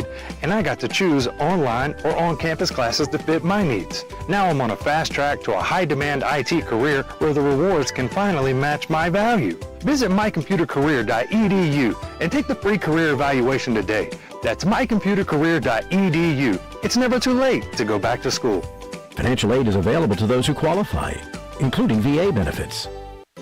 need, and I got to choose online or on-campus classes to fit my needs. Now I'm on a fast track to a high-demand IT career where the rewards can finally match my value. Visit mycomputercareer.edu and take the free career evaluation today. That's mycomputercareer.edu. It's never too late to go back to school. Financial aid is available to those who qualify, including VA benefits.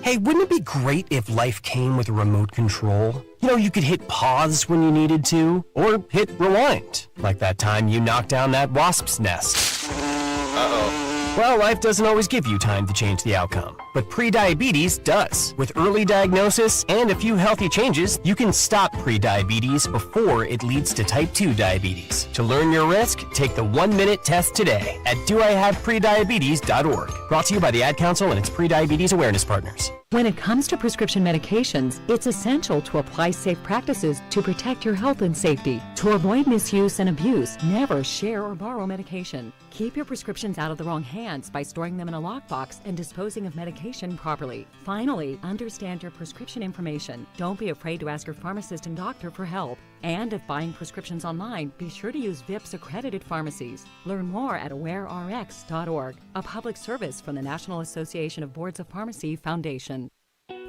Hey, wouldn't it be great if life came with a remote control? You know, you could hit pause when you needed to, or hit rewind, like that time you knocked down that wasp's nest. Uh-oh. Well, life doesn't always give you time to change the outcome, but prediabetes does. With early diagnosis and a few healthy changes, you can stop prediabetes before it leads to type 2 diabetes. To learn your risk, take the 1-minute test today at doihaveprediabetes.org. Brought to you by the Ad Council and its prediabetes awareness partners. When it comes to prescription medications, it's essential to apply safe practices to protect your health and safety. To avoid misuse and abuse, never share or borrow medication. Keep your prescriptions out of the wrong hands by storing them in a lockbox and disposing of medication properly. Finally, understand your prescription information. Don't be afraid to ask your pharmacist and doctor for help. And if buying prescriptions online, be sure to use VIPS accredited pharmacies. Learn more at awarerx.org, a public service from the National Association of Boards of Pharmacy Foundation.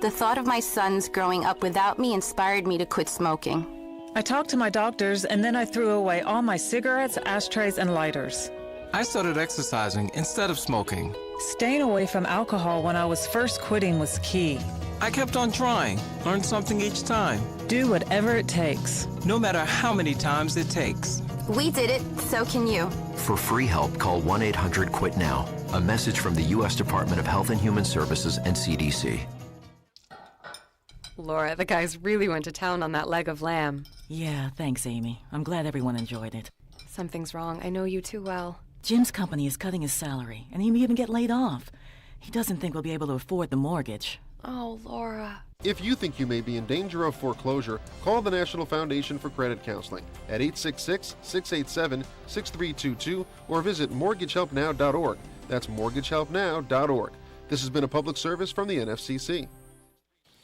The thought of my sons growing up without me inspired me to quit smoking. I talked to my doctors and then I threw away all my cigarettes, ashtrays, and lighters. I started exercising instead of smoking. Staying away from alcohol when I was first quitting was key. I kept on trying, learned something each time. Do whatever it takes. No matter how many times it takes. We did it, so can you. For free help, call 1-800-QUIT-NOW. A message from the U.S. Department of Health and Human Services and CDC. Laura, the guys really went to town on that leg of lamb. Yeah, thanks, Amy. I'm glad everyone enjoyed it. Something's wrong. I know you too well. Jim's company is cutting his salary, and he may even get laid off. He doesn't think we'll be able to afford the mortgage. Oh, Laura. If you think you may be in danger of foreclosure, call the National Foundation for Credit Counseling at 866-687-6322 or visit mortgagehelpnow.org. That's mortgagehelpnow.org. This has been a public service from the NFCC.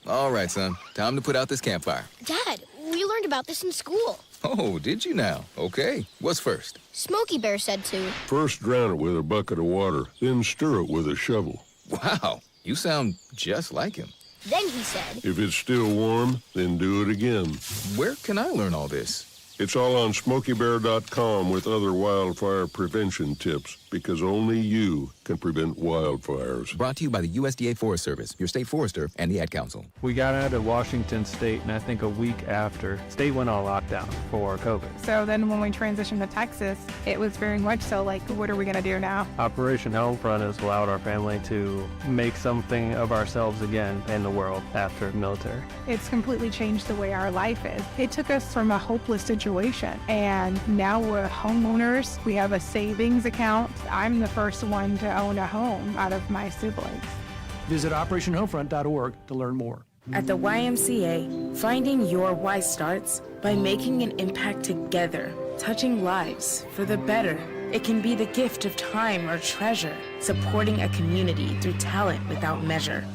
All right, son. Time to put out this campfire. Dad, we learned about this in school. Oh, did you now? Okay. What's first? Smokey Bear said to. First drown it with a bucket of water, then stir it with a shovel. Wow, you sound just like him. Then he said. If it's still warm, then do it again. Where can I learn all this? It's all on SmokeyBear.com with other wildfire prevention tips, because only you can prevent wildfires. Brought to you by the USDA Forest Service, your state forester, and the Ad Council. We got out of Washington State, and I think a week after, state went on lockdown for COVID. So then when we transitioned to Texas, it was very much so like, what are we going to do now? Operation Homefront has allowed our family to make something of ourselves again in the world after the military. It's completely changed the way our life is. It took us from a hopeless situation, and now we're homeowners. We have a savings account. I'm the first one to own a home out of my siblings. Visit OperationHomefront.org to learn more. At the YMCA, finding your why starts by making an impact together, touching lives for the better. It can be the gift of time or treasure, supporting a community through talent without measure.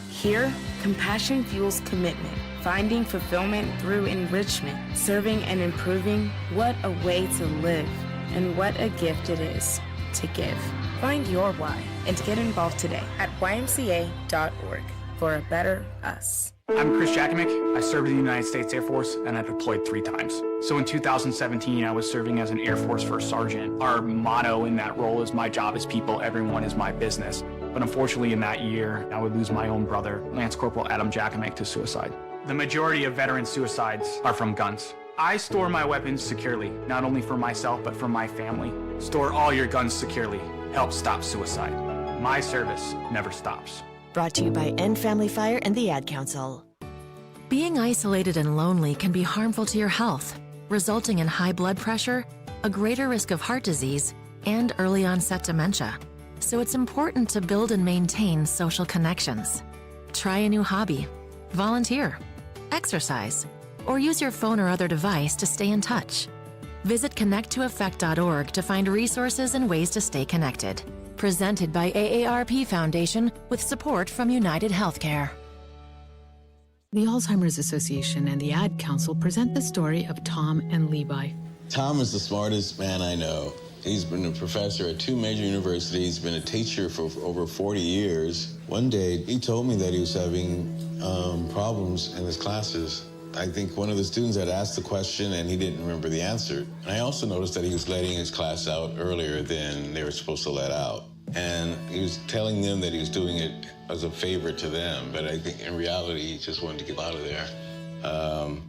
Here, compassion fuels commitment, finding fulfillment through enrichment, serving and improving. What a way to live, and what a gift it is to give. Find your why and get involved today at ymca.org for a better us. I'm Chris Jakovic. I served in the United States Air Force and I deployed 3 times. So in 2017, I was serving as an Air Force First Sergeant. Our motto in that role is, my job is people, everyone is my business. But unfortunately in that year, I would lose my own brother, Lance Corporal Adam Jakovic, to suicide. The majority of veteran suicides are from guns. I store my weapons securely, not only for myself, but for my family. Store all your guns securely. Help stop suicide. My service never stops. Brought to you by End Family Fire and the Ad Council. Being isolated and lonely can be harmful to your health, resulting in high blood pressure, a greater risk of heart disease, and early onset dementia. So it's important to build and maintain social connections. Try a new hobby, volunteer, exercise, or use your phone or other device to stay in touch. Visit connecttoeffect.org to find resources and ways to stay connected. Presented by AARP Foundation with support from United Healthcare. The Alzheimer's Association and the Ad Council present the story of Tom and Levi. Tom is the smartest man I know. He's been a professor at 2 major universities, been a teacher for over 40 years. One day, he told me that he was having problems in his classes. I think one of the students had asked the question and he didn't remember the answer. And I also noticed that he was letting his class out earlier than they were supposed to let out. And he was telling them that he was doing it as a favor to them, but I think in reality, he just wanted to get out of there.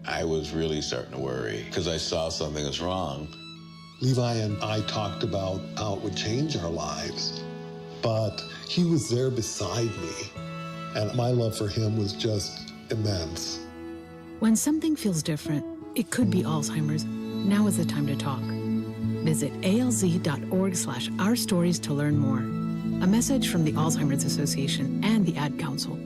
I was really starting to worry because I saw something was wrong. Levi and I talked about how it would change our lives, but he was there beside me, and my love for him was just immense. When something feels different, it could be Alzheimer's. Now is the time to talk. Visit alz.org/ourstories to learn more. A message from the Alzheimer's Association and the Ad Council.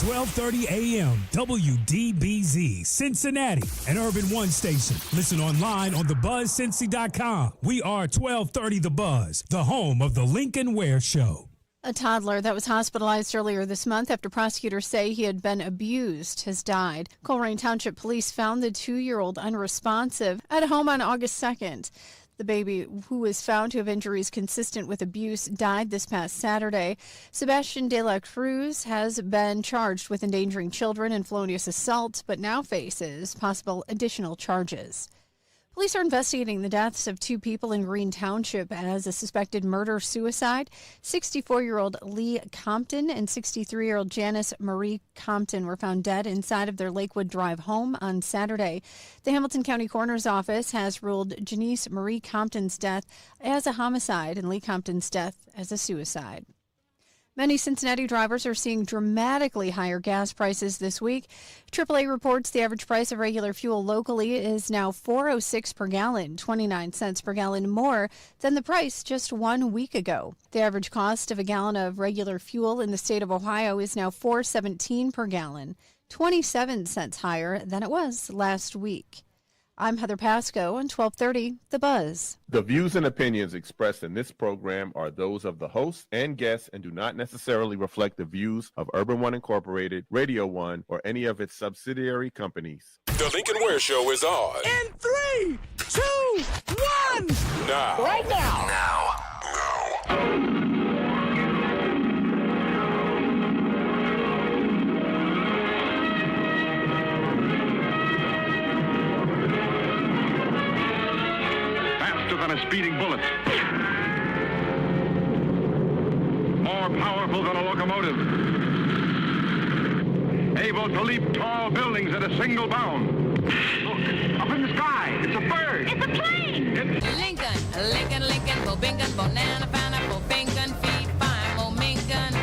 1230 AM, WDBZ, Cincinnati, an Urban One station. Listen online on thebuzzcincy.com. We are 1230 The Buzz, the home of the Lincoln Ware Show. A toddler that was hospitalized earlier this month after prosecutors say he had been abused has died. Coleraine Township Police found the 2-year-old unresponsive at home on August 2nd. The baby, who was found to have injuries consistent with abuse, died this past Saturday. Sebastian de la Cruz has been charged with endangering children and felonious assault, but now faces possible additional charges. Police are investigating the deaths of 2 people in Green Township as a suspected murder-suicide. 64-year-old Lee Compton and 63-year-old Janice Marie Compton were found dead inside of their Lakewood Drive home on Saturday. The Hamilton County Coroner's Office has ruled Janice Marie Compton's death as a homicide and Lee Compton's death as a suicide. Many Cincinnati drivers are seeing dramatically higher gas prices this week. AAA reports the average price of regular fuel locally is now $4.06 per gallon, 29 cents per gallon more than the price just 1 week ago. The average cost of a gallon of regular fuel in the state of Ohio is now $4.17 per gallon, 27 cents higher than it was last week. I'm Heather Pasco on 1230 The Buzz. The views and opinions expressed in this program are those of the host and guests and do not necessarily reflect the views of Urban One Incorporated, Radio One, or any of its subsidiary companies. The Lincoln Ware Show is on. In 3, 2, 1. Now. Right now. Now. Than a speeding bullet. More powerful than a locomotive. Able to leap tall buildings at a single bound. Look, up in the sky, it's a bird. It's a plane. Lincoln, Lincoln, Lincoln, Bobinkin, Bonana, pineapple, Finkin, feet, fine, Mominkin,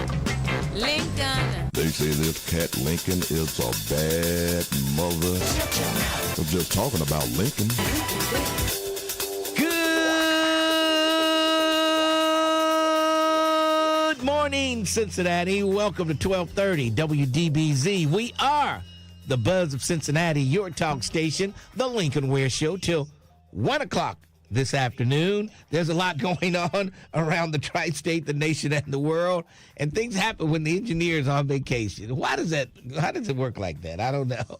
Lincoln. They say this cat Lincoln is a bad mother. I'm just talking about Lincoln. Good morning, Cincinnati. Welcome to 1230 WDBZ. We are the Buzz of Cincinnati, your talk station, the Lincoln Ware Show, till 1 o'clock this afternoon. There's a lot going on around the tri-state, the nation, and the world, and things happen when the engineer's on vacation. How does it work like that? I don't know,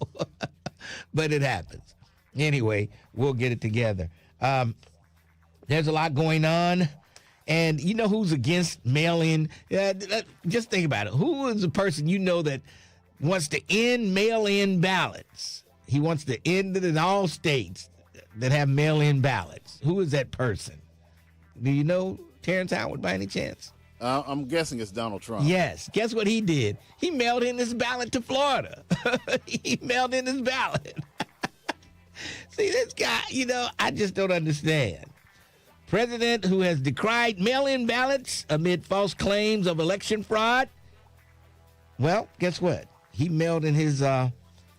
but it happens. Anyway, we'll get it together. There's a lot going on. And you know who's against mail-in? Just think about it. Who is the person you know that wants to end mail-in ballots? He wants to end it in all states that have mail-in ballots. Who is that person? Do you know Terrence Howard by any chance? I'm guessing it's Donald Trump. Yes. Guess what he did? He mailed in his ballot to Florida. He mailed in his ballot. See, this guy, I just don't understand. President who has decried mail-in ballots amid false claims of election fraud. Well, guess what? He mailed in his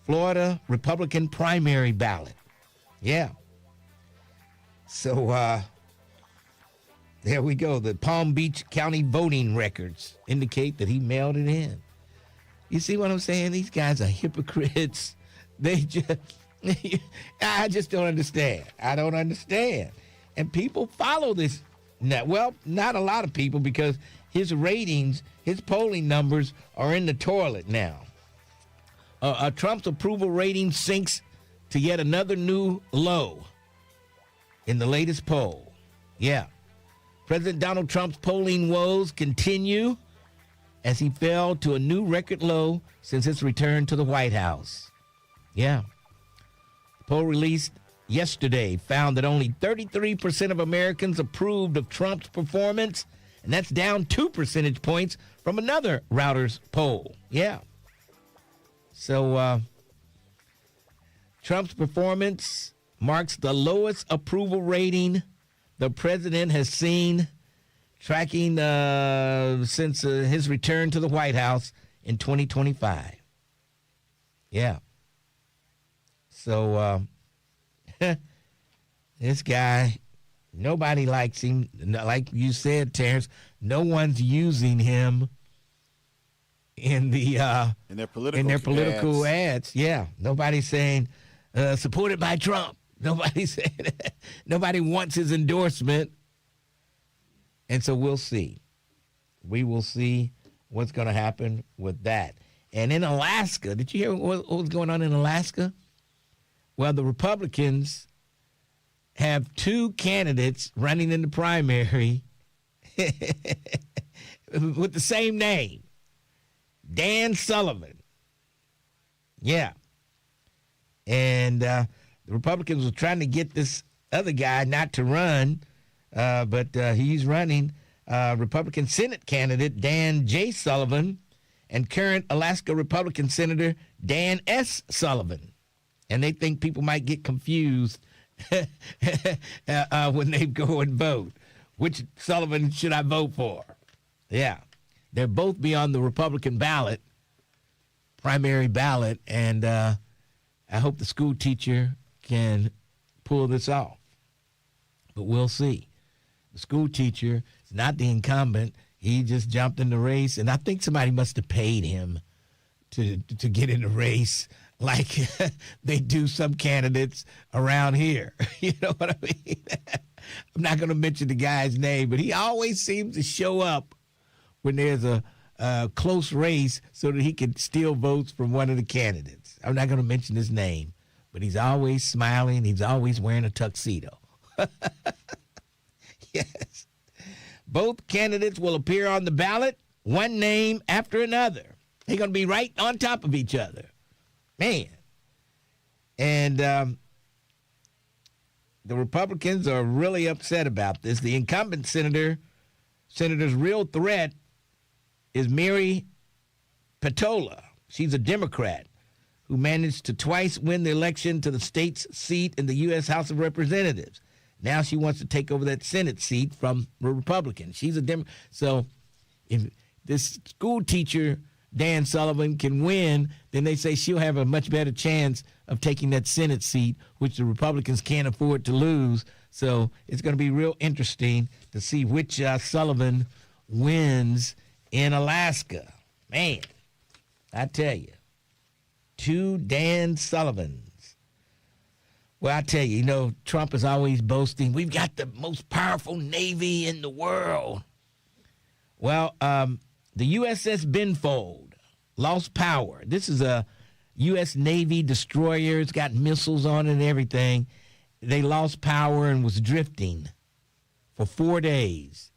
Florida Republican primary ballot. Yeah. So there we go. The Palm Beach County voting records indicate that he mailed it in. You see what I'm saying? These guys are hypocrites. I just don't understand. I don't understand. And people follow this. Well, not a lot of people, because his ratings, his polling numbers are in the toilet now. Trump's approval rating sinks to yet another new low in the latest poll. Yeah. President Donald Trump's polling woes continue as he fell to a new record low since his return to the White House. Yeah. The poll released yesterday found that only 33% of Americans approved of Trump's performance, and that's down 2 percentage points from another Reuters poll. Yeah. So Trump's performance marks the lowest approval rating the president has seen tracking since his return to the White House in 2025. Yeah. So this guy, nobody likes him. Like you said, Terrence, no one's using him in their political ads. Yeah. Nobody's saying supported by Trump. Nobody's saying that. Nobody wants his endorsement. And so we'll see. We will see what's going to happen with that. And in Alaska, did you hear what was going on in Alaska? Well, the Republicans have 2 candidates running in the primary with the same name, Dan Sullivan. Yeah. And the Republicans were trying to get this other guy not to run, but he's running. Republican Senate candidate Dan J. Sullivan and current Alaska Republican Senator Dan S. Sullivan. And they think people might get confused when they go and vote. Which Sullivan should I vote for? Yeah. They'll both be on the Republican ballot, primary ballot, and I hope the school teacher can pull this off. But we'll see. The school teacher is not the incumbent. He just jumped in the race, and I think somebody must have paid him to get in the race like they do some candidates around here. You know what I mean? I'm not going to mention the guy's name, but he always seems to show up when there's a close race so that he can steal votes from one of the candidates. I'm not going to mention his name, but he's always smiling. He's always wearing a tuxedo. Yes. Both candidates will appear on the ballot, one name after another. They're going to be right on top of each other. Man. And the Republicans are really upset about this. The incumbent senator's real threat is Mary Petola. She's a Democrat who managed to twice win the election to the state's seat in the U.S. House of Representatives. Now she wants to take over that Senate seat from a Republican. She's a Democrat. So if this school teacher, Dan Sullivan, can win, then they say she'll have a much better chance of taking that Senate seat, which the Republicans can't afford to lose. So it's going to be real interesting to see which Sullivan wins in Alaska. Man, I tell you, 2 Dan Sullivans. Well, I tell you, Trump is always boasting, we've got the most powerful Navy in the world. Well, the USS Benfold lost power. This is a U.S. Navy destroyer. It's got missiles on it and everything. They lost power and was drifting for 4 days.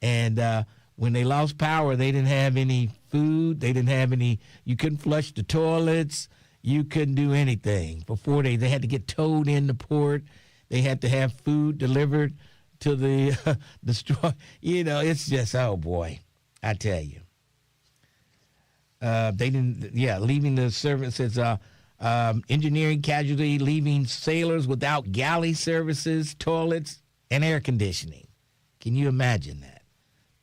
And when they lost power, they didn't have any food. They didn't have any, you couldn't flush the toilets. You couldn't do anything for 4 days. They had to get towed into port. They had to have food delivered to the destroyer. It's just, oh boy, I tell you. Leaving the service says engineering casualty, leaving sailors without galley services, toilets, and air conditioning. Can you imagine that?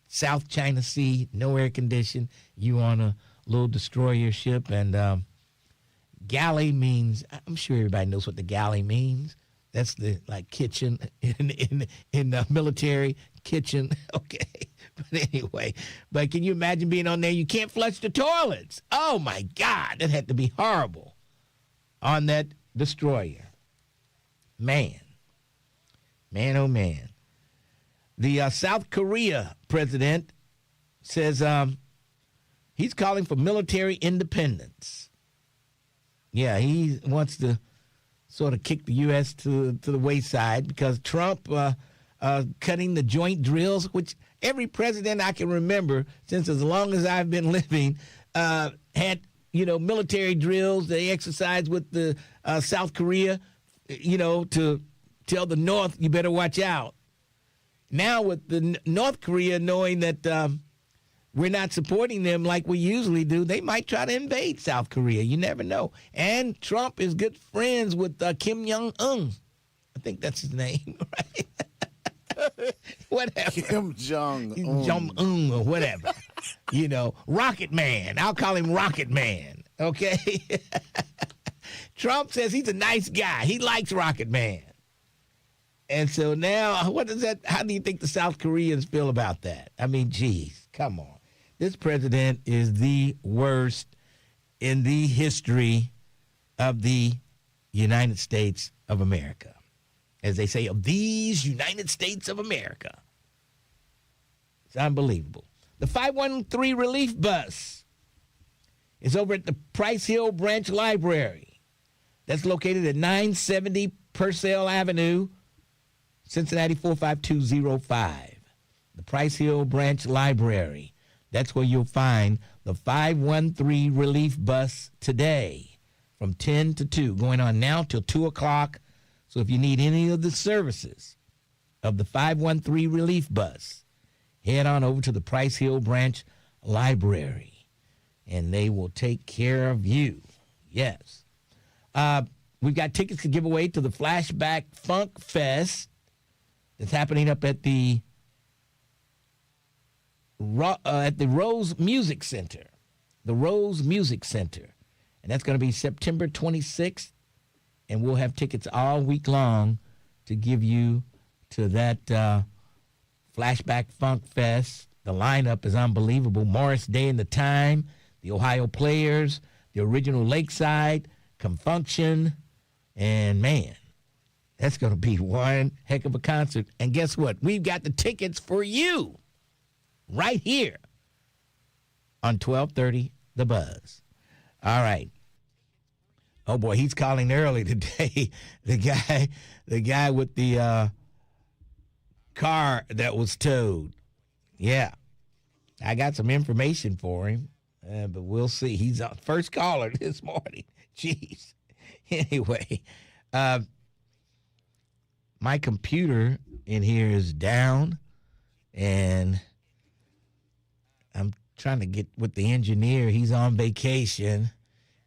South China Sea, no air condition. You on a little destroyer ship, and galley means, I'm sure everybody knows what the galley means. That's the kitchen in the military kitchen. Okay. But anyway, can you imagine being on there? You can't flush the toilets. Oh my God, that had to be horrible on that destroyer. Man, oh man. The South Korea president says he's calling for military independence. Yeah, he wants to sort of kicked the U.S. to the wayside because Trump cutting the joint drills, which every president I can remember since as long as I've been living had, military drills. They exercised with the South Korea, to tell the North, you better watch out. Now with the North Korea knowing that we're not supporting them like we usually do, they might try to invade South Korea. You never know. And Trump is good friends with Kim Jong-un. I think that's his name, right? Whatever. Kim Jong-un. Jong-un or whatever. Rocket Man. I'll call him Rocket Man, okay? Trump says he's a nice guy. He likes Rocket Man. And so now, how do you think the South Koreans feel about that? I mean, geez, come on. This president is the worst in the history of the United States of America. As they say, of these United States of America. It's unbelievable. The 513 relief bus is over at the Price Hill Branch Library. That's located at 970 Purcell Avenue, Cincinnati 45205. The Price Hill Branch Library. That's where you'll find the 513 relief bus today from 10 to 2, going on now till 2 o'clock. So if you need any of the services of the 513 relief bus, head on over to the Price Hill Branch Library, and they will take care of you. Yes. We've got tickets to give away to the Flashback Funk Fest that's happening up at the Rose Music Center. The Rose Music Center. And that's going to be September 26th. And we'll have tickets all week long to give you to that Flashback Funk Fest. The lineup is unbelievable. Morris Day and the Time, the Ohio Players, the Original Lakeside, Confunction. And, man, that's going to be one heck of a concert. And guess what? We've got the tickets for you right here on 1230 The Buzz. All right. Oh, boy, he's calling early today. The guy with the car that was towed. Yeah. I got some information for him, but we'll see. He's our first caller this morning. Jeez. Anyway, my computer in here is down, and I'm trying to get with the engineer. He's on vacation.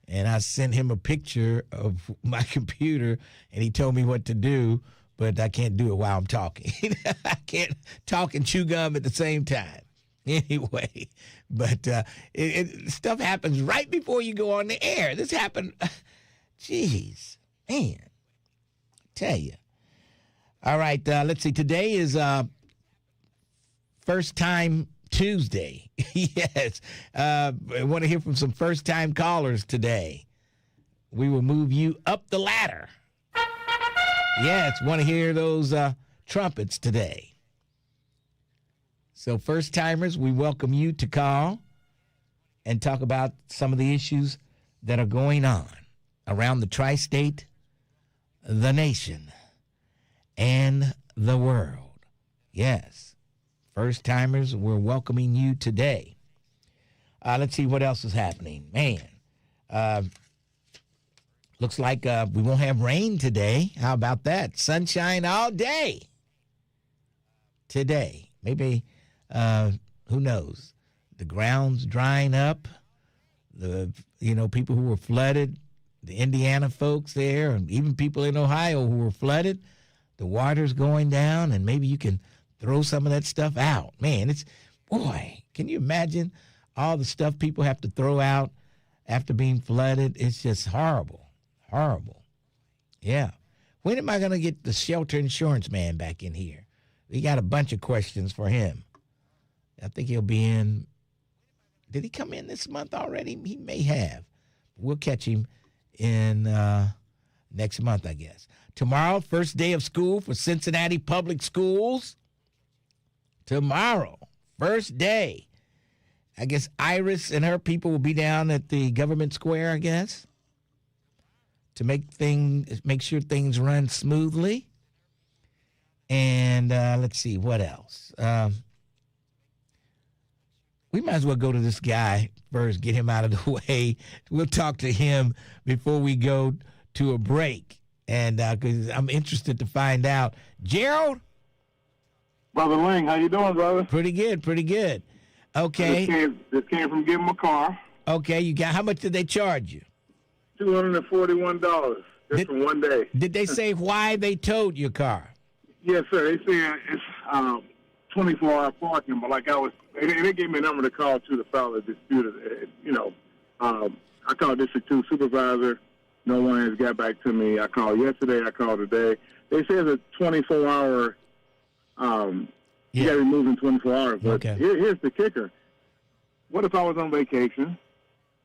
And I sent him a picture of my computer, and he told me what to do, but I can't do it while I'm talking. I can't talk and chew gum at the same time. Anyway, but stuff happens right before you go on the air. This happened, jeez, man, I tell you. All right, let's see. Today is First Time Tuesday. Yes. I want to hear from some first-time callers today. We will move you up the ladder. Yes, want to hear those trumpets today. So first-timers, we welcome you to call and talk about some of the issues that are going on around the tri-state, the nation, and the world. Yes. First-timers, we're welcoming you today. Let's see what else is happening. Man, looks like we won't have rain today. How about that? Sunshine all day today. Maybe, who knows? The ground's drying up. People who were flooded, the Indiana folks there, and even people in Ohio who were flooded, the water's going down, and maybe you can throw some of that stuff out. Man, can you imagine all the stuff people have to throw out after being flooded? It's just horrible. Horrible. Yeah. When am I going to get the shelter insurance man back in here? We got a bunch of questions for him. I think he'll be in. Did he come in this month already? He may have. We'll catch him in next month, I guess. Tomorrow, first day of school for Cincinnati Public Schools. Tomorrow, first day. I guess Iris and her people will be down at the Government Square, I guess. to make sure things run smoothly. And let's see, what else? We might as well go to this guy first, get him out of the way. We'll talk to him before we go to a break. And because I'm interested to find out. Gerald? Brother Ling, how you doing, brother? Pretty good, pretty good. Okay. Just came from getting my car. Okay, how much did they charge you? $241 just for one day. Did they say why they towed your car? Yes, sir. They said it's 24-hour parking, but they gave me a number to call to the fellow that disputed it. I called District 2 supervisor. No one has got back to me. I called yesterday. I called today. They say it's a 24-hour. You got to be moving 24 hours. But here's the kicker. What if I was on vacation?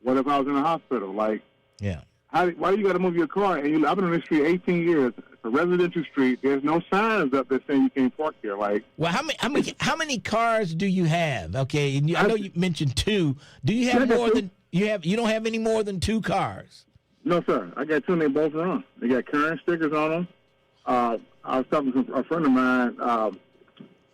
What if I was in a hospital? Why do you got to move your car? And I've been on this street 18 years. It's a residential street. There's no signs up there saying you can't park here. Well, how many cars do you have? Okay, and I know you mentioned 2. Do you have more than you have? You don't have any more than 2 cars? No, sir. I got 2, and they both wrong. They got current stickers on them. I was talking to a friend of mine.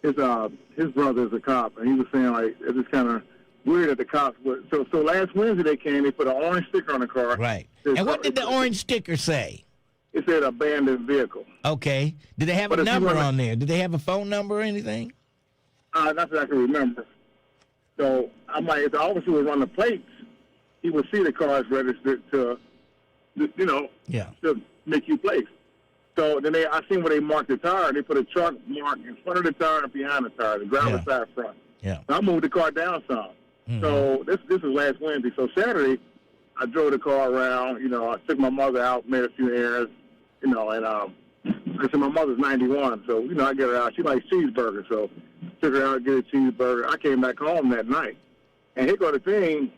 His brother is a cop, and he was saying it's just kind of weird that the cops would. So last Wednesday they came. They put an orange sticker on the car. Right. And what did the orange sticker say? It said abandoned vehicle. Okay. Did they have a number on there? Did they have a phone number or anything? Not that I can remember. So I'm like, if the officer would run the plates, he would see the cars registered to make you plates. So then I seen where they marked the tire. They put a chalk mark in front of the tire and behind the tire, the driver's side front. Yeah. So I moved the car down some. Mm-hmm. So this is last Wednesday. So Saturday, I drove the car around. I took my mother out, made a few errands. And I said my mother's 91, so I get her out. She likes cheeseburgers, so took her out, get a cheeseburger. I came back home that night, and here go the thing.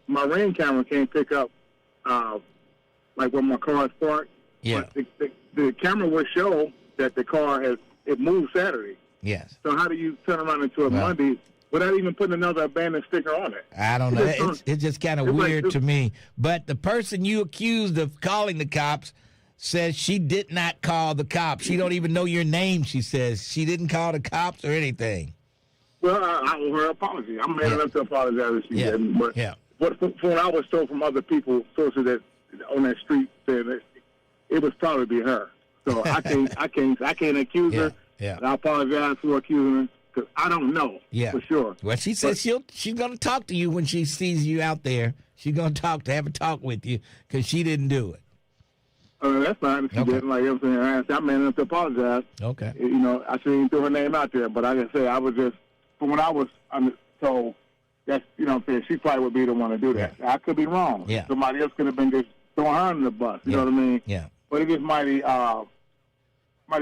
My Ring camera can't pick up, where my car is parked. Yeah. But the camera will show that the car it moved Saturday. Yes. So how do you turn around into a Monday without even putting another abandoned sticker on it? I don't know. It's just kind of weird to me. But the person you accused of calling the cops says she did not call the cops. She don't even know your name, she says. She didn't call the cops or anything. Well, I owe her an apology. I'm man enough to apologize if she didn't. But from what I was told from other people, sources that on that street said that it was probably her. So I can't accuse her. Yeah. And I apologize for accusing her because I don't know for sure. Well, she says she's going to talk to you when she sees you out there. She's going to have a talk with you because she didn't do it. That's fine if she didn't. I'm man enough to apologize. Okay. I shouldn't throw her name out there, but like I say, I was just, from what I was told, that's, she probably would be the one to do that. I could be wrong. Yeah. Somebody else could have been just throwing her under the bus. You know what I mean? Yeah. But it is mighty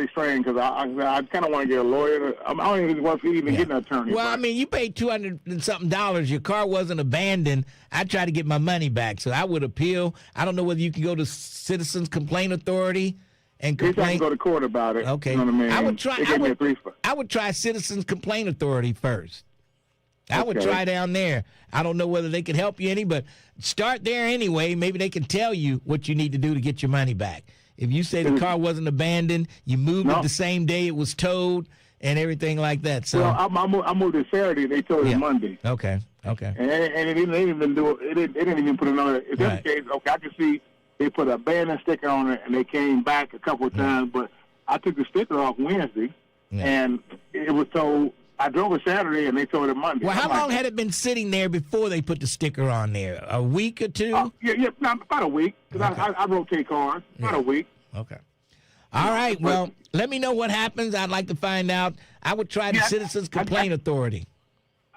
strange because I kind of want to get a lawyer. I don't even want to even get an attorney. Well, you paid $200 and something. Your car wasn't abandoned. I tried to get my money back, so I would appeal. I don't know whether you can go to Citizens Complaint Authority and complain. I can go to court about it. Okay. You know what I mean? I would try Citizens Complaint Authority first. I would try down there. I don't know whether they can help you any, but start there anyway. Maybe they can tell you what you need to do to get your money back. If you say the car wasn't abandoned, you moved it the same day it was towed and everything like that. So I moved it Saturday. They towed it Monday. Okay. And it didn't even do it. It didn't even put another. If that's the case, I can see they put a abandoned sticker on it and they came back a couple of times. But I took the sticker off Wednesday, and it was told. I drove it Saturday and they towed it Monday. Well, how long had it been sitting there before they put the sticker on there? A week or two? About a week. Because I rotate cars. About a week. Okay. All right. Well, let me know what happens. I'd like to find out. I would try the Citizens Complaint Authority.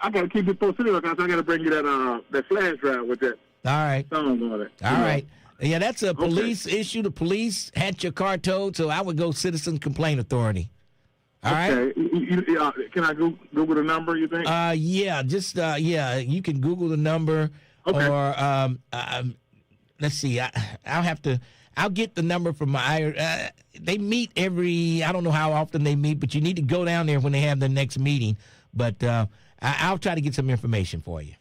I got to keep it posted because I got to bring you that flash drive with that. All right. Song on it. All right. Yeah, that's a police issue. The police had your car towed, so I would go Citizens Complaint Authority. All right. Can I Google the number, you think? You can Google the number. Okay. Or let's see. I'll get the number from my. They meet I don't know how often they meet, but you need to go down there when they have their next meeting. But I'll try to get some information for you.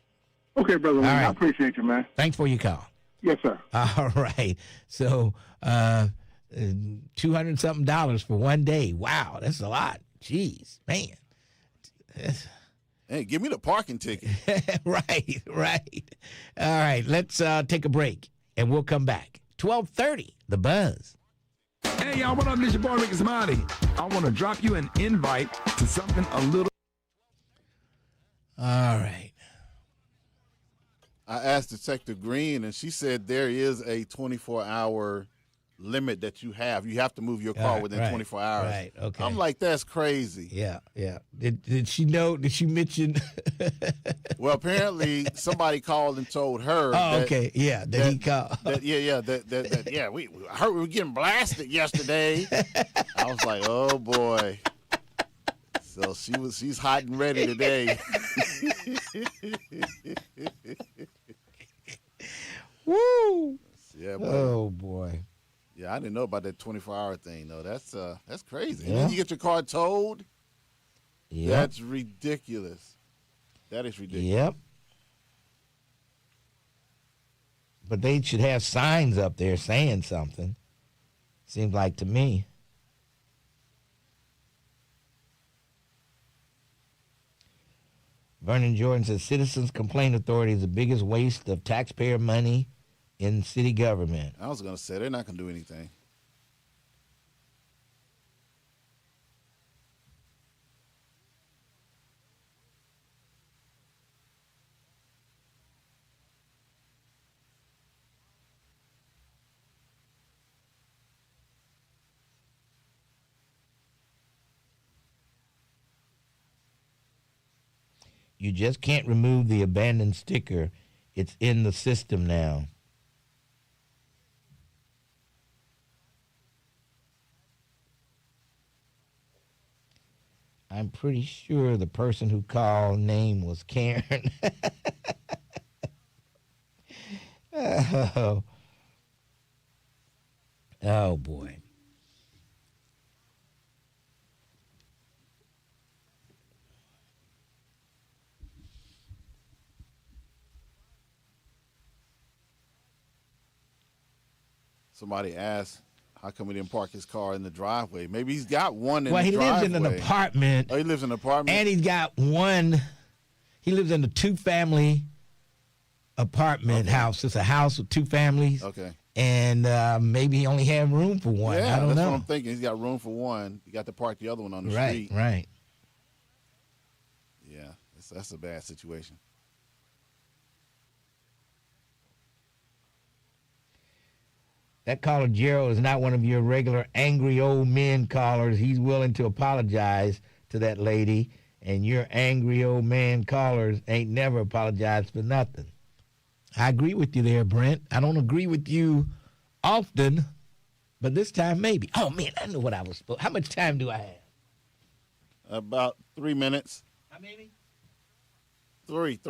Okay, brother. All right. I appreciate you, man. Thanks for your call. Yes, sir. All right. So, $200 something for one day. Wow, that's a lot. Jeez, man. Hey, give me the parking ticket. Right. All right, let's take a break, and we'll come back. 12:30, The Buzz. Hey, y'all, what up? This your boy, Ricky Smiley. I want to drop you an invite to something a little. All right. I asked Detective Green, and she said there is a 24-hour limit that you have. You have to move your car within 24 hours. Right, okay. I'm like, that's crazy. Yeah. Did she know? Did she mention? Well, apparently somebody called and told her. Oh, okay. Yeah, that he called. We heard we were getting blasted yesterday. I was like, oh boy. So she's hot and ready today. Woo! Yeah. Oh boy. Yeah, I didn't know about that 24-hour thing though. That's crazy. Yeah. And then you get your car towed. Yep. That's ridiculous. That is ridiculous. Yep. But they should have signs up there saying something. Seems like to me. Vernon Jordan says Citizens Complaint Authority is the biggest waste of taxpayer money in city government. I was going to say they're not going to do anything. You just can't remove the abandoned sticker. It's in the system now. I'm pretty sure the person who called name was Karen. Oh boy. Somebody asked, how come he didn't park his car in the driveway? Maybe he's got one in Well, the he driveway. lives in an apartment. Oh, he lives in an apartment? And he's got one. He lives in a two-family apartment house. It's a house with two families. Okay. And maybe he only had room for one. Yeah, I don't that's know. what I'm thinking. He's got room for one. He got to park the other one on the street. Right. Yeah, that's a bad situation. That caller, Gerald, is not one of your regular angry old men callers. He's willing to apologize to that lady, and your angry old man callers ain't never apologized for nothing. I agree with you there, Brent. I don't agree with you often, but this time maybe. Oh, man, I know what I was supposed. How much time do I have? About 3 minutes. How many? Three.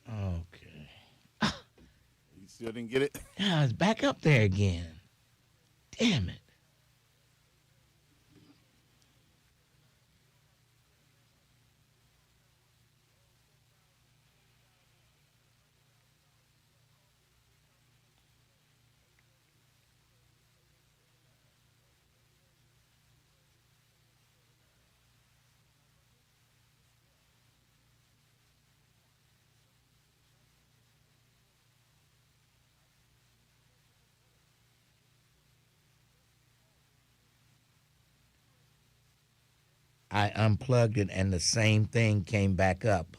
Okay. You still didn't get it? Yeah, it's back up there again. Damn it. I unplugged it, and the same thing came back up.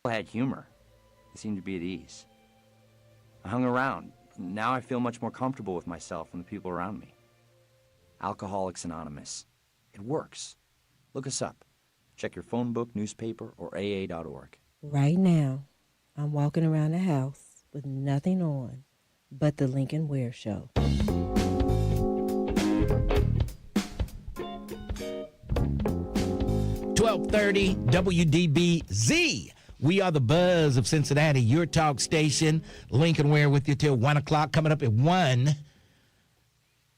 I had humor. I seemed to be at ease. I hung around. Now I feel much more comfortable with myself and the people around me. Alcoholics Anonymous. It works. Look us up. Check your phone book, newspaper, or AA.org. Right now, I'm walking around the house with nothing on but the Lincoln Ware Show. .30 WDBZ. We are the buzz of Cincinnati, your talk station. Lincoln Ware with you till 1 o'clock. Coming up at 1,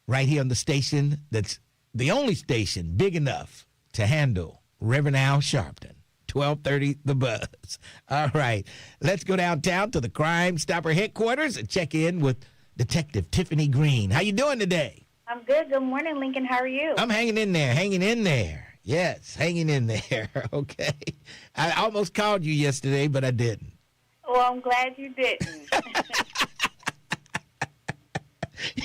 right here on the station that's the only station big enough to handle Reverend Al Sharpton. 1230 The Buzz. All right, let's go downtown to the Crime Stopper headquarters and check in with Detective Tiffany Green. How you doing today? I'm good. Good morning, Lincoln. How are you? I'm hanging in there. Yes, hanging in there. Okay. I almost called you yesterday, but I didn't. Well, I'm glad you didn't. But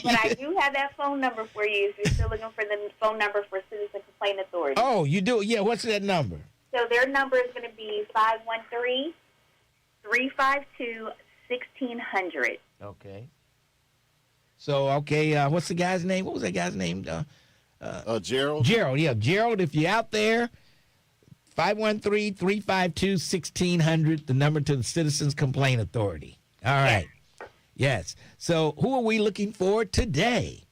I do have that phone number for you if you're still looking for the phone number for Citizen Complaint Authority. Oh, you do? Yeah, what's that number? So their number is going to be 513-352-1600. Okay. So, what's the guy's name? What was that guy's name? Gerald. Gerald, yeah. Gerald, if you're out there, 513-352-1600, the number to the Citizens Complaint Authority. All right. Yes. So who are we looking for today?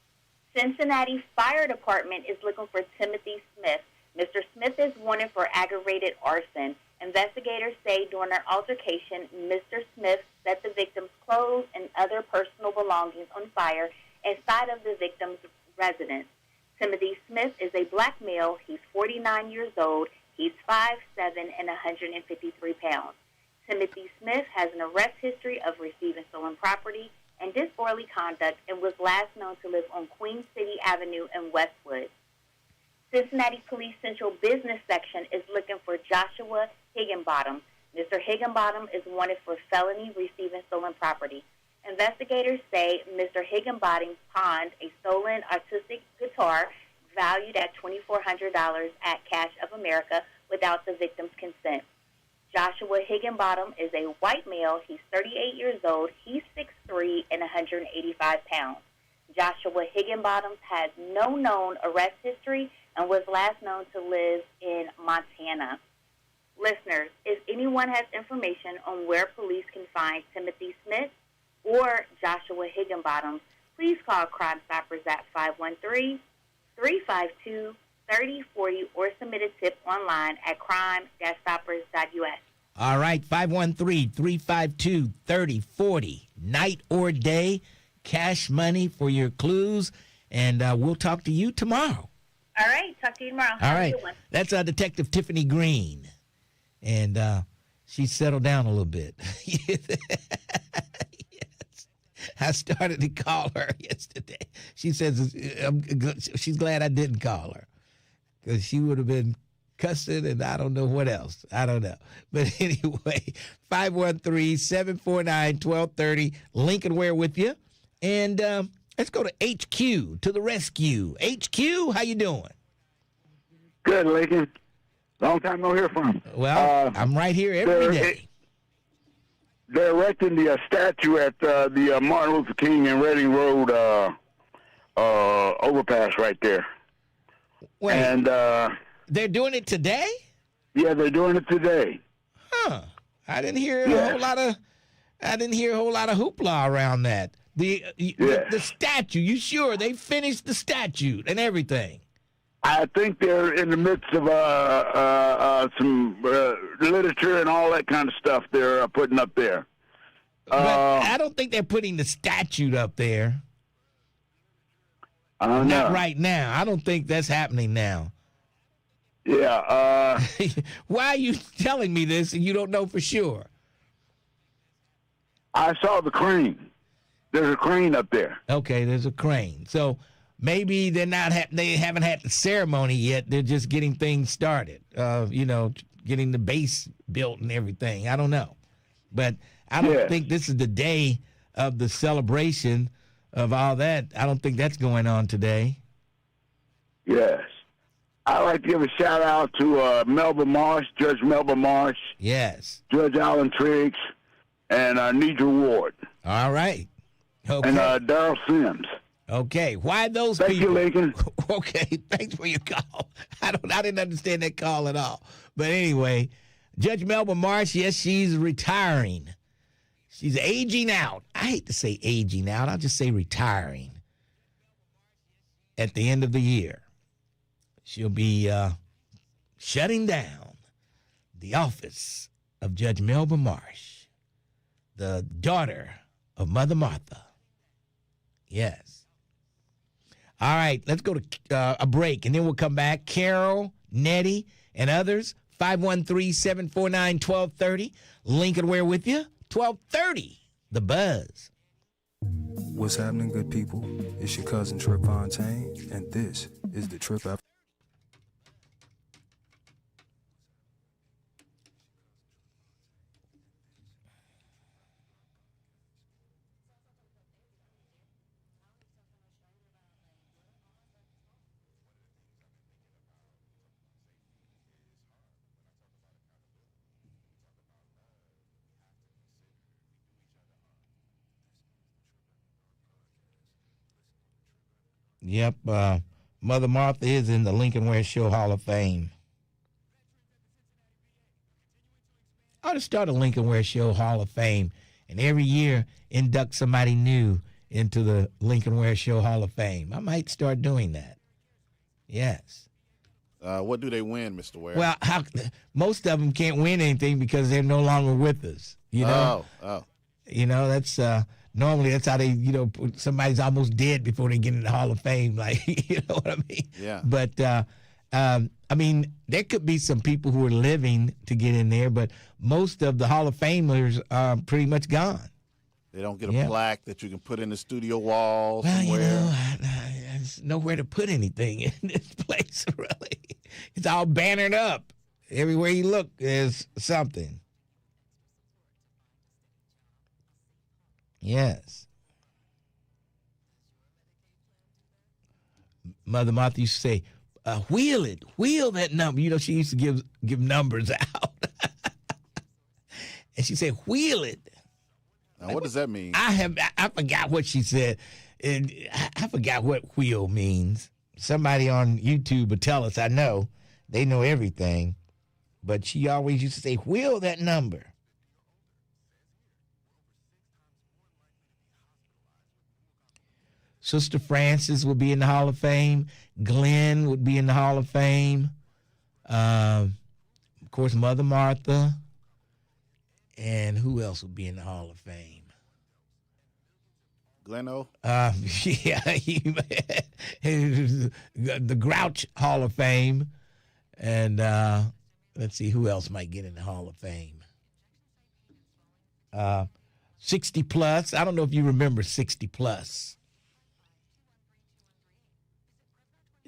Cincinnati Fire Department is looking for Timothy Smith. Mr. Smith is wanted for aggravated arson. Investigators say during their altercation, Mr. Smith set the victim's clothes and other personal belongings on fire inside of the victim's residence. Timothy Smith is a black male. He's 49 years old. He's 5'7" and 153 pounds. Timothy Smith has an arrest history of receiving stolen property and disorderly conduct and was last known to live on Queen City Avenue in Westwood. Cincinnati Police Central Business Section is looking for Joshua Higginbottom. Mr. Higginbottom is wanted for felony receiving stolen property. Investigators say Mr. Higginbottom pawned a stolen acoustic guitar valued at $2,400 at Cash of America without the victim's consent. Joshua Higginbottom is a white male. He's 38 years old. He's 6'3" and 185 pounds. Joshua Higginbottom has no known arrest history and was last known to live in Montana. Listeners, if anyone has information on where police can find Timothy Smith or Joshua Higginbottom, please call Crime Stoppers at 513-352-3040 or submit a tip online at crime-stoppers.us. All right, 513-352-3040. Night or day, cash money for your clues, and we'll talk to you tomorrow. All right, talk to you tomorrow. All right, that's Detective Tiffany Green, and she settled down a little bit. Yes. I started to call her yesterday. She says she's glad I didn't call her because she would have been cussing and I don't know what else. I don't know. But anyway, 513-749-1230. Lincoln Ware with you. And let's go to HQ, to the rescue. HQ, how you doing? Good, Lincoln. Long time no hear from. Well, I'm right here every day. They're erecting the statue at the Martin Luther King and Reading Road overpass right there. Wait, and they're doing it today? Yeah, they're doing it today. Huh. I didn't hear a whole lot of hoopla around that. The statue, you sure they finished the statue and everything? I think they're in the midst of some literature and all that kind of stuff they're putting up there. But I don't think they're putting the statue up there. I don't know. Not right now. I don't think that's happening now. Yeah. Why are you telling me this and you don't know for sure? I saw the crane. There's a crane up there. Okay, there's a crane. So maybe they haven't had the ceremony yet. They're just getting things started. Getting the base built and everything. I don't know, but I don't think this is the day of the celebration of all that. I don't think that's going on today. Yes. I'd like to give a shout out to Melba Marsh, Judge Melba Marsh. Yes. Judge Alan Triggs, and Nidra Ward. All right. Okay. And Darrell Sims. Okay. Why those Thank people? Thank you, Lincoln. Okay. Thanks for your call. I didn't understand that call at all. But anyway, Judge Melba Marsh, yes, she's retiring. She's aging out. I hate to say aging out. I'll just say retiring at the end of the year. She'll be shutting down the office of Judge Melba Marsh, the daughter of Mother Martha. Yes. All right, let's go to a break, and then we'll come back. Carol, Nettie, and others, 513-749-1230. Lincoln Ware with you, 1230, The Buzz. What's happening, good people? It's your cousin Trip Fontaine, and this is the Trip After. Yep, Mother Martha is in the Lincoln Ware Show Hall of Fame. I ought to start a Lincoln Ware Show Hall of Fame, and every year induct somebody new into the Lincoln Ware Show Hall of Fame. I might start doing that. Yes. What do they win, Mr. Ware? Well, most of them can't win anything because they're no longer with us. You know. Oh. You know, that's normally that's how they, somebody's almost dead before they get in the Hall of Fame. Like, you know what I mean? Yeah. But I mean, there could be some people who are living to get in there, but most of the Hall of Famers are pretty much gone. They don't get a plaque that you can put in the studio wall somewhere. There's nowhere to put anything in this place, really. It's all bannered up. Everywhere you look, there's something. Yes. Mother Martha used to say, wheel that number. She used to give numbers out. And she said, wheel it. Now, what does that mean? I forgot what she said. And I forgot what wheel means. Somebody on YouTube would tell us. I know. They know everything. But she always used to say, wheel that number. Sister Frances would be in the Hall of Fame. Glenn would be in the Hall of Fame. Of course, Mother Martha. And who else would be in the Hall of Fame? Gleno? The Grouch Hall of Fame. And let's see, who else might get in the Hall of Fame? 60 Plus. I don't know if you remember 60 Plus.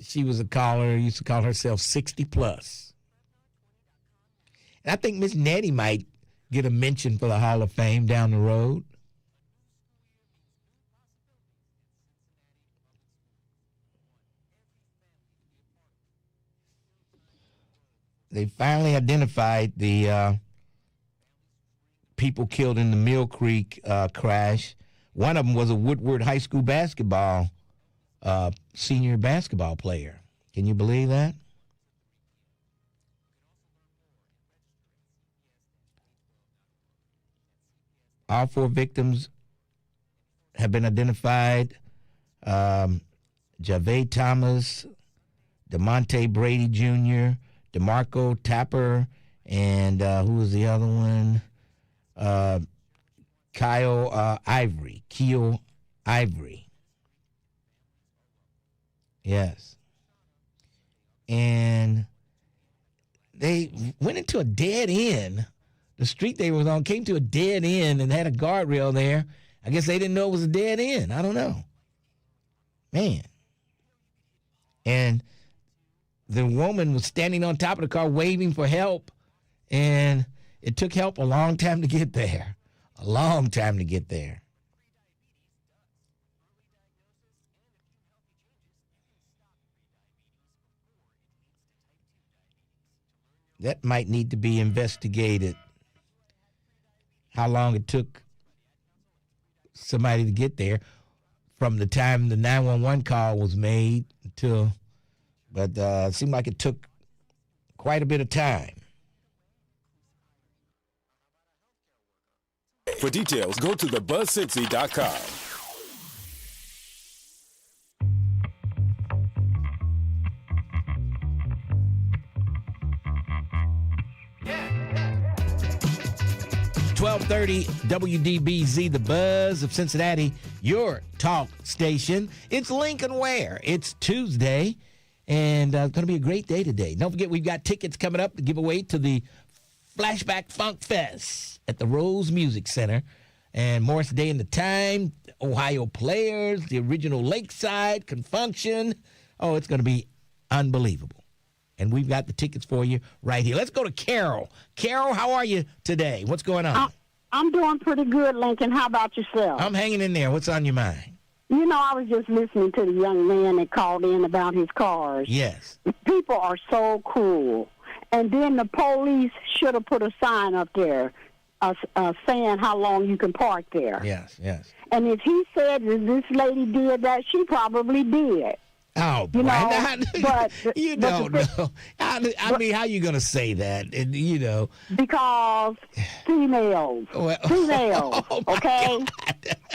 She was a caller, used to call herself 60 Plus. And I think Miss Nettie might get a mention for the Hall of Fame down the road. They finally identified the people killed in the Mill Creek crash. One of them was a Woodward High School basketball senior basketball player. Can you believe that? All four victims have been identified. Javed Thomas, DeMonte Brady Jr., DeMarco Tapper, and who was the other one? Kyle Ivory. Yes. And they went into a dead end. The street they were on came to a dead end and had a guardrail there. I guess they didn't know it was a dead end. I don't know. Man. and the woman was standing on top of the car waving for help, and it took help a long time to get there. A long time to get there. That might need to be investigated. How long it took somebody to get there from the time the 911 call was made until, but it seemed like it took quite a bit of time. For details, go to thebuzzcincy.com. .30 WDBZ, the Buzz of Cincinnati, your talk station. It's Lincoln Ware. It's Tuesday, and it's going to be a great day today. Don't forget, we've got tickets coming up to give away to the Flashback Funk Fest at the Rose Music Center. And Morris Day and the Time, Ohio Players, the original Lakeside, Confunction. Oh, it's going to be unbelievable. And we've got the tickets for you right here. Let's go to Carol. Carol, how are you today? What's going on? I'm doing pretty good, Lincoln. How about yourself? I'm hanging in there. What's on your mind? You know, I was just listening to the young man that called in about his cars. Yes. People are so cruel. And then the police should have put a sign up there saying how long you can park there. Yes, yes. And if he said that this lady did that, she probably did. Oh, boy. You know, but you don't know. I mean, how you going to say that? And, you know. Because females. Oh, okay?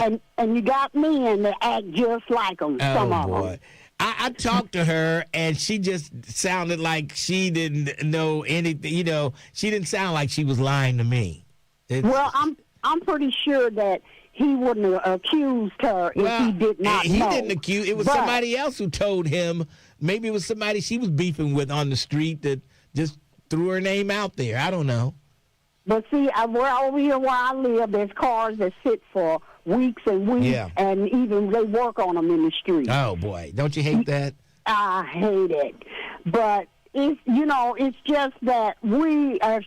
And you got men that act just like them, some of them. I talked to her, and she just sounded like she didn't know anything. You know, she didn't sound like she was lying to me. Well, I'm pretty sure that he wouldn't have accused her if he did not know. He didn't accuse. It was somebody else who told him. Maybe it was somebody she was beefing with on the street that just threw her name out there. I don't know. But see, over here where I live, there's cars that sit for weeks and weeks, and even they work on them in the street. Oh, boy. Don't you hate that? I hate it. But, it's just that we have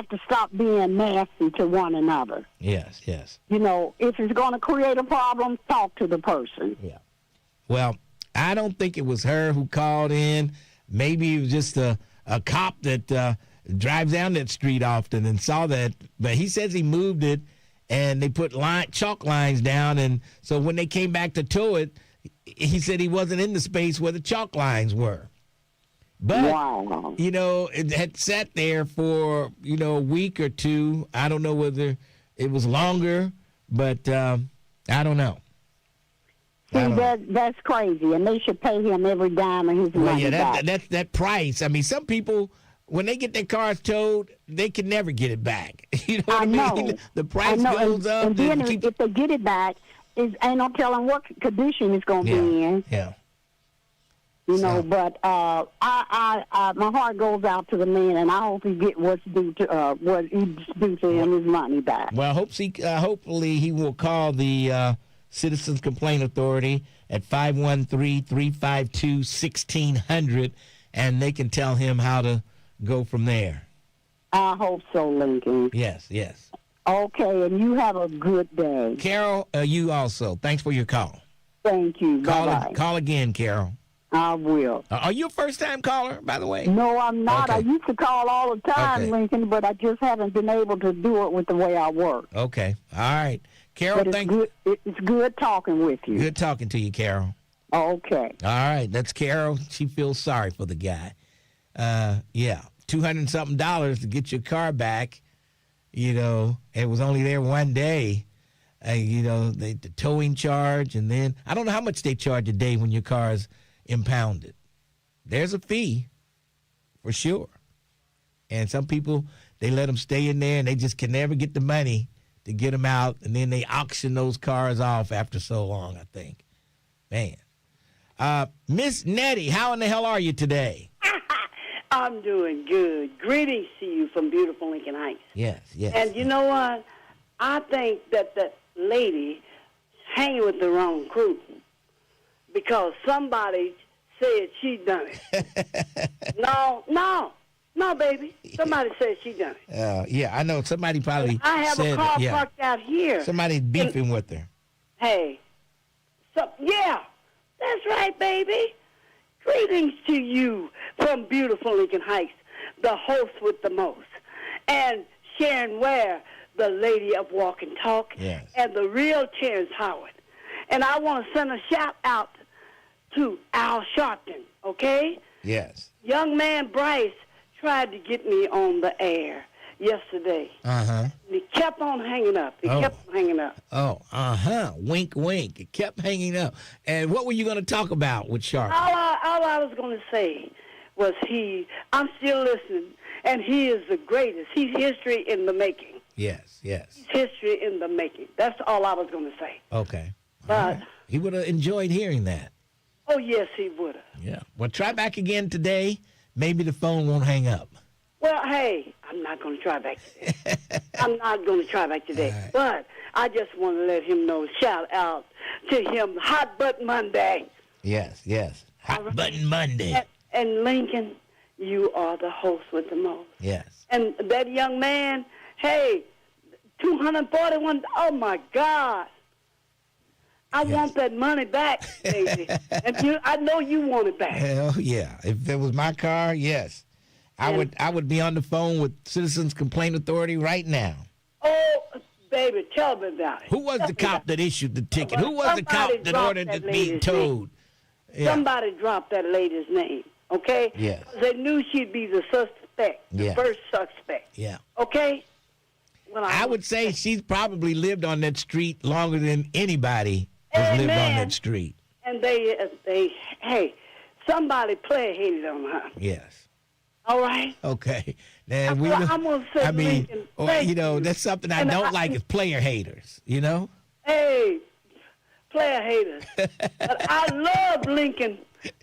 to stop being nasty to one another. Yes, yes. You know, if it's going to create a problem, talk to the person. Yeah. Well, I don't think it was her who called in. Maybe it was just a cop that drives down that street often and saw that. But he says he moved it, and they put chalk lines down. And so when they came back to tow it, he said he wasn't in the space where the chalk lines were. But, it had sat there for, a week or two. I don't know whether it was longer, but I don't know. See, that's crazy, and they should pay him every dime of his money back. That's that price. I mean, some people, when they get their cars towed, they can never get it back. You know what I mean? The price goes up. And then if they get it back, ain't no telling what condition it's going to be in. Yeah. But my heart goes out to the man, and I hope he get what's due to him his money back. Well, hopefully he will call the Citizens Complaint Authority at 513-352-1600, and they can tell him how to go from there. I hope so, Lincoln. Yes, yes. Okay, and you have a good day. Carol, you also. Thanks for your call. Thank you. Bye-bye. Call again, Carol. I will. Are you a first-time caller, by the way? No, I'm not. Okay. I used to call all the time, Okay. Lincoln, but I just haven't been able to do it with the way I work. Okay. All right. Carol, thank you. It's good talking with you. Good talking to you, Carol. Okay. All right. That's Carol. She feels sorry for the guy. $200-something to get your car back. It was only there one day. The towing charge, and then I don't know how much they charge a day when your car is impounded. There's a fee for sure. And some people, they let them stay in there, and they just can never get the money to get them out, and then they auction those cars off after so long, I think. Man. Miss Nettie, how in the hell are you today? I'm doing good. Greetings to you from beautiful Lincoln Heights. Yes, yes. And you know what? I think that lady hanging with the wrong crew, because somebody said she done it. No, baby. Somebody said she done it. Yeah, I know. Somebody probably I have said a car it. Yeah. parked out here. Somebody's beefing with her. Hey. Yeah, that's right, baby. Greetings to you from beautiful Lincoln Heights, the host with the most. And Sharon Ware, the lady of walk and talk. Yes. And the real Terrence Howard. And I want to send a shout out to Al Sharpton, okay? Yes. Young man Bryce tried to get me on the air yesterday. Uh-huh. He kept on hanging up. Oh, wink, wink. It kept hanging up. And what were you going to talk about with Sharp? All I was going to say was I'm still listening, and he is the greatest. He's history in the making. Yes. He's history in the making. That's all I was going to say. Okay. But right. He would have enjoyed hearing that. Oh, yes, he would have. Yeah. Well, try back again today. Maybe the phone won't hang up. Well, hey, I'm not going to try back today. I'm not going to try back today. Right. But I just want to let him know, shout out to him, Hot Button Monday. Yes. Hot Button Monday. And Lincoln, you are the host with the most. Yes. And that young man, hey, 241, oh, my God. I want that money back, baby. And I know you want it back. Hell yeah. If it was my car, yes. I would be on the phone with Citizens Complaint Authority right now. Oh, baby, tell me about it. Who was the cop that issued the ticket? Who was the cop that ordered it being towed? Yeah. Somebody dropped that lady's name, okay? Yes. They knew she'd be the suspect, the first suspect. Yeah. Okay? Well, I would say she's probably lived on that street longer than anybody has lived on that street. And hey, somebody player hated on her. Yes. All right. Okay. Now I'm gonna say, Lincoln, that's something I don't like is player haters. You know. Hey, player haters. But I love Lincoln,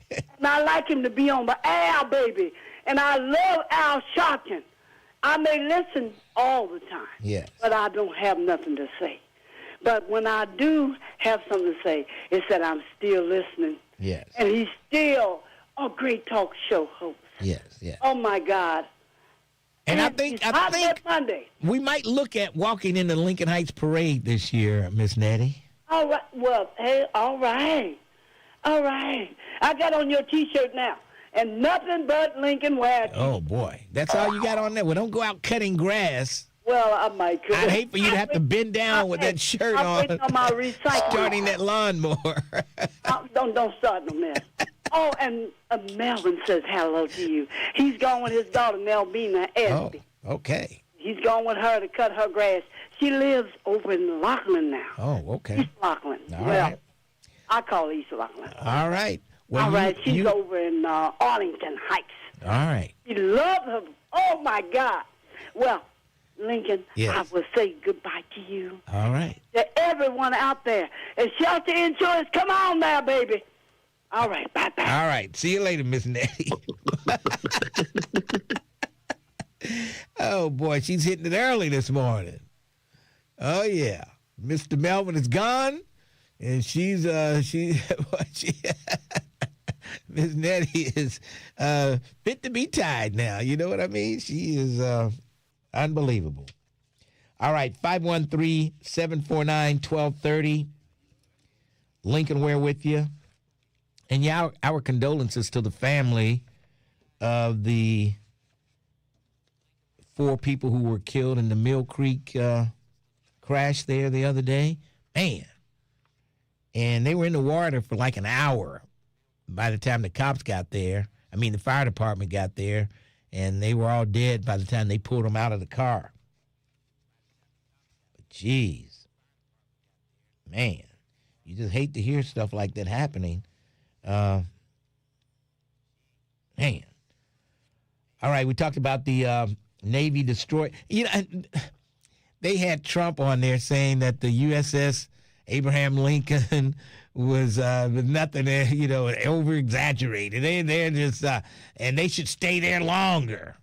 and I like him to be on the air, baby. And I love Al Sharpton. I may listen all the time. Yes. But I don't have nothing to say. But when I do have something to say, it's that I'm still listening. Yes. And he's still a great talk show host. Yes. Oh, my God. And I think Monday. We might look at walking in the Lincoln Heights Parade this year, Miss Nettie. All right. Well, hey, all right. I got on your T-shirt now. And nothing but Lincoln Ware. Oh, boy. That's all you got on there? Well, don't go out cutting grass. Well, I might. I'd hate for you to have to bend down with that shirt on. I'm on my recycling. Starting that lawnmower. Don't start no mess. Oh, and Melvin says hello to you. He's gone with his daughter, Melvina Espy. Oh, okay. He's gone with her to cut her grass. She lives over in Lockland now. Oh, okay. East Lockland. All right. I call East Lockland. All right. Well, all right. She's over in Arlington Heights. All right. He loves her. Oh, my God. Well, Lincoln, yes. I will say goodbye to you. All right. To everyone out there. And Shelter Insurance, come on now, baby. All right, bye-bye. All right. See you later, Miss Nettie. Oh, boy, she's hitting it early this morning. Oh, yeah. Mr. Melvin is gone, and she's Miss Nettie is fit to be tied now. You know what I mean? She is unbelievable. All right, 513-749-1230. Lincoln Ware with you. And yeah, our condolences to the family of the 4 people who were killed in the Mill Creek crash there the other day. Man. And they were in the water for like an hour by the time the cops got there. I mean, the fire department got there, and they were all dead by the time they pulled them out of the car. But geez. Man, you just hate to hear stuff like that happening. Man. All right, we talked about the Navy destroyer. You know, they had Trump on there saying that the USS Abraham Lincoln was nothing, over-exaggerated. They're just, and they should stay there longer.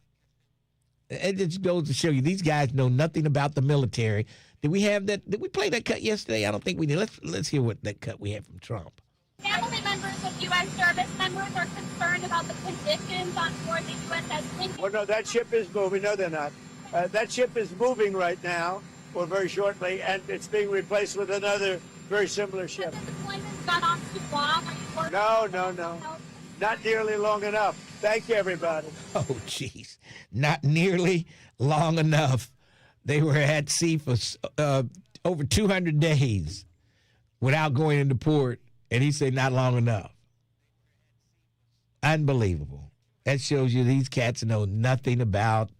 It just goes to show you, these guys know nothing about the military. Did we have that? Did we play that cut yesterday? I don't think we did. Let's hear what that cut we had from Trump. Family members of U.S. U.S. service members are concerned about the conditions on board the USS Lincoln. Well, no, that ship is moving. No, they're not. That ship is moving right now, or very shortly, and it's being replaced with another very similar ship. Has the deployment gone on too long? Are you worried? No. Not nearly long enough. Thank you, everybody. Oh, jeez. Not nearly long enough. They were at sea for over 200 days without going into port, and he said not long enough. Unbelievable. That shows you these cats know nothing about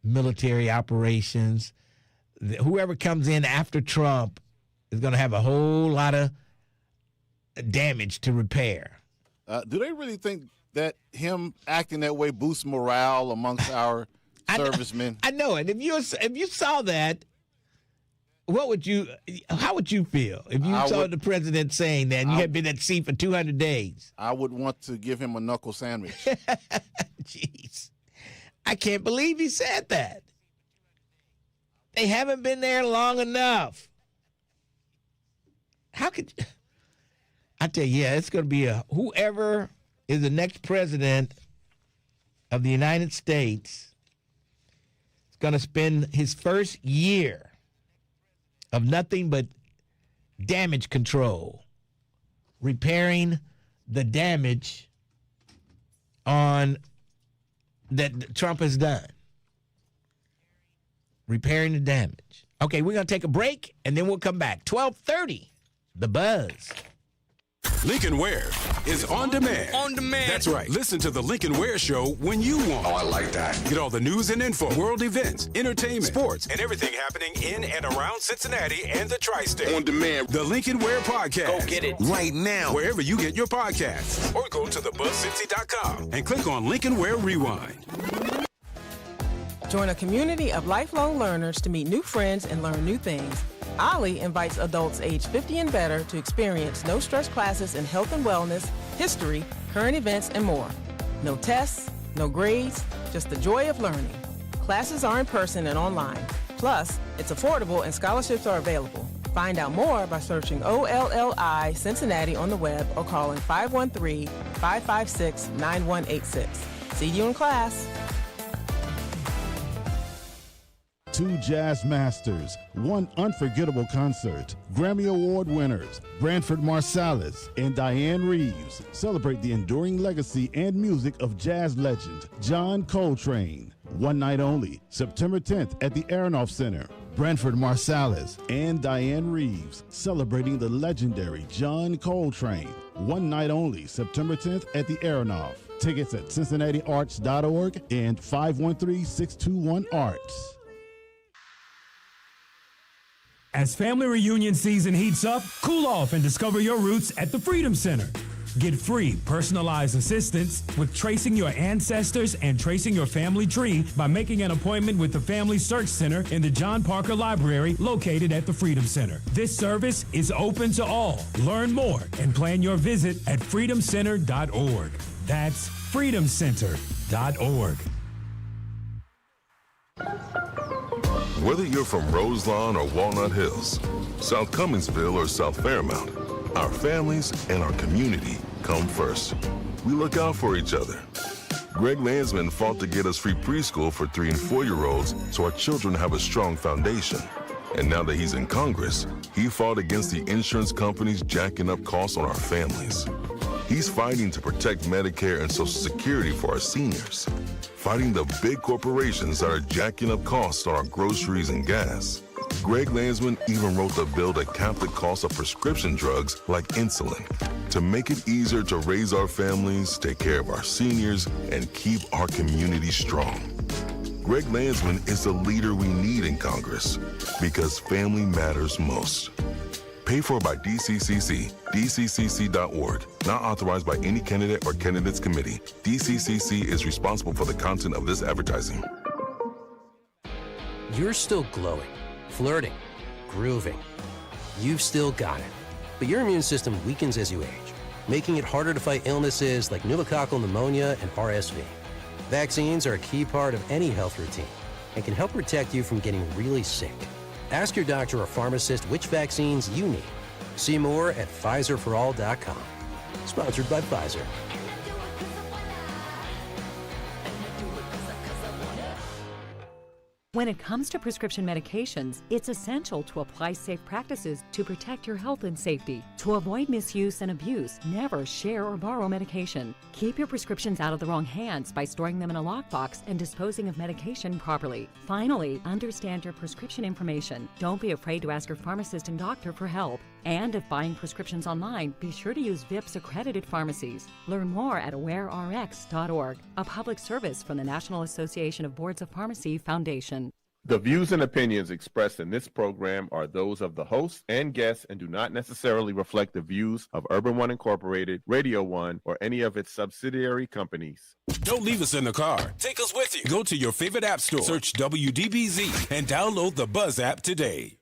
military operations. Whoever comes in after Trump is going to have a whole lot of damage to repair. Do they really think that him acting that way boosts morale amongst our servicemen? I know it. If you saw that, how would you feel if you saw the president saying that and you had been at sea for 200 days? I would want to give him a knuckle sandwich. Jeez. I can't believe he said that. They haven't been there long enough. How could you? I tell you, it's going to be whoever is the next president of the United States is going to spend his first year of nothing but damage control, repairing the damage on that Trump has done. Repairing the damage. Okay, we're going to take a break, and then we'll come back. 12:30, The Buzz. Lincoln Ware is on demand. On demand. That's right. Listen to the Lincoln Ware Show when you want. Oh, I like that. Get all the news and info, world events, entertainment, sports, and everything happening in and around Cincinnati and the tri-state. On demand. The Lincoln Ware Podcast. Go get it right now. Wherever you get your podcasts. Or go to thebuzzcincy.com and click on Lincoln Ware Rewind. Join a community of lifelong learners to meet new friends and learn new things. OLLI invites adults age 50 and better to experience no-stress classes in health and wellness, history, current events, and more. No tests, no grades, just the joy of learning. Classes are in person and online. Plus, it's affordable and scholarships are available. Find out more by searching OLLI Cincinnati on the web or calling 513-556-9186. See you in class. 2 jazz masters, 1 unforgettable concert. Grammy Award winners Branford Marsalis and Diane Reeves celebrate the enduring legacy and music of jazz legend John Coltrane. One night only, September 10th at the Aronoff Center. Branford Marsalis and Diane Reeves celebrating the legendary John Coltrane. One night only, September 10th at the Aronoff. Tickets at CincinnatiArts.org and 513-621-ARTS. As family reunion season heats up, cool off and discover your roots at the Freedom Center. Get free personalized assistance with tracing your ancestors and tracing your family tree by making an appointment with the Family Search Center in the John Parker Library located at the Freedom Center. This service is open to all. Learn more and plan your visit at freedomcenter.org. That's freedomcenter.org. Whether you're from Roselawn or Walnut Hills, South Cumminsville or South Fairmount, our families and our community come first. We look out for each other. Greg Landsman fought to get us free preschool for 3- and 4-year-olds so our children have a strong foundation. And now that he's in Congress, he fought against the insurance companies jacking up costs on our families. He's fighting to protect Medicare and Social Security for our seniors, fighting the big corporations that are jacking up costs on our groceries and gas. Greg Landsman even wrote the bill to cap the cost of prescription drugs like insulin, to make it easier to raise our families, take care of our seniors, and keep our community strong. Greg Landsman is the leader we need in Congress because family matters most. Paid for by DCCC, dccc.org. Not authorized by any candidate or candidates committee. DCCC is responsible for the content of this advertising. You're still glowing, flirting, grooving. You've still got it. But your immune system weakens as you age, making it harder to fight illnesses like pneumococcal pneumonia and RSV. Vaccines are a key part of any health routine and can help protect you from getting really sick. Ask your doctor or pharmacist which vaccines you need. See more at PfizerForAll.com. Sponsored by Pfizer. When it comes to prescription medications, it's essential to apply safe practices to protect your health and safety. To avoid misuse and abuse, never share or borrow medication. Keep your prescriptions out of the wrong hands by storing them in a lockbox and disposing of medication properly. Finally, understand your prescription information. Don't be afraid to ask your pharmacist and doctor for help. And if buying prescriptions online, be sure to use VIPS accredited pharmacies. Learn more at awarerx.org, a public service from the National Association of Boards of Pharmacy Foundation. The views and opinions expressed in this program are those of the host and guests and do not necessarily reflect the views of Urban One Incorporated, Radio One, or any of its subsidiary companies. Don't leave us in the car. Take us with you. Go to your favorite app store, search WDBZ, and download the Buzz app today.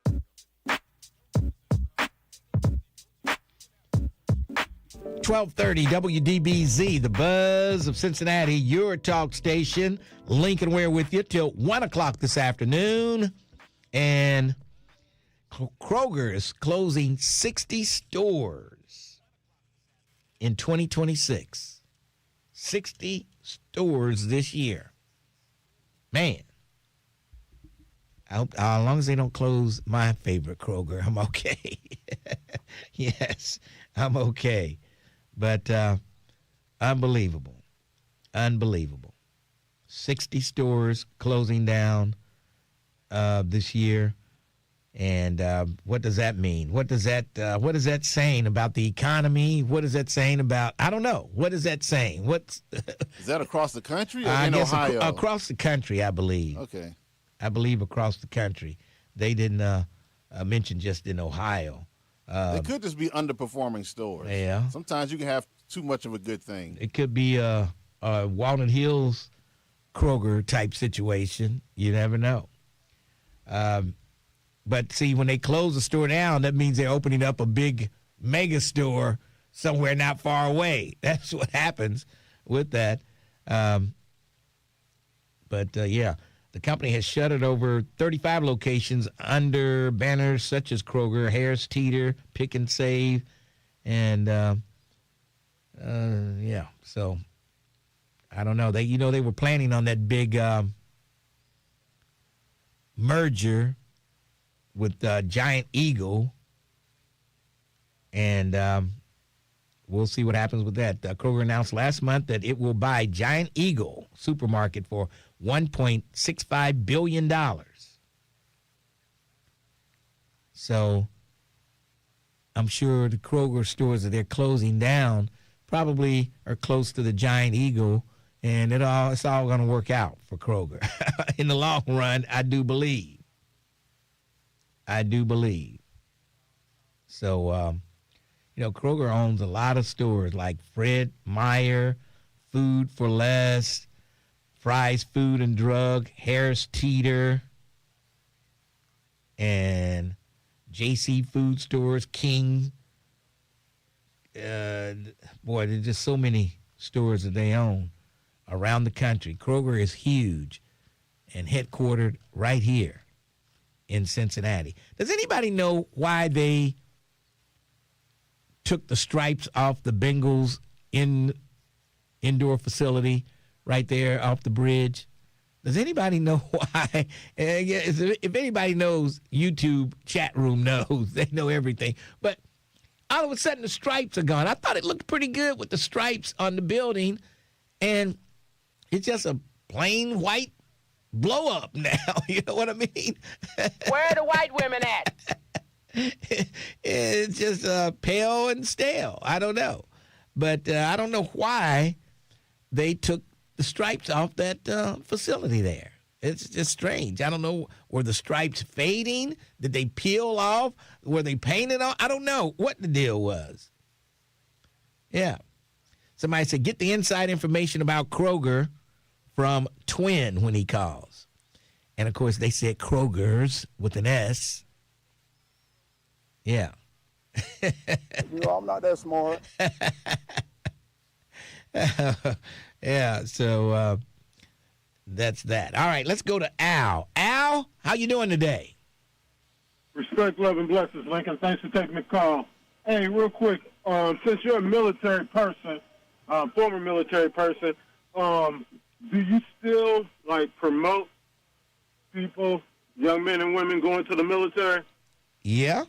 .1230 WDBZ, the Buzz of Cincinnati, your talk station. Lincoln Ware with you till 1 o'clock this afternoon. And Kroger is closing 60 stores in 2026. 60 stores this year. Man. I hope, as long as they don't close my favorite Kroger, I'm okay. Yes, I'm okay. But unbelievable. 60 stores closing down this year. And what does that mean? What is that saying about the economy? What is that saying about, I don't know. What is that saying? Is that across the country or I in guess Ohio? Across the country, I believe. Okay. I believe across the country. They didn't mention just in Ohio. They could just be underperforming stores. Yeah. Sometimes you can have too much of a good thing. It could be a Walnut Hills Kroger type situation. You never know. But see, when they close the store down, that means they're opening up a big mega store somewhere not far away. That's what happens with that. Yeah. The company has shuttered over 35 locations under banners such as Kroger, Harris Teeter, Pick and Save, and yeah. So I don't know. They were planning on that big merger with Giant Eagle, and we'll see what happens with that. Kroger announced last month that it will buy Giant Eagle supermarket for $1.65 billion. So I'm sure the Kroger stores that they're closing down probably are close to the Giant Eagle, and it's all going to work out for Kroger. In the long run, I do believe. So, Kroger owns a lot of stores like Fred Meyer, Food for Less, Fry's Food and Drug, Harris Teeter, and JC Food Stores, King. Boy, there's just so many stores that they own around the country. Kroger is huge and headquartered right here in Cincinnati. Does anybody know why they took the stripes off the Bengals indoor facility right there off the bridge? Does anybody know why? If anybody knows, YouTube chat room knows. They know everything. But all of a sudden, the stripes are gone. I thought it looked pretty good with the stripes on the building, and it's just a plain white blow up now. You know what I mean? Where are the white women at? It's just pale and stale. I don't know. But I don't know why they took the stripes off that facility there. It's just strange. I don't know. Were the stripes fading? Did they peel off? Were they painted on? I don't know what the deal was. Yeah. Somebody said, get the inside information about Kroger from Twin when he calls. And, of course, they said Kroger's with an S. Yeah. I'm not that smart. Yeah, so that's that. All right, let's go to Al. Al, how you doing today? Respect, love, and blessings, Lincoln. Thanks for taking the call. Hey, real quick, since you're a military person, former military person, do you still promote people, young men and women, going to the military? Yeah,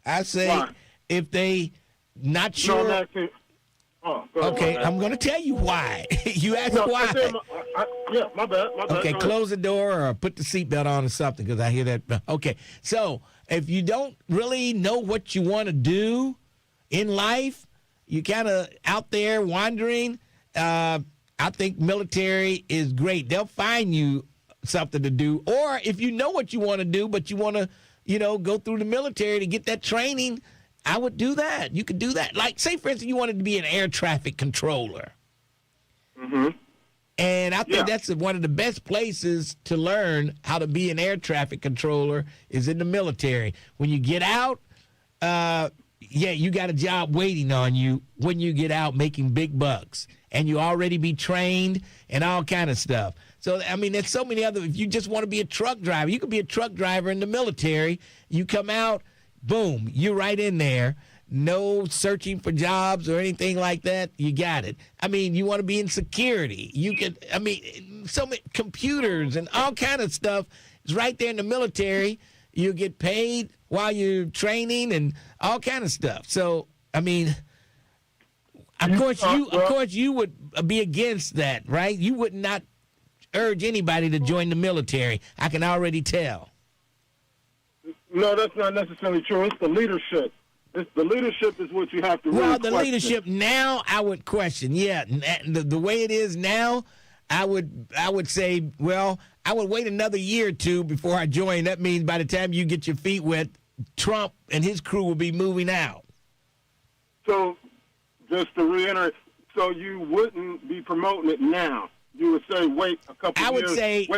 I say Why? if they not sure. No, I'm asking, okay, I'm going to tell you why. You asked why. My bad. Okay, close the door or put the seatbelt on or something because I hear that. Okay, so if you don't really know what you want to do in life, you kind of out there wandering, I think military is great. They'll find you something to do. Or if you know what you want to do, but you want to, go through the military to get that training, I would do that. You could do that. Like, say, for instance, you wanted to be an air traffic controller. Mm-hmm. And I think that's one of the best places to learn how to be an air traffic controller is in the military. When you get out, you got a job waiting on you when you get out making big bucks. And you already be trained and all kind of stuff. So, I mean, there's so many other, if you just want to be a truck driver, you could be a truck driver in the military. You come out, boom, you're right in there. No searching for jobs or anything like that. You got it. I mean, you want to be in security. You can, so many computers and all kind of stuff is right there in the military. You get paid while you're training and all kind of stuff. So, I mean, of course you would be against that, right? You would not urge anybody to join the military. I can already tell. No, that's not necessarily true. It's the leadership. The leadership is what you have to really question. Leadership now I would question. Yeah, the way it is now, I would say, well, I would wait another year or two before I join. That means by the time you get your feet wet, Trump and his crew will be moving out. So, just to reiterate, so you wouldn't be promoting it now. You would say wait a couple of years.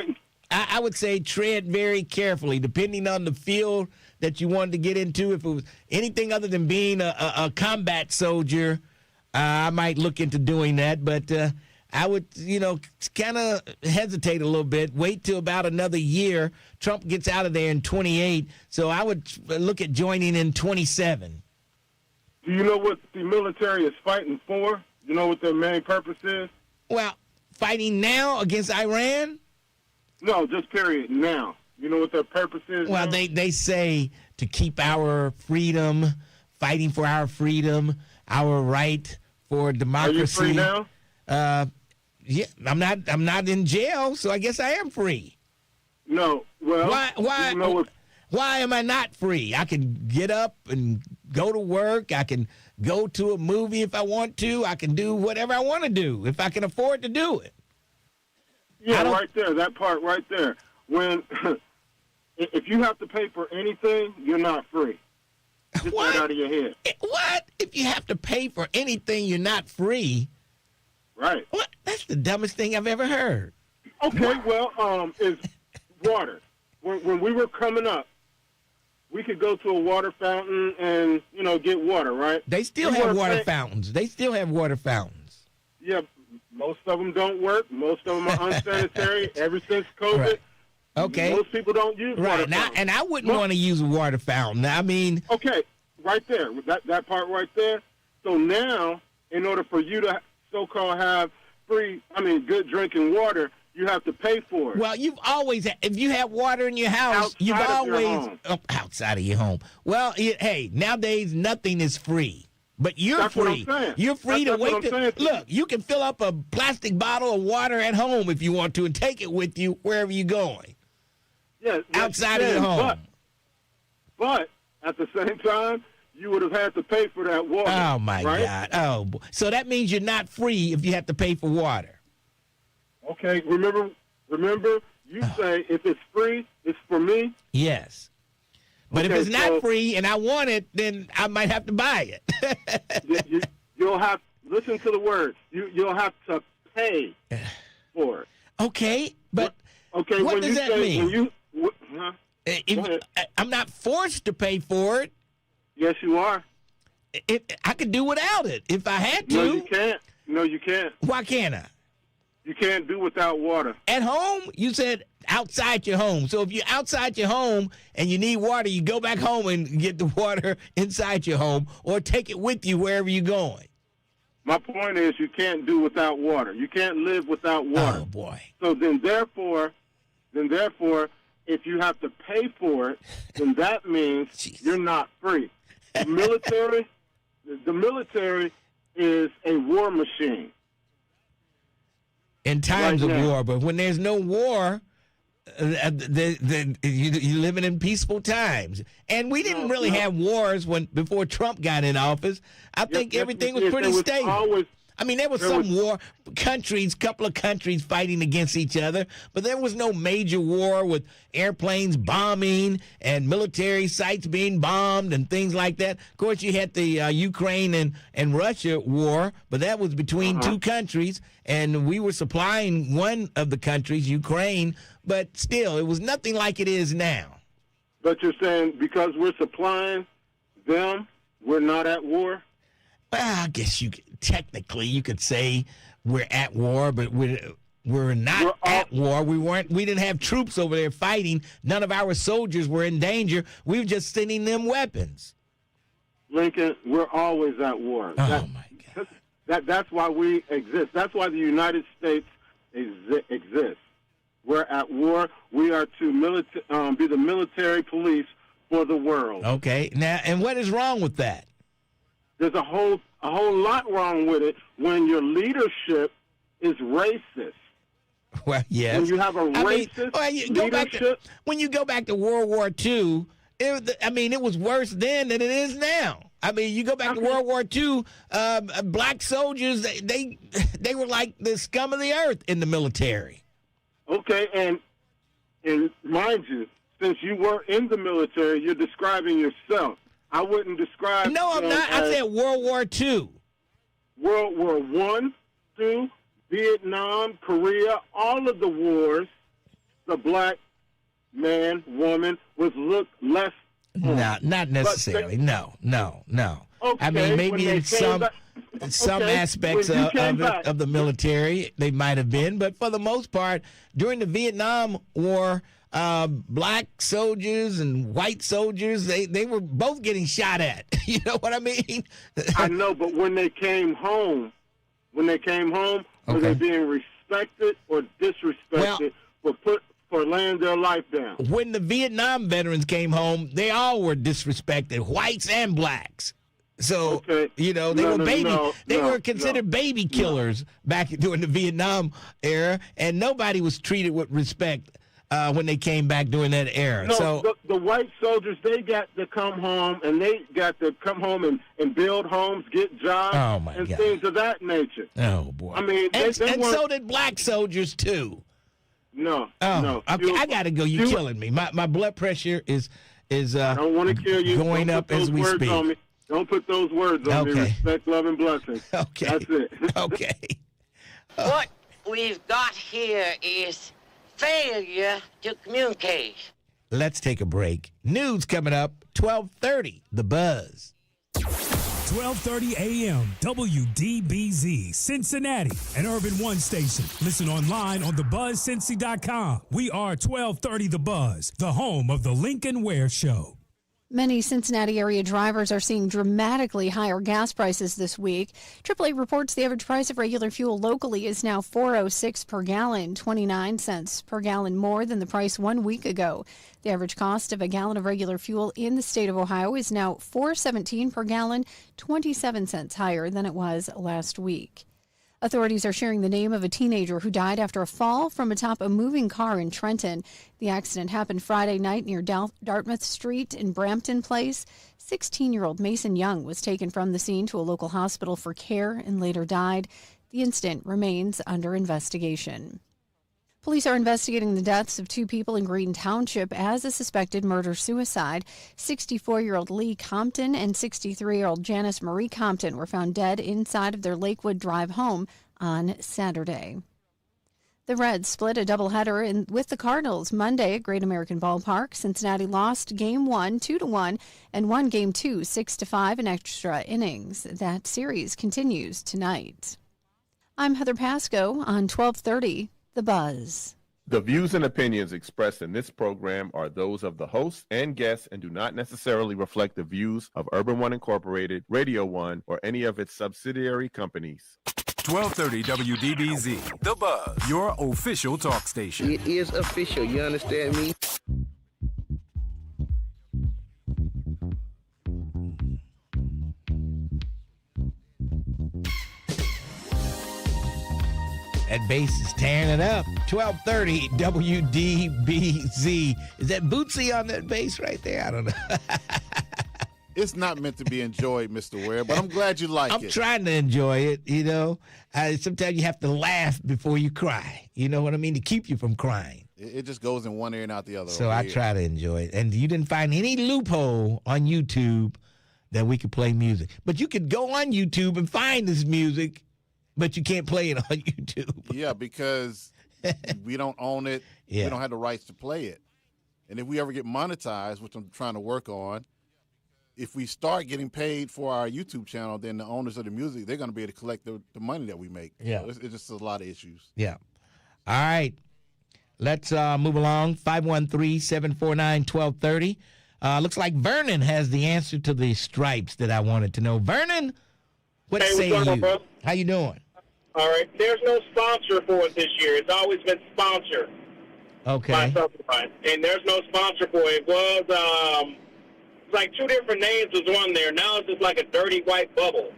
I would say tread very carefully, depending on the field that you wanted to get into. If it was anything other than being a combat soldier, I might look into doing that. But I would, kind of hesitate a little bit. Wait till about another year. Trump gets out of there in 28, so I would look at joining in 27. Do you know what the military is fighting for? You know what their main purpose is? Well, fighting now against Iran? No, just period, now. You know what their purpose is? Well, they say to keep our freedom, fighting for our freedom, our right for democracy. Are you free now? Yeah, I'm not in jail, so I guess I am free. No, well, why am I not free? I can get up and go to work. I can go to a movie if I want to. I can do whatever I want to do if I can afford to do it. Yeah, right there, that part right there. When if you have to pay for anything, you're not free. Get that out of your head. What? If you have to pay for anything, you're not free? Right. What? That's the dumbest thing I've ever heard. Okay, well, is water. When we were coming up, we could go to a water fountain and, get water, right? They still have water fountains. They still have water fountains. Yeah, most of them don't work. Most of them are unsanitary ever since COVID. Right. Okay. Most people don't use water fountains. And I wouldn't want to use a water fountain. I mean. Okay, right there. That part right there. So now, in order for you to so-called have good drinking water, you have to pay for it. Well, if you have water in your house, outside of your home. Well, hey, nowadays nothing is free. But you're free. You're free to wait. Look, you can fill up a plastic bottle of water at home if you want to and take it with you wherever you're going. Yes, outside of your home. But at the same time, you would have had to pay for that water. Oh, my God. Oh, so that means you're not free if you have to pay for water. Okay, remember, you say if it's free, it's for me? Yes. But if it's not free and I want it, then I might have to buy it. You'll have, listen to the words, you'll have to pay for it. Okay, but what does that mean? I'm not forced to pay for it. Yes, you are. I could do without it if I had to. No, you can't. No, you can't. Why can't I? You can't do without water. At home? You said outside your home. So if you're outside your home and you need water, you go back home and get the water inside your home or take it with you wherever you're going. My point is you can't do without water. You can't live without water. Oh, boy. So then therefore, if you have to pay for it, then that means you're not free. The military is a war machine. In times Right of now. war, but when there's no war, you're living in peaceful times. And we didn't really have wars before Trump got in office. I think everything was pretty stable. I mean, there was some war, couple of countries fighting against each other, but there was no major war with airplanes bombing and military sites being bombed and things like that. Of course, you had the Ukraine and Russia war, but that was between two countries, and we were supplying one of the countries, Ukraine, but still, it was nothing like it is now. But you're saying because we're supplying them, we're not at war? Well, I guess technically you could say we're at war, but we're not at war. We didn't have troops over there fighting. None of our soldiers were in danger. We were just sending them weapons. Lincoln, we're always at war. Oh my God. That's why we exist. That's why the United States exists. We're at war. We are to be the military police for the world. Okay. Now, and what is wrong with that? There's a whole lot wrong with it when your leadership is racist. Well, yes. When you have a racist leadership. When you go back to World War II, it was worse then than it is now. I mean, you go back to World War II, black soldiers, they were like the scum of the earth in the military. Okay, and mind you, since you were in the military, you're describing yourself. I wouldn't describe. No, I'm not. I said World War II. World War I, II, Vietnam, Korea, all of the wars, the black man, woman was looked less. No, not necessarily. No. Okay, I mean, maybe in some aspects of the military, they might have been, but for the most part, during the Vietnam War, black soldiers and white soldiers, they were both getting shot at. You know what I mean? I know, but when they came home, were they being respected or disrespected for laying their life down? When the Vietnam veterans came home, they all were disrespected, whites and blacks. So, they were considered baby killers back during the Vietnam era, and nobody was treated with respect when they came back during that era. No, so the white soldiers, they got to come home, and they got to come home and build homes, get jobs, things of that nature. Oh, boy. I mean, and so did black soldiers, too. No. Okay, I got to go. You're killing me. My blood pressure is I don't want to kill you. Going up as we speak. On me. Don't put those words on me. Respect, love, and blessings. Okay. That's it. Okay. What we've got here is failure to communicate. Let's take a break. News coming up, 12:30, The Buzz. 12:30 a.m. WDBZ, Cincinnati, an Urban One station. Listen online on thebuzzcincy.com. We are 1230 The Buzz, the home of the Lincoln Ware Show. Many Cincinnati area drivers are seeing dramatically higher gas prices this week. AAA reports the average price of regular fuel locally is now $4.06 per gallon, 29 cents per gallon more than the price 1 week ago. The average cost of a gallon of regular fuel in the state of Ohio is now $4.17 per gallon, 27 cents higher than it was last week. Authorities are sharing the name of a teenager who died after a fall from atop a moving car in Trenton. The accident happened Friday night near Dartmouth Street in Brampton Place. 16-year-old Mason Young was taken from the scene to a local hospital for care and later died. The incident remains under investigation. Police are investigating the deaths of two people in Green Township as a suspected murder-suicide. 64-year-old Lee Compton and 63-year-old Janice Marie Compton were found dead inside of their Lakewood Drive home on Saturday. The Reds split a doubleheader with the Cardinals Monday at Great American Ballpark. Cincinnati lost Game 1 2-1 and won Game 2 6-5 in extra innings. That series continues tonight. I'm Heather Pasco on 1230. The Buzz. The views and opinions expressed in this program are those of the host and guests and do not necessarily reflect the views of Urban One Incorporated, Radio One, or any of its subsidiary companies. 1230 WDBZ, The Buzz, your official talk station. It is official, you understand me? That bass is tearing it up. 1230 WDBZ. Is that Bootsy on that bass right there? I don't know. It's not meant to be enjoyed, Mr. Ware, but I'm glad you like it. I'm trying to enjoy it, you know. Sometimes you have to laugh before you cry. You know what I mean? To keep you from crying. It just goes in one ear and out the other. So I try to enjoy it. And you didn't find any loophole on YouTube that we could play music. But you could go on YouTube and find this music, but you can't play it on YouTube. Yeah, because we don't own it. Yeah. We don't have the rights to play it. And if we ever get monetized, which I'm trying to work on, if we start getting paid for our YouTube channel, then the owners of the music, they're going to be able to collect the money that we make. Yeah. So it's just a lot of issues. Yeah. All right. Let's move along. 513-749-1230. Looks like Vernon has the answer to the stripes that I wanted to know. Vernon, what say you? Bro? How you doing? All right. There's no sponsor for it this year. It's always been sponsored. Okay. By someone. And there's no sponsor for it. It was like two different names was on there. Now it's just like a dirty white bubble.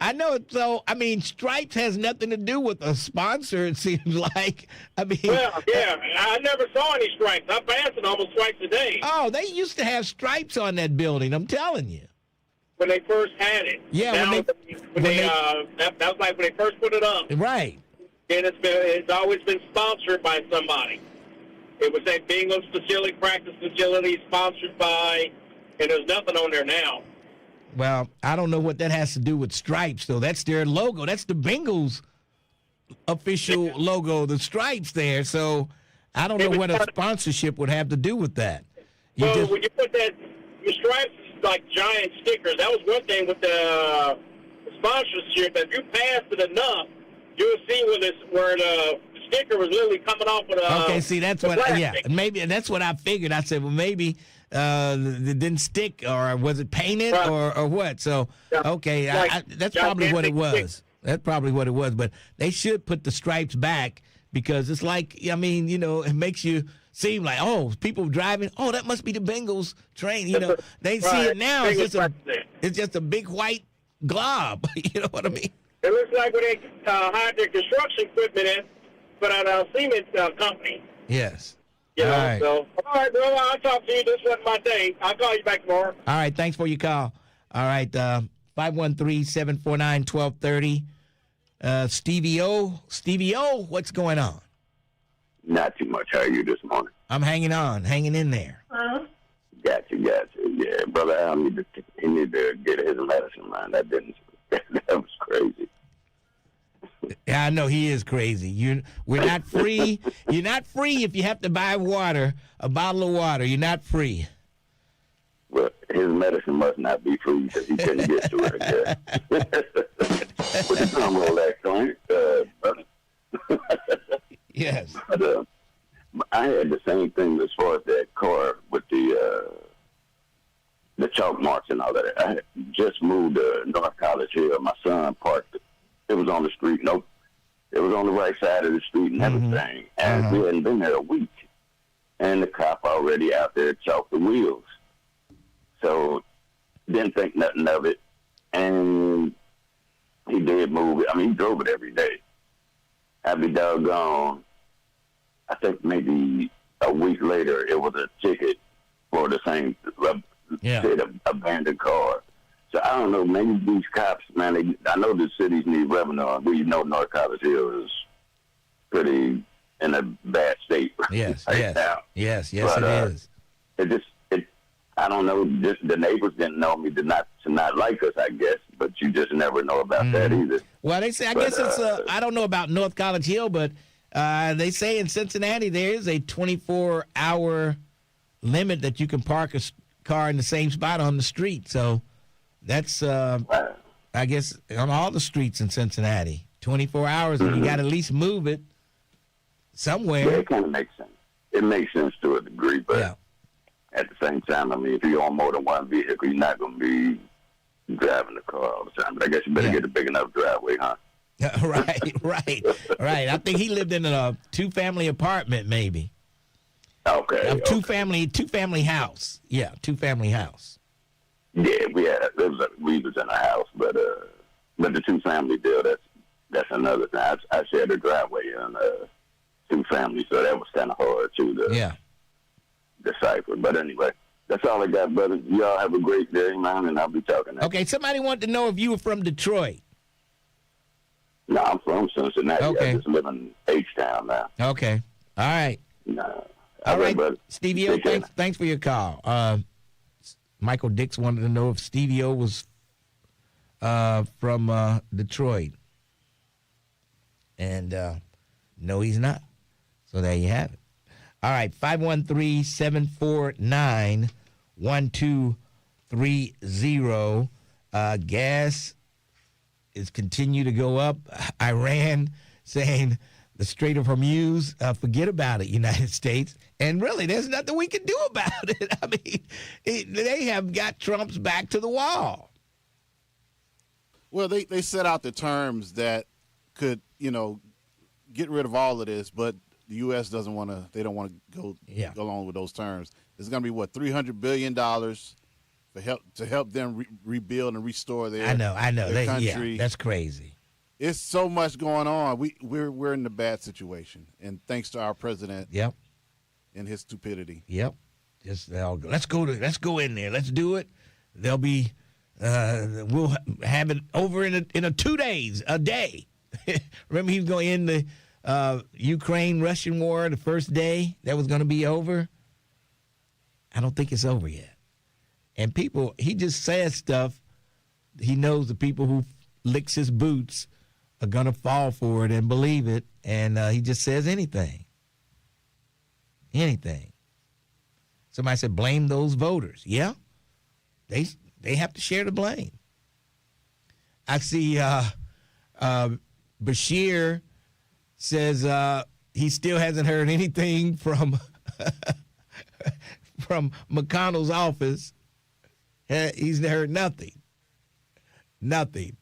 I know it. So, I mean, stripes has nothing to do with a sponsor, it seems like. I mean. Well, yeah. I never saw any stripes. I pass it almost twice a day. Oh, they used to have stripes on that building. I'm telling you. When they first had it. Yeah, now, that was like when they first put it up. Right. And it's always been sponsored by somebody. It was a bingo facility, practice facility, sponsored by, and there's nothing on there now. Well, I don't know what that has to do with stripes, though. That's their logo. That's the Bengals' official logo, the stripes there. So I don't know what a sponsorship would have to do with that. When you put that, the stripes like giant stickers. That was one thing with the sponsorship. If you passed it enough, you'll see where the sticker was literally coming off with a. Okay, see, that's what. Yeah, maybe that's what I figured. I said, well, maybe it didn't stick, or was it painted, or what? So, okay, that's probably what it was. That's probably what it was. But they should put the stripes back because it's like, I mean, you know, it makes you seem like, oh, people driving, oh, that must be the Bengals train. You know, they see it now. It's just a big white glob. You know what I mean? It looks like when they hired their construction equipment in, but at a cement company. Yes. You know, all right. So, all right, bro, I'll talk to you. This wasn't my day. I'll call you back tomorrow. All right, thanks for your call. All right, 513-749-1230. Stevie O, what's going on? Not too much. How are you this morning? I'm hanging on, hanging in there. Gotcha. Yeah, brother Al he need to get his medicine, man. That was crazy. Yeah, I know he is crazy. We're not free. You're not free if you have to buy water, a bottle of water. You're not free. Well, his medicine must not be free because he couldn't get to it again. What you talking about, that joint, brother? Yes. But, I had the same thing as far as that car with the chalk marks and all that. I had just moved to North College Hill. My son parked it. It was on the street. Nope. It was on the right side of the street and everything. And we hadn't been there a week. And the cop already out there chalked the wheels. So didn't think nothing of it. And he did move it. I mean, he drove it every day. I'd be doggone. I think maybe a week later, it was a ticket for the same abandoned car. So I don't know. Maybe these cops, man. I know the cities need revenue. We know North College Hill is pretty in a bad state now. Yes, but, it is. I don't know. Just the neighbors didn't know me to not like us, I guess. But you just never know about that either. Well, they say. I guess it's. I don't know about North College Hill, but they say in Cincinnati there is a 24-hour limit that you can park a car in the same spot on the street. So that's, I guess, on all the streets in Cincinnati, 24 hours, and you got to at least move it. somewhere. Yeah, it kind of makes sense. It makes sense to a degree, but at the same time, I mean, if you own more than one vehicle, you're not going to be driving the car all the time. But I guess you better get a big enough driveway, huh? Right. I think he lived in a 2-family apartment, maybe. Okay. A two-family house. Yeah, 2-family house. Yeah, we was in a house, but the 2-family deal, that's another thing. I shared a driveway in 2-family, so that was kind of hard to decipher. But anyway, that's all I got, brother. Y'all have a great day, man, and I'll be talking next. Okay, somebody wanted to know if you were from Detroit. No, I'm from Cincinnati. Okay. I just live in H-Town now. Okay. All right. No. All right, brother. Stevie O, thanks for your call. Michael Dix wanted to know if Stevie O was from Detroit. And no, he's not. So there you have it. All right, 513-749-1230. Gas is continue to go up. Iran saying the Strait of Hormuz, forget about it, United States. And really, there's nothing we can do about it. I mean, they have got Trump's back to the wall. Well, they set out the terms that could, get rid of all of this, but the U.S. doesn't want to. They don't want to go along with those terms. It's going to be $300 billion to help them rebuild and restore their their country. That's crazy. It's so much going on. We're in a bad situation, and thanks to our president. Yep. And his stupidity. Yep. Let's go in there. Let's do it. They'll be. We'll have it over in 2 days, a day. Remember, he was going to end the Ukraine-Russian war the first day. That was going to be over. I don't think it's over yet. And people, he just says stuff. He knows the people who licks his boots are going to fall for it and believe it. And he just says anything. Anything. Somebody said, blame those voters. Yeah. They have to share the blame. I see Bashir says he still hasn't heard anything from McConnell's office. He's heard nothing. Nothing.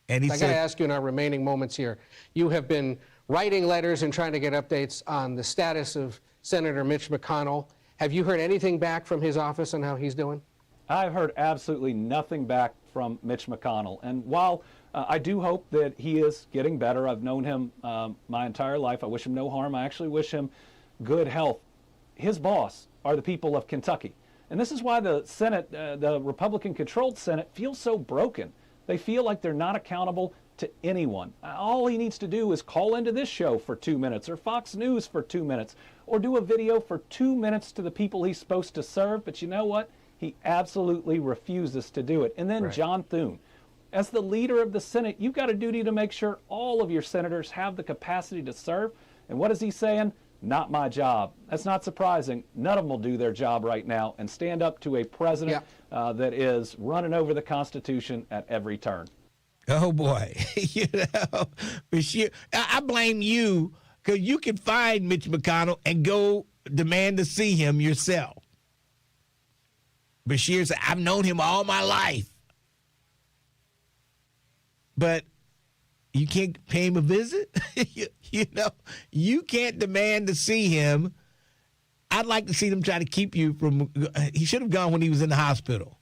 And he I got to ask you in our remaining moments here, you have been writing letters and trying to get updates on the status of Senator Mitch McConnell. Have you heard anything back from his office on how he's doing? I've heard absolutely nothing back from Mitch McConnell. And while I do hope that he is getting better, I've known him my entire life. I wish him no harm. I actually wish him good health. His boss are the people of Kentucky. And this is why the Senate, the Republican-controlled Senate, feels so broken. They feel like they're not accountable to anyone. All he needs to do is call into this show for 2 minutes, or Fox News for 2 minutes, or do a video for 2 minutes to the people he's supposed to serve. But you know what? He absolutely refuses to do it. And then John Thune, as the leader of the Senate, you've got a duty to make sure all of your senators have the capacity to serve. And what is he saying? Not my job. That's not surprising. None of them will do their job right now and stand up to a president that is running over the Constitution at every turn. Oh, boy. Bashir, I blame you because you can find Mitch McConnell and go demand to see him yourself. Bashir said, I've known him all my life. But you can't pay him a visit? You can't demand to see him. I'd like to see them try to keep you from, he should have gone when he was in the hospital.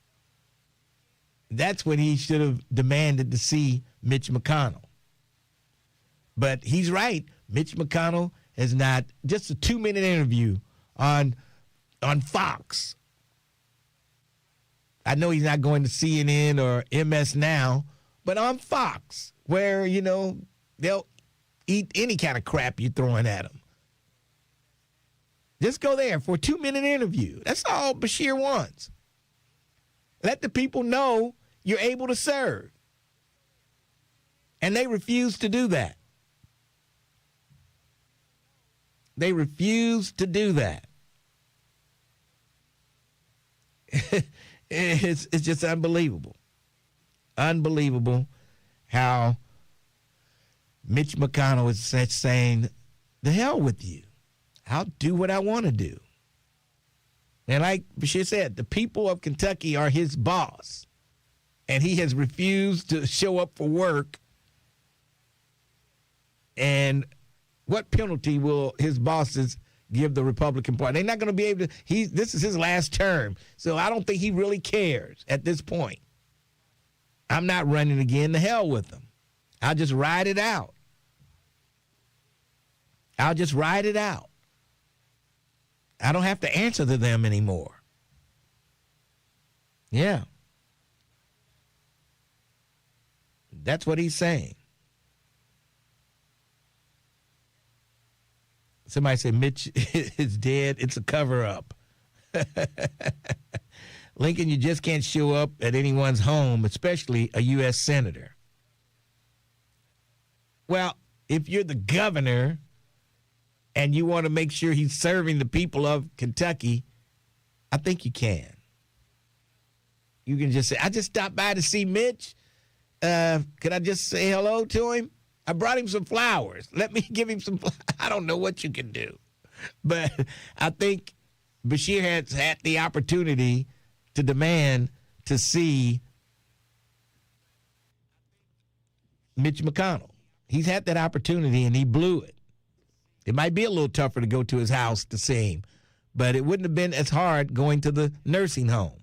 That's when he should have demanded to see Mitch McConnell. But he's right. Mitch McConnell has not, just a 2-minute interview on Fox. I know he's not going to CNN or MS Now, but on Fox, where, they'll eat any kind of crap you're throwing at them. Just go there for a 2-minute interview. That's all Bashir wants. Let the people know you're able to serve. And they refuse to do that. They refuse to do that. It's just unbelievable. Unbelievable how Mitch McConnell is saying The hell with you. I'll do what I want to do. And like Bashir said, the people of Kentucky are his boss. And he has refused to show up for work. And what penalty will his bosses give the Republican Party? They're not going to be able to. This is his last term. So I don't think he really cares at this point. I'm not running again. The hell with him. I'll just ride it out. I don't have to answer to them anymore. Yeah. That's what he's saying. Somebody said Mitch is dead. It's a cover-up. Lincoln, you just can't show up at anyone's home, especially a U.S. senator. Well, if you're the governor and you want to make sure he's serving the people of Kentucky, I think you can. You can just say, I just stopped by to see Mitch. Could I just say hello to him? I brought him some flowers. Let me give him some flowers. I don't know what you can do. But I think Bashir has had the opportunity to demand to see Mitch McConnell. He's had that opportunity, and he blew it. It might be a little tougher to go to his house to see him, but it wouldn't have been as hard going to the nursing home.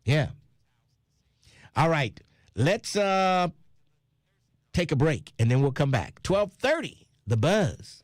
Yeah. All right. Let's take a break, and then we'll come back. 12:30, The Buzz.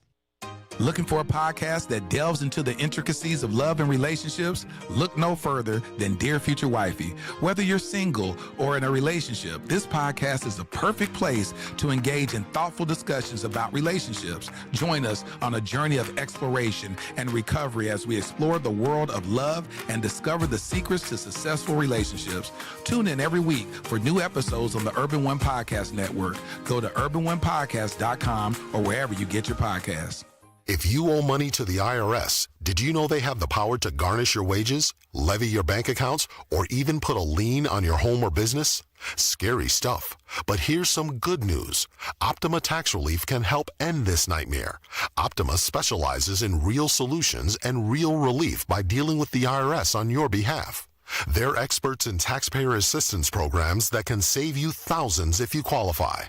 Looking for a podcast that delves into the intricacies of love and relationships? Look no further than Dear Future Wifey. Whether you're single or in a relationship, this podcast is a perfect place to engage in thoughtful discussions about relationships. Join us on a journey of exploration and recovery as we explore the world of love and discover the secrets to successful relationships. Tune in every week for new episodes on the Urban One Podcast Network. Go to urbanonepodcast.com or wherever you get your podcasts. If you owe money to the IRS, did you know they have the power to garnish your wages, levy your bank accounts, or even put a lien on your home or business? Scary stuff. But here's some good news. Optima Tax Relief can help end this nightmare. Optima specializes in real solutions and real relief by dealing with the IRS on your behalf. They're experts in taxpayer assistance programs that can save you thousands if you qualify.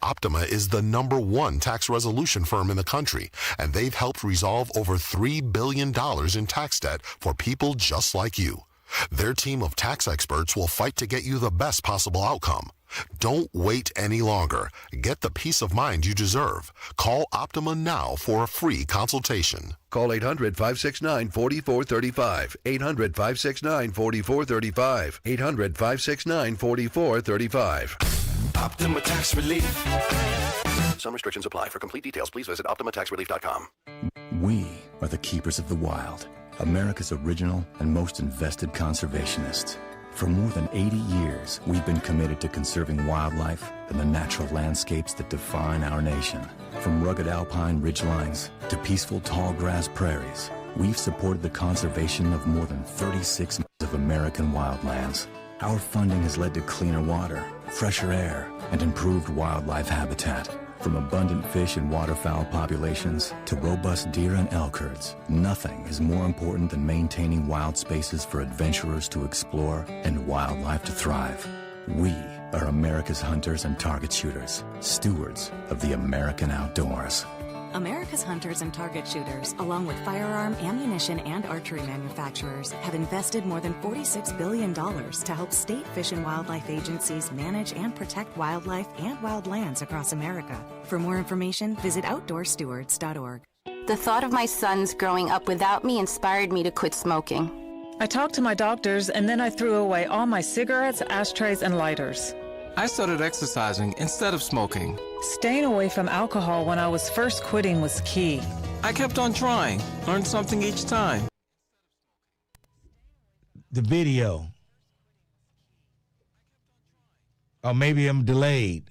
Optima is the #1 tax resolution firm in the country, and they've helped resolve over $3 billion in tax debt for people just like you. Their team of tax experts will fight to get you the best possible outcome. Don't wait any longer. Get the peace of mind you deserve. Call Optima now for a free consultation. Call 800-569-4435. 800-569-4435. 800-569-4435. Optima Tax Relief. Some restrictions apply. For complete details, please visit OptimaTaxRelief.com. We are the keepers of the wild, America's original and most invested conservationists. For more than 80 years, we've been committed to conserving wildlife and the natural landscapes that define our nation. From rugged alpine ridgelines to peaceful tall grass prairies, we've supported the conservation of more than 36 of American wildlands. Our funding has led to cleaner water, fresher air, and improved wildlife habitat. From abundant fish and waterfowl populations to robust deer and elk herds, nothing is more important than maintaining wild spaces for adventurers to explore and wildlife to thrive. We are America's hunters and target shooters, stewards of the American outdoors. America's hunters and target shooters, along with firearm, ammunition, and archery manufacturers, have invested more than $46 billion to help state fish and wildlife agencies manage and protect wildlife and wildlands across America. For more information, visit OutdoorStewards.org. The thought of my sons growing up without me inspired me to quit smoking. I talked to my doctors, and then I threw away all my cigarettes, ashtrays, and lighters. I started exercising instead of smoking. Staying away from alcohol when I was first quitting was key. I kept on trying, learned something each time. The video. Or maybe I'm delayed.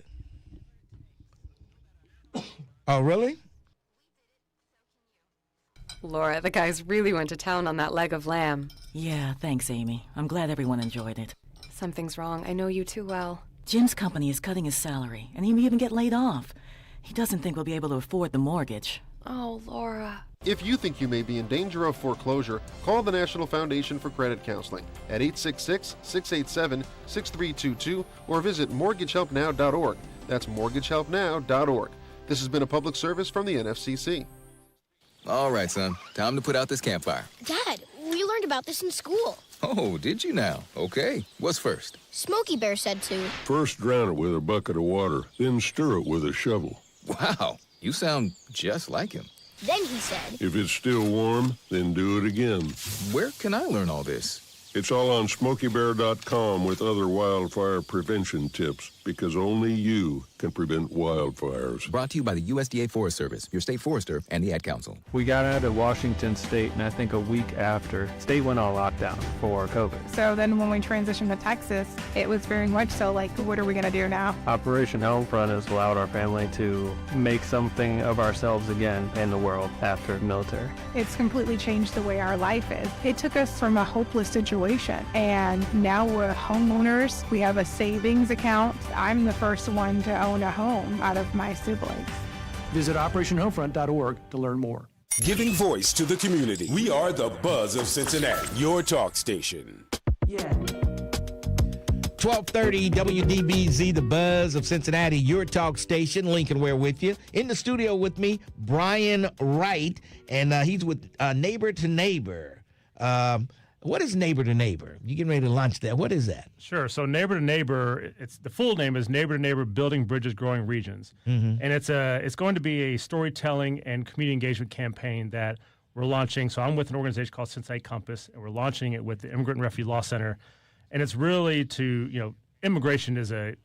Oh, really? Laura, the guys really went to town on that leg of lamb. Yeah, thanks, Amy. I'm glad everyone enjoyed it. Something's wrong. I know you too well. Jim's company is cutting his salary, and he may even get laid off. He doesn't think we'll be able to afford the mortgage. Oh, Laura. If you think you may be in danger of foreclosure, call the National Foundation for Credit Counseling at 866-687-6322 or visit mortgagehelpnow.org. That's mortgagehelpnow.org. This has been a public service from the NFCC. All right, son. Time to put out this campfire. Dad, we learned about this in school. Oh, did you now? Okay. What's first? Smokey Bear said to. First drown it with a bucket of water, then stir it with a shovel. Wow, you sound just like him. Then he said, If it's still warm, then do it again. Where can I learn all this? It's all on SmokeyBear.com with other wildfire prevention tips, because only you can prevent wildfires. Brought to you by the USDA Forest Service, your state forester, and the Ad Council. We got out of Washington State, and I think a week after, state went on lockdown for COVID. So then when we transitioned to Texas, it was very much so like, what are we going to do now? Operation Homefront has allowed our family to make something of ourselves again in the world after military. It's completely changed the way our life is. It took us from a hopeless situation, and now we're homeowners. We have a savings account. I'm the first one to own a home out of my siblings. Visit OperationHomefront.org to learn more. Giving voice to the community. We are the Buzz of Cincinnati, your talk station. 1230 WDBZ, the Buzz of Cincinnati, your talk station. Lincoln Ware with you. In the studio with me, Brian Wright, and he's with Neighbor to Neighbor. What is Neighbor to Neighbor? You getting ready to launch that? What is that? Sure. So Neighbor to Neighbor, the full name is Neighbor to Neighbor Building Bridges Growing Regions. And it's going to be a storytelling and community engagement campaign that we're launching. So I'm with an organization called Cincinnati Compass, and we're launching it with the Immigrant and Refugee Law Center. And it's really to, immigration is a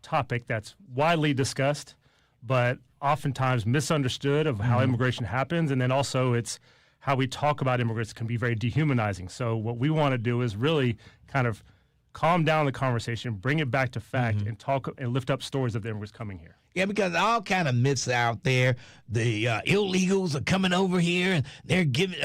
topic that's widely discussed, but oftentimes misunderstood of how immigration happens. And then also it's how we talk about immigrants can be very dehumanizing. So what we want to do is really kind of calm down the conversation, bring it back to fact, and talk and lift up stories of the immigrants coming here. Yeah, because all kind of myths out there. The illegals are coming over here, and they're giving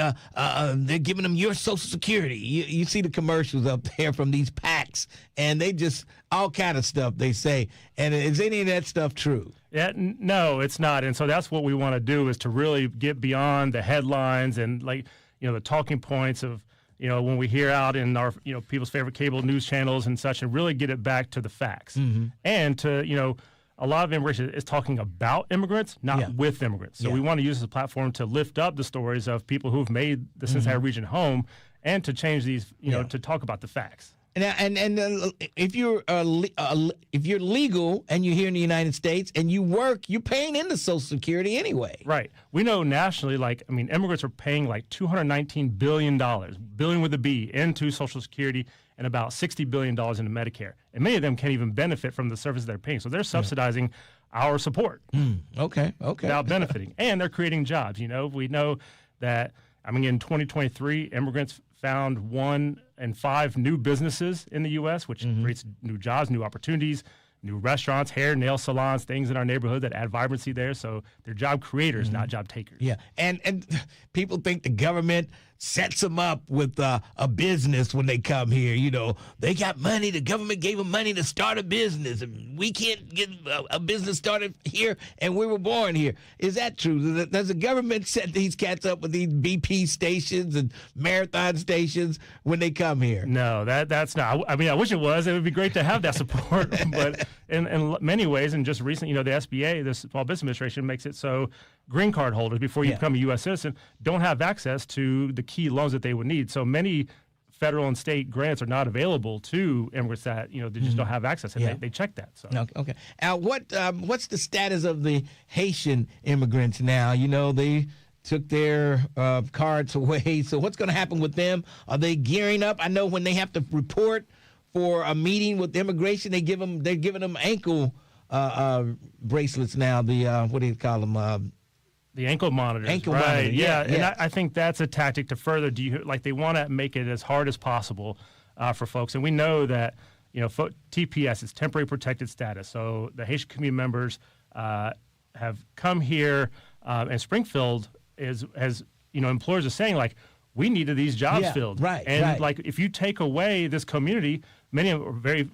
them your Social Security. You see the commercials up there from these PACs, and they just all kind of stuff they say. And is any of that stuff true? Yeah, no, it's not. And so that's what we want to do, is to really get beyond the headlines and the talking points of when we hear out in our people's favorite cable news channels and such, and really get it back to the facts. And to a lot of immigration is talking about immigrants, not with immigrants. So we want to use this platform to lift up the stories of people who've made the Cincinnati region home, and to change these, to talk about the facts. And if you're legal and you're here in the United States and you work, you're paying into Social Security anyway. Right. We know nationally, immigrants are paying $219 billion with a B, into Social Security, and about $60 billion into Medicare. And many of them can't even benefit from the services they're paying. So they're subsidizing our support. Okay. Without benefiting. And they're creating jobs. We know that, in 2023, immigrants found 1 in 5 new businesses in the U.S., which creates new jobs, new opportunities, new restaurants, hair, nail salons, things in our neighborhood that add vibrancy there. So they're job creators, not job takers. Yeah, and people think the government sets them up with a business when they come here. They got money. The government gave them money to start a business. And we can't get a business started here, and we were born here. Is that true? Does the government set these cats up with these BP stations and marathon stations when they come here? No, that's not. I wish it was. It would be great to have that support. But in many ways, and just recently, the SBA, the Small Business Administration, makes it so green card holders, before you become a U.S. citizen, don't have access to the key loans that they would need. So many federal and state grants are not available to immigrants that, they just don't have access. And they check that. So. Okay. What's the status of the Haitian immigrants now? They took their cards away. So what's going to happen with them? Are they gearing up? I know when they have to report for a meeting with immigration, they're giving them ankle bracelets now. The what do you call them? The ankle monitors. Monitor, yeah. And I think that's a tactic to further they want to make it as hard as possible for folks. And we know that TPS is temporary protected status. So the Haitian community members have come here, and Springfield has employers are saying we needed these jobs filled. Right. And if you take away this community, many of them are very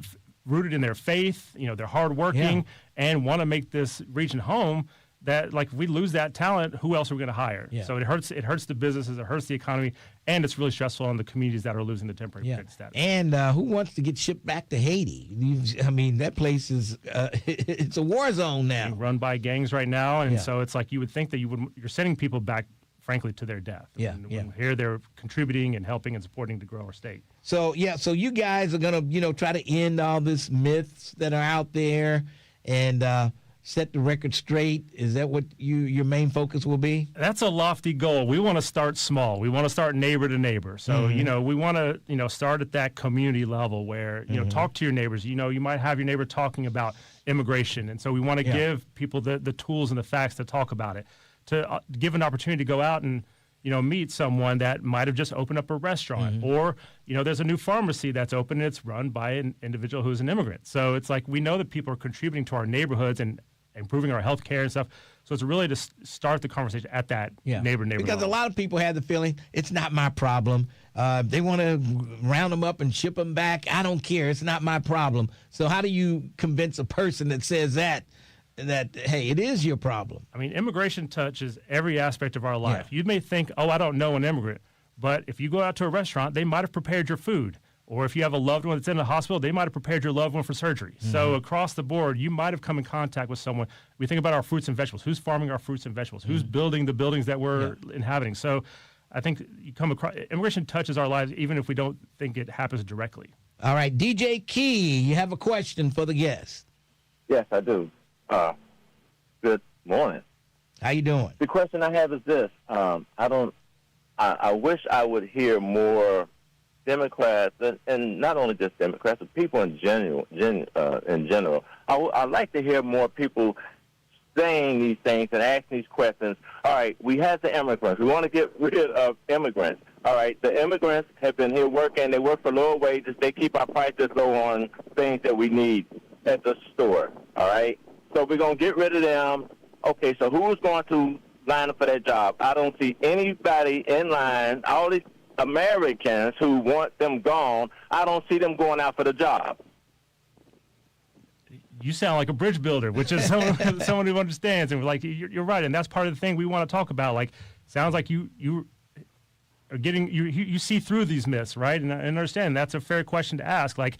rooted in their faith. They're hardworking and want to make this region home. that like if we lose that talent, who else are we going to hire? Yeah. So it hurts the businesses, it hurts the economy, and it's really stressful on the communities that are losing the temporary protected status. And who wants to get shipped back to Haiti? I mean, that place is it's a war zone now. Being run by gangs right now, and so it's like you would think that you're sending people back, frankly, to their death. When here they're contributing and helping and supporting to grow our state. So so you guys are gonna try to end all this myths that are out there and set the record straight. Is that what your main focus will be? That's a lofty goal. We want to start small. We want to start neighbor to neighbor. So we want to start at that community level where talk to your neighbors. You might have your neighbor talking about immigration, and so we want to give people the tools and the facts to talk about it, to give an opportunity to go out and meet someone that might have just opened up a restaurant, or there's a new pharmacy that's open and it's run by an individual who's an immigrant. So it's like we know that people are contributing to our neighborhoods and improving our health care and stuff. So it's really to start the conversation at that neighbor Because level. a lot of people have the feeling it's not my problem. They want to round them up and ship them back. I don't care. It's not my problem. So how do you convince a person that says that hey, it is your problem? I mean, immigration touches every aspect of our life. You may think, I don't know an immigrant, but if you go out to a restaurant, they might have prepared your food. Or if you have a loved one that's in the hospital, they might have prepared your loved one for surgery. So across the board, you might have come in contact with someone. We think about our fruits and vegetables. Who's farming our fruits and vegetables? Who's building the buildings that we're inhabiting? So I think you come across immigration touches our lives even if we don't think it happens directly. All right, DJ Key, you have a question for the guest. Yes, I do. Good morning. How you doing? The question I have is this. I wish I would hear more Democrats, and not only just Democrats, but people in general. I'd like to hear more people saying these things and asking these questions. All right, we have the immigrants. We want to get rid of immigrants. All right, the immigrants have been here working. They work for lower wages. They keep our prices low on things that we need at the store. All right, so we're going to get rid of them. Okay, so who's going to line up for that job? I don't see anybody in line. All these Americans who want them gone, I don't see them going out for the job. You sound like a bridge builder, which is someone who understands. And like you're right, and that's part of the thing we want to talk about. Like, sounds like you are getting you see through these myths, right? And I understand that's a fair question to ask. Like,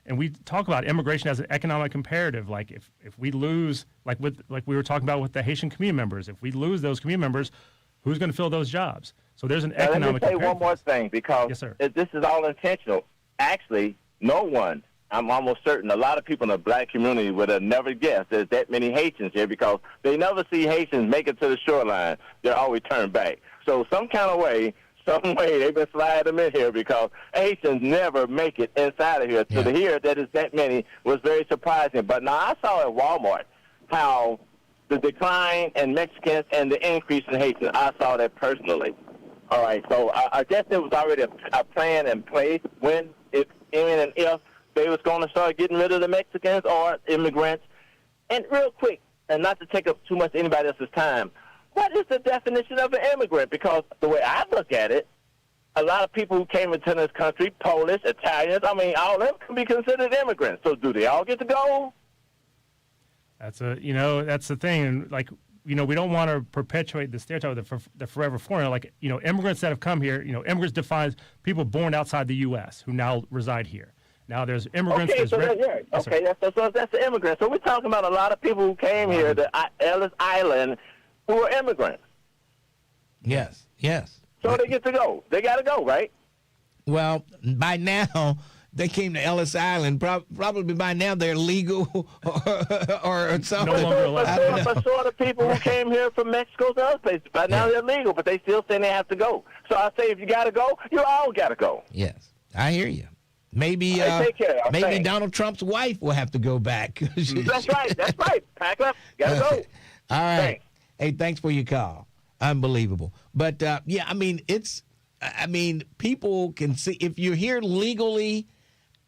and we talk about immigration as an economic imperative. Like, if we lose, like we were talking about with the Haitian community members, if we lose those community members, who's going to fill those jobs? So there's an economic imperative. Let me say one more thing, because this is all intentional. Actually, no one, I'm almost certain, a lot of people in the black community would have never guessed there's that many Haitians here, because they never see Haitians make it to the shoreline. They're always turned back. So some way, they've been sliding them in here, because Haitians never make it inside of here. So to hear that it's that many was very surprising. But now I saw at Walmart how the decline in Mexicans and the increase in Haitians. I saw that personally. All right, so I guess there was already a plan in place when, if they was going to start getting rid of the Mexicans or immigrants. And real quick, and not to take up too much anybody else's time, what is the definition of an immigrant? Because the way I look at it, a lot of people who came into this country, Polish, Italians, I mean, all of them can be considered immigrants. So do they all get to go? That's the thing. And like, we don't want to perpetuate the stereotype of the forever foreigner. Like, immigrants that have come here, immigrants defines people born outside the U.S. who now reside here. Now there's immigrants. Okay, that's the immigrant. So we're talking about a lot of people who came here to Ellis Island who are immigrants. Yes. So they get to go. They got to go, right? Well, by now, they came to Ellis Island. Probably by now they're legal or something. No longer allowed. But so are the people who came here from Mexico to other places. By now they're legal, but they still say they have to go. So I say if you got to go, you all got to go. Yes, I hear you. Maybe Donald Trump's wife will have to go back. That's right. Pack up. Got to go. All right. Thanks. Hey, thanks for your call. Unbelievable. But, people can see, if you're here legally,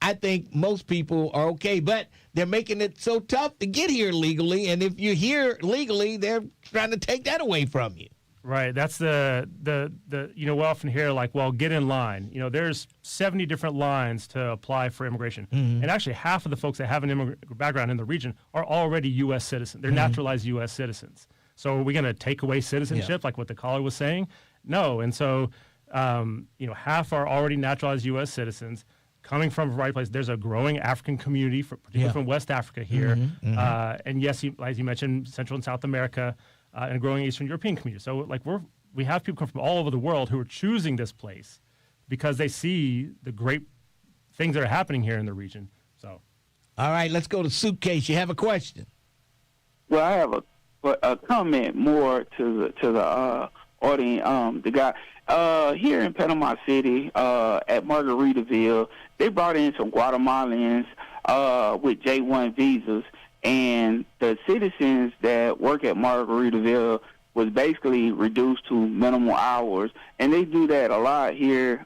I think most people are okay, but they're making it so tough to get here legally, and if you're here legally, they're trying to take that away from you. Right. That's we often hear like, well, get in line. There's 70 different lines to apply for immigration. And actually half of the folks that have an immigrant background in the region are already U.S. citizens. They're naturalized U.S. citizens. So are we going to take away citizenship, like what the caller was saying? No. And so, half are already naturalized U.S. citizens coming from a variety of places. There's a growing African community, particularly from West Africa here. And yes, as you mentioned, Central and South America, and a growing Eastern European community. So we have people come from all over the world who are choosing this place because they see the great things that are happening here in the region. So, all right, let's go to Suitcase. You have a question? Well, I have a comment more to the audience. The guy here in Panama City at Margaritaville, they brought in some Guatemalans with J1 visas, and the citizens that work at Margaritaville was basically reduced to minimal hours. And they do that a lot here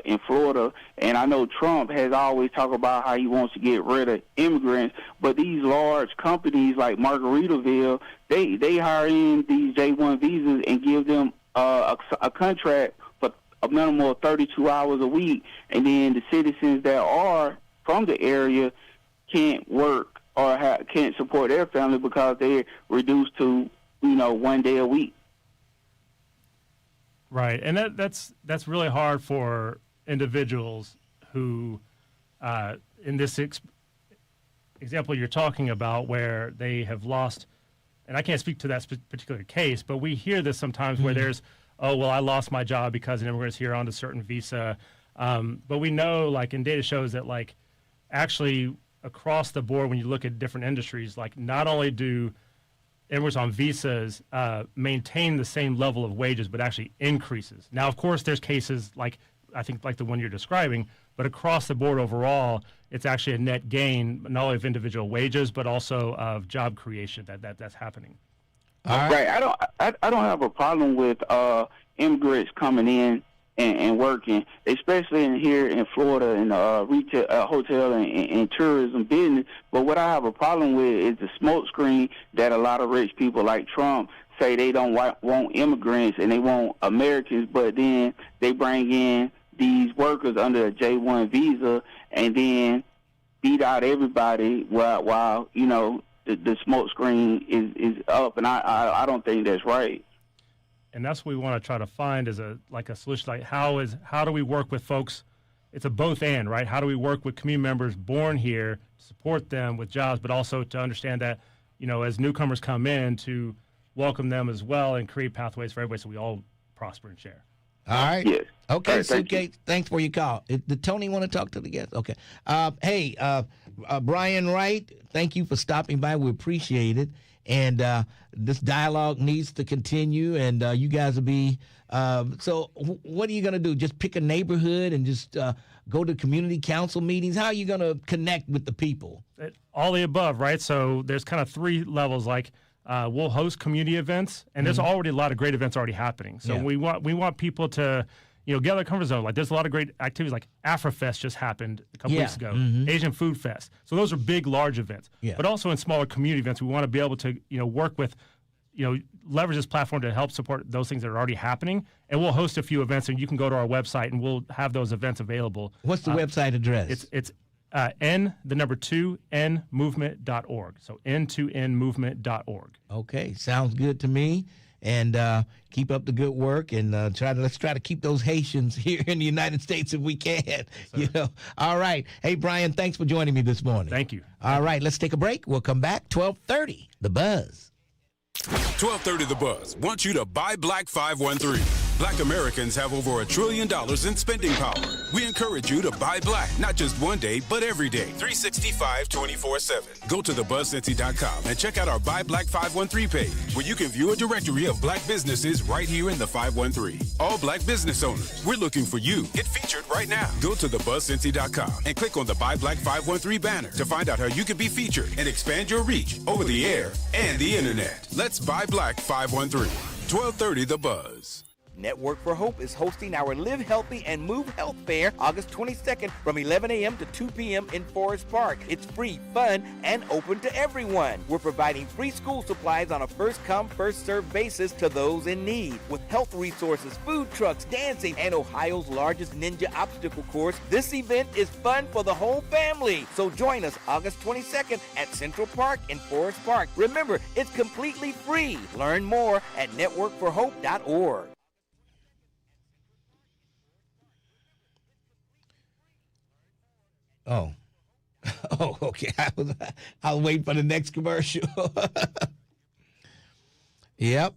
in Florida. And I know Trump has always talked about how he wants to get rid of immigrants, but these large companies like Margaritaville, they hire in these J1 visas and give them a contract for a minimum of 32 hours a week. And then the citizens that are from the area can't work or can't support their family because they're reduced to 1 day a week. Right, and that's really hard for individuals who, in this example you're talking about, where they have lost, and I can't speak to that particular case, but we hear this sometimes where there's, oh, well, I lost my job because an immigrant's here on a certain visa. But we know, and data shows that, actually across the board, when you look at different industries, not only do immigrants on visas maintain the same level of wages, but actually increases. Now, of course, there's cases like the one you're describing, but across the board overall, it's actually a net gain, not only of individual wages, but also of job creation that's happening. Right. I don't have a problem with immigrants coming in and working, especially here in Florida in retail, hotel, and tourism business. But what I have a problem with is the smokescreen that a lot of rich people like Trump say they don't want immigrants and they want Americans, but then they bring in these workers under a J1 visa and then beat out everybody while the smokescreen is up, and I don't think that's right. And that's what we want to try to find is a solution. How do we work with folks? It's a both and, right? How do we work with community members born here, support them with jobs, but also to understand that, as newcomers come in, to welcome them as well and create pathways for everybody so we all prosper and share. All right. Yes. Okay, all right, Suitcase, thanks for your call. Did Tony want to talk to the guest? Okay. Hey, Brian Wright, thank you for stopping by. We appreciate it. And this dialogue needs to continue, and you guys will be so what are you going to do? Just pick a neighborhood and just go to community council meetings? How are you going to connect with the people? All the above, right? So there's kind of three levels. We'll host community events, and there's already a lot of great events already happening. So we want people to get out of their comfort zone. There's a lot of great activities, like AfroFest just happened a couple weeks ago, Asian Food Fest. So those are big, large events. Yeah. But also in smaller community events, we want to be able to work with, leverage this platform to help support those things that are already happening. And we'll host a few events, and you can go to our website, and we'll have those events available. What's the website address? It's n2nmovement.org. So n2nmovement.org. Okay, sounds good to me. And keep up the good work, and let's try to keep those Haitians here in the United States if we can. Yes, All right. Hey, Brian, thanks for joining me this morning. Thank you. All right, let's take a break. We'll come back 12:30. The Buzz. 1230 The Buzz wants you to buy Black 513. Black Americans have over $1 trillion in spending power. We encourage you to buy black, not just one day, but every day, 365, 24/7. Go to thebuzzcincy.com and check out our Buy Black 513 page, where you can view a directory of black businesses right here in the 513. All black business owners, we're looking for you. Get featured right now. Go to thebuzzcincy.com and click on the Buy Black 513 banner to find out how you can be featured and expand your reach over the air and the internet. Let's buy Black 513. 1230 The Buzz. Network for Hope is hosting our Live Healthy and Move Health Fair August 22nd from 11 a.m. to 2 p.m. in Forest Park. It's free, fun, and open to everyone. We're providing free school supplies on a first-come, first-served basis to those in need. With health resources, food trucks, dancing, and Ohio's largest ninja obstacle course, this event is fun for the whole family. So join us August 22nd at Central Park in Forest Park. Remember, it's completely free. Learn more at networkforhope.org. Oh. Oh, okay. I'll wait for the next commercial. Yep.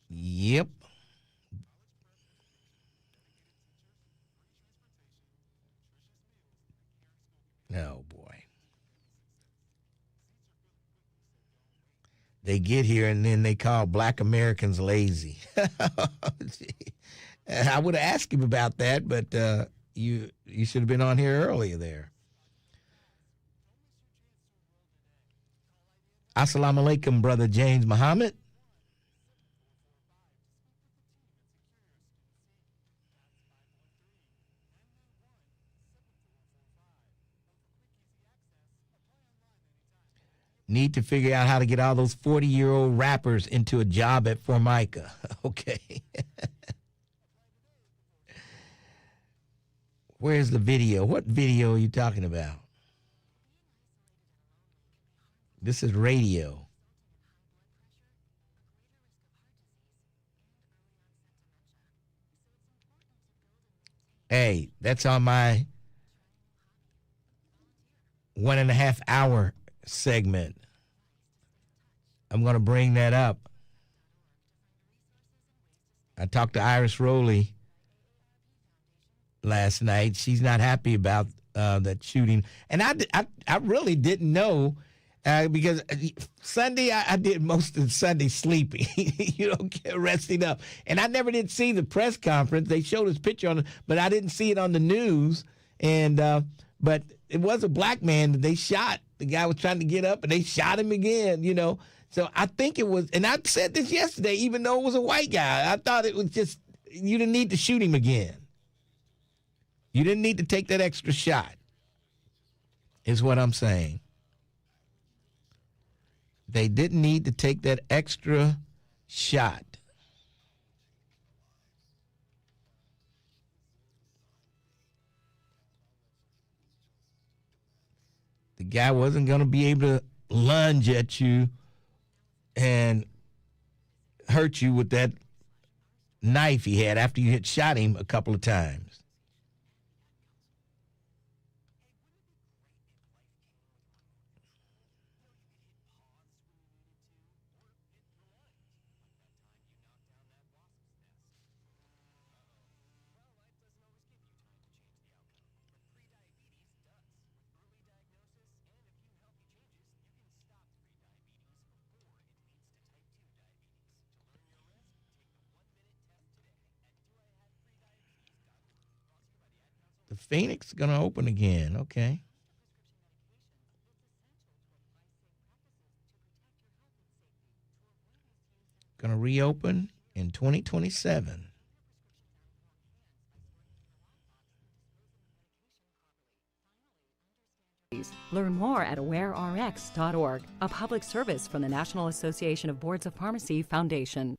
Yep. Oh, boy. They get here and then they call Black Americans lazy. I would have asked him about that, but you should have been on here earlier there. Assalamu alaikum, Brother James Muhammad. Need to figure out how to get all those 40-year-old rappers into a job at Formica. Okay. Where's the video? What video are you talking about? This is radio. Hey, that's on my 1.5 hour segment. I'm going to bring that up. I talked to Iris Rowley last night. She's not happy about that shooting. And I really didn't know because Sunday, I did most of Sunday sleeping, resting up. And I never did see the press conference. They showed his picture on it, but I didn't see it on the news. And but it was a black man that they shot. The guy was trying to get up, and they shot him again, So I think it was, and I said this yesterday, even though it was a white guy, I thought it was just, you didn't need to shoot him again. You didn't need to take that extra shot, is what I'm saying. They didn't need to take that extra shot. The guy wasn't going to be able to lunge at you and hurt you with that knife he had after you had shot him a couple of times. The Phoenix is going to open again. Okay. Going to reopen in 2027. Learn more at awarerx.org, a public service from the National Association of Boards of Pharmacy Foundation.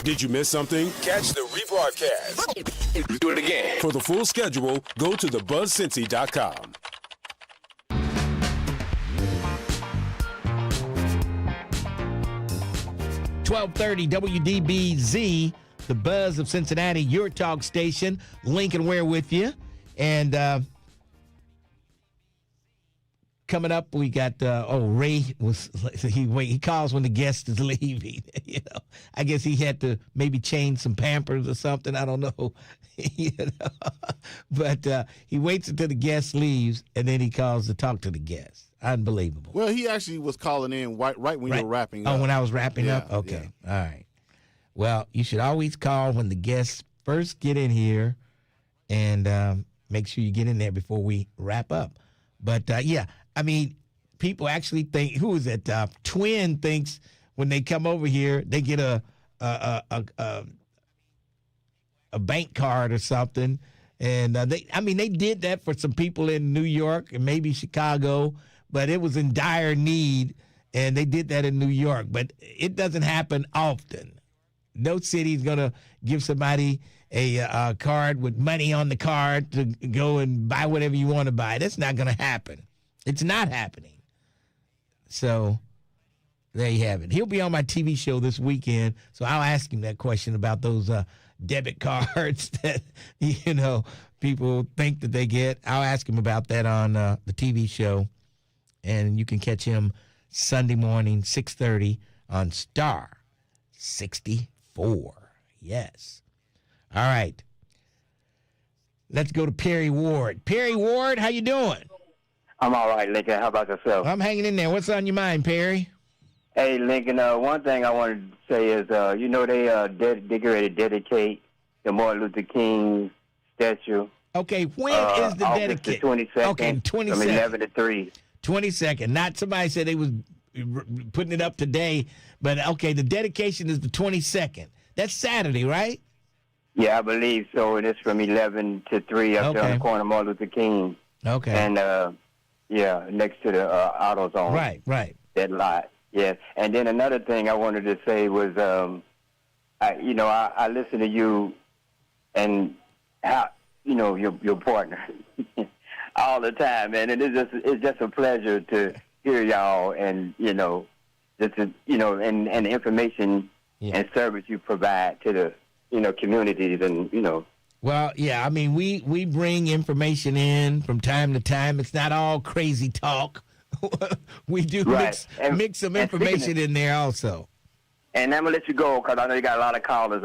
Did you miss something? Catch the rebroadcast. Do it again. For the full schedule, go to thebuzzcincy.com. .1230 WDBZ, the Buzz of Cincinnati, your talk station. Lincoln Ware with you. And coming up, we got Ray he calls when the guest is leaving. I guess he had to maybe change some Pampers or something. I don't know. But he waits until the guest leaves and then he calls to talk to the guest. Unbelievable. Well, he actually was calling in right when you were wrapping up. Oh, when I was wrapping up? Okay. Yeah. All right. Well, you should always call when the guests first get in here and make sure you get in there before we wrap up. But I mean, people actually think, who is it? Twin thinks when they come over here, they get a a bank card or something. And they did that for some people in New York and maybe Chicago, but it was in dire need, and they did that in New York. But it doesn't happen often. No city's going to give somebody a card with money on the card to go and buy whatever you want to buy. That's not going to happen. It's not happening. So there you have it. He'll be on my TV show this weekend, so I'll ask him that question about those debit cards that, people think that they get. I'll ask him about that on the TV show, and you can catch him Sunday morning, 6:30 on Star 64. Yes. All right. Let's go to Perry Ward. Perry Ward, how you doing? I'm all right, Lincoln. How about yourself? I'm hanging in there. What's on your mind, Perry? Hey, Lincoln, one thing I wanted to say is, they get ready to dedicate the Martin Luther King statue. Okay, when is the dedication? The 22nd. Okay, 22nd. From 11 to 3. 22nd. Not somebody said they was putting it up today, but okay, the dedication is the 22nd. That's Saturday, right? Yeah, I believe so. And it's from 11 to 3 up there on the corner of Martin Luther King. Okay. And, next to the AutoZone. Right. That lot. Yeah. And then another thing I wanted to say was, I listen to you and how, your partner all the time, man. And it's just a pleasure to hear y'all and, and the information and service you provide to the, communities and, Well, yeah, I mean, we bring information in from time to time. It's not all crazy talk. We do mix some information in there also. And I'm going to let you go because I know you got a lot of callers,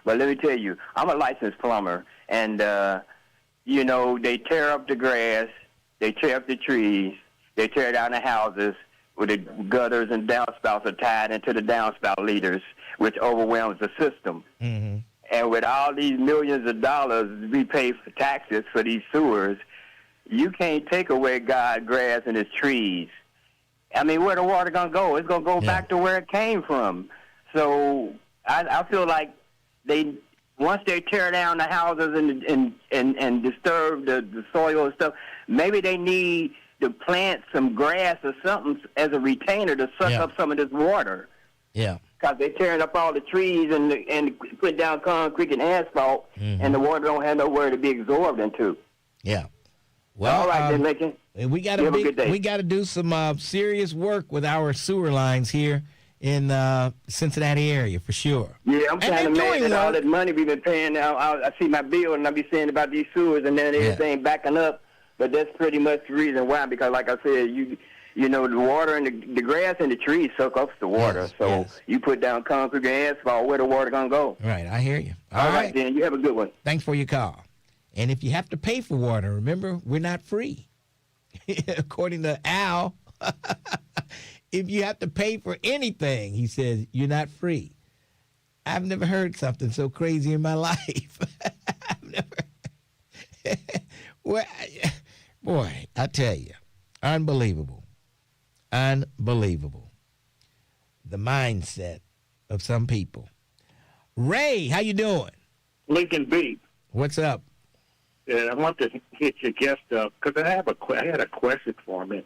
but let me tell you, I'm a licensed plumber, and, they tear up the grass, they tear up the trees, they tear down the houses where the gutters and downspouts are tied into the downspout leaders, which overwhelms the system. Mm-hmm. And with all these millions of dollars we pay for taxes for these sewers, you can't take away God's grass and his trees. I mean, where the water going to go? It's going to go back to where it came from. So I feel like once they tear down the houses and disturb the soil and stuff, maybe they need to plant some grass or something as a retainer to suck up some of this water. Yeah. Because they're tearing up all the trees and putting down concrete and asphalt, and the water don't have nowhere to be absorbed into. Yeah. Well, all right, then, Lincoln. We got to do some serious work with our sewer lines here in Cincinnati area for sure. Yeah, I'm kind of mad at all that money we've been paying now. I see my bill and I be saying about these sewers and then everything backing up, but that's pretty much the reason why. Because like I said, the water and the grass and the trees soak up the water. You put down concrete and asphalt, where the water gonna go? Right, I hear you. All right, then. You have a good one. Thanks for your call. And if you have to pay for water, remember, we're not free. According to Al, if you have to pay for anything, he says, you're not free. I've never heard something so crazy in my life. Boy, I tell you, unbelievable. Unbelievable. The mindset of some people. Ray, how you doing? Lincoln B. What's up? I want to hit your guest up because I had a question for him.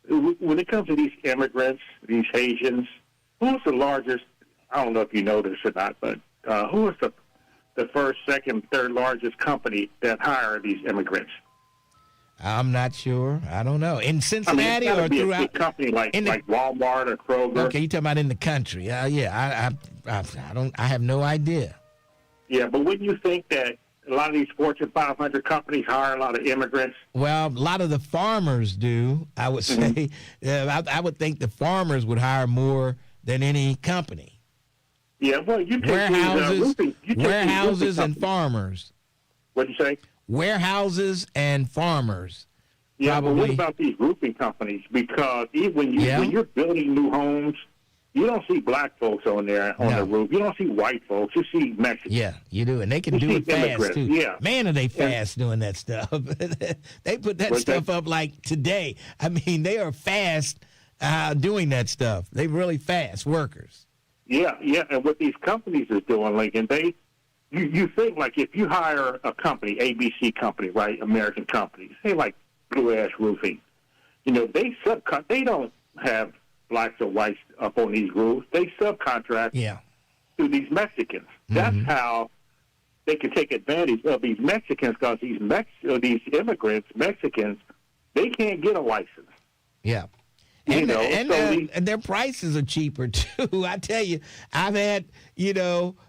When it comes to these immigrants, these Haitians, who's the largest? I don't know if you know this or not, but who is the first, second, third largest company that hire these immigrants? I'm not sure. I don't know. In Cincinnati or throughout? A company like Walmart or Kroger. Okay, you're talking about in the country. I have no idea. Yeah, but wouldn't you think that a lot of these Fortune 500 companies hire a lot of immigrants? Well, a lot of the farmers do, I would say. I would think the farmers would hire more than any company. Yeah, well, you take warehouses and farmers. What'd you say? Warehouses and farmers. Yeah, probably. But what about these roofing companies? Because when you're building new homes, you don't see black folks on there on the roof. You don't see white folks. You see Mexicans. Yeah, you do, and they can do it fast too. Yeah. Man, are they fast doing that stuff? They put that stuff up like today. I mean, they are fast doing that stuff. They really fast workers. Yeah, and what these companies are doing, Lincoln, you think like if you hire a company, ABC company, right, American company, say like Blue Ash Roofing, they don't have blacks or whites up on these roofs. They subcontract to these Mexicans. That's how they can take advantage of these Mexicans, because these immigrants, Mexicans, they can't get a license. Yeah. And their prices are cheaper, too. I tell you, I've had,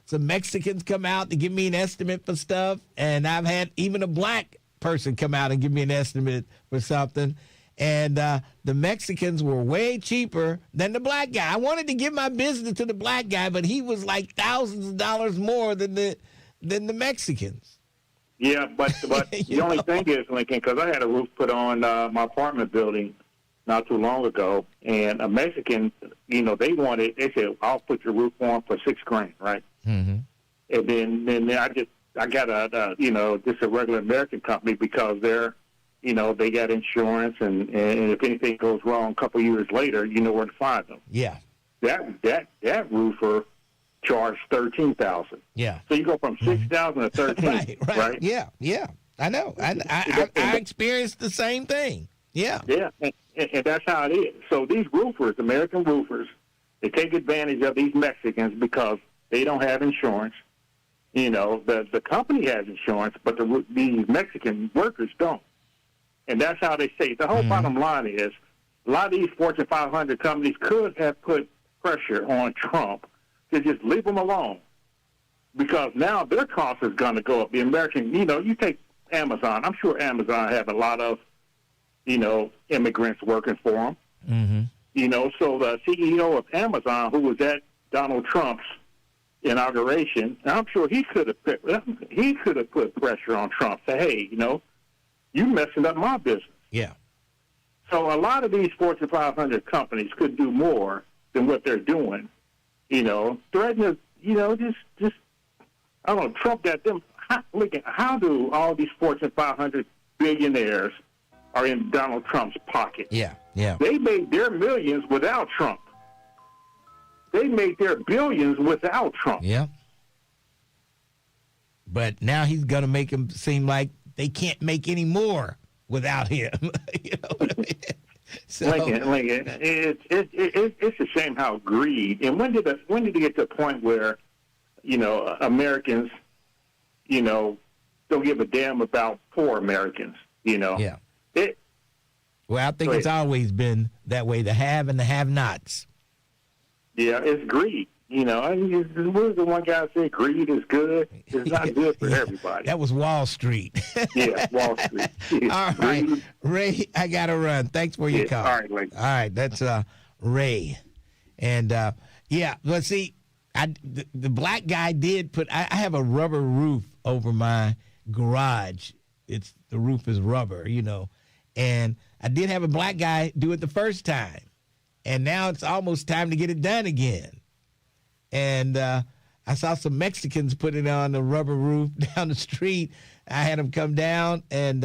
some Mexicans come out to give me an estimate for stuff, and I've had even a black person come out and give me an estimate for something, and the Mexicans were way cheaper than the black guy. I wanted to give my business to the black guy, but he was like thousands of dollars more than the Mexicans. Yeah, but the only thing is, Lincoln, because I had a roof put on my apartment building not too long ago, and a Mexican, they said, I'll put your roof on for $6,000, right? Mm-hmm. And then I got just a regular American company, because they're, they got insurance, and if anything goes wrong a couple of years later, you know where to find them. Yeah. That roofer charged $13,000. Yeah. So you go from $6,000 to $13,000, right? Yeah. I know. I experienced the same thing. Yeah. Yeah, and that's how it is. So these roofers, American roofers, they take advantage of these Mexicans because they don't have insurance. The company has insurance, but these Mexican workers don't. And that's how they say it. The whole bottom line is, a lot of these Fortune 500 companies could have put pressure on Trump to just leave them alone, because now their cost is going to go up. The American, you take Amazon. I'm sure Amazon have a lot of, immigrants working for them. Mm-hmm. So the CEO of Amazon, who was at Donald Trump's inauguration, I'm sure he could have put pressure on Trump. Say, hey, you messing up my business. Yeah. So a lot of these Fortune 500 companies could do more than what they're doing. Threatening, just I don't know. Trump got them. How do all these Fortune 500 billionaires are in Donald Trump's pocket? Yeah. They made their millions without Trump. They made their billions without Trump. Yeah. But now he's going to make them seem like they can't make any more without him. You know what I mean? So, Lincoln, it's a shame how greed. And when did it get to a point where, Americans, don't give a damn about poor Americans? Yeah. Well, I think it's always been that way, the have and the have-nots. Yeah, it's greed. What was the one guy said? Greed is good. It's not good for everybody. That was Wall Street. Yeah, Wall Street. All right, Ray, I got to run. Thanks for your call. All right, Lincoln. All right, that's Ray. And, let's see, the black guy did put, I have a rubber roof over my garage. The roof is rubber, and I did have a black guy do it the first time. And now it's almost time to get it done again. And I saw some Mexicans put it on the rubber roof down the street. I had them come down, and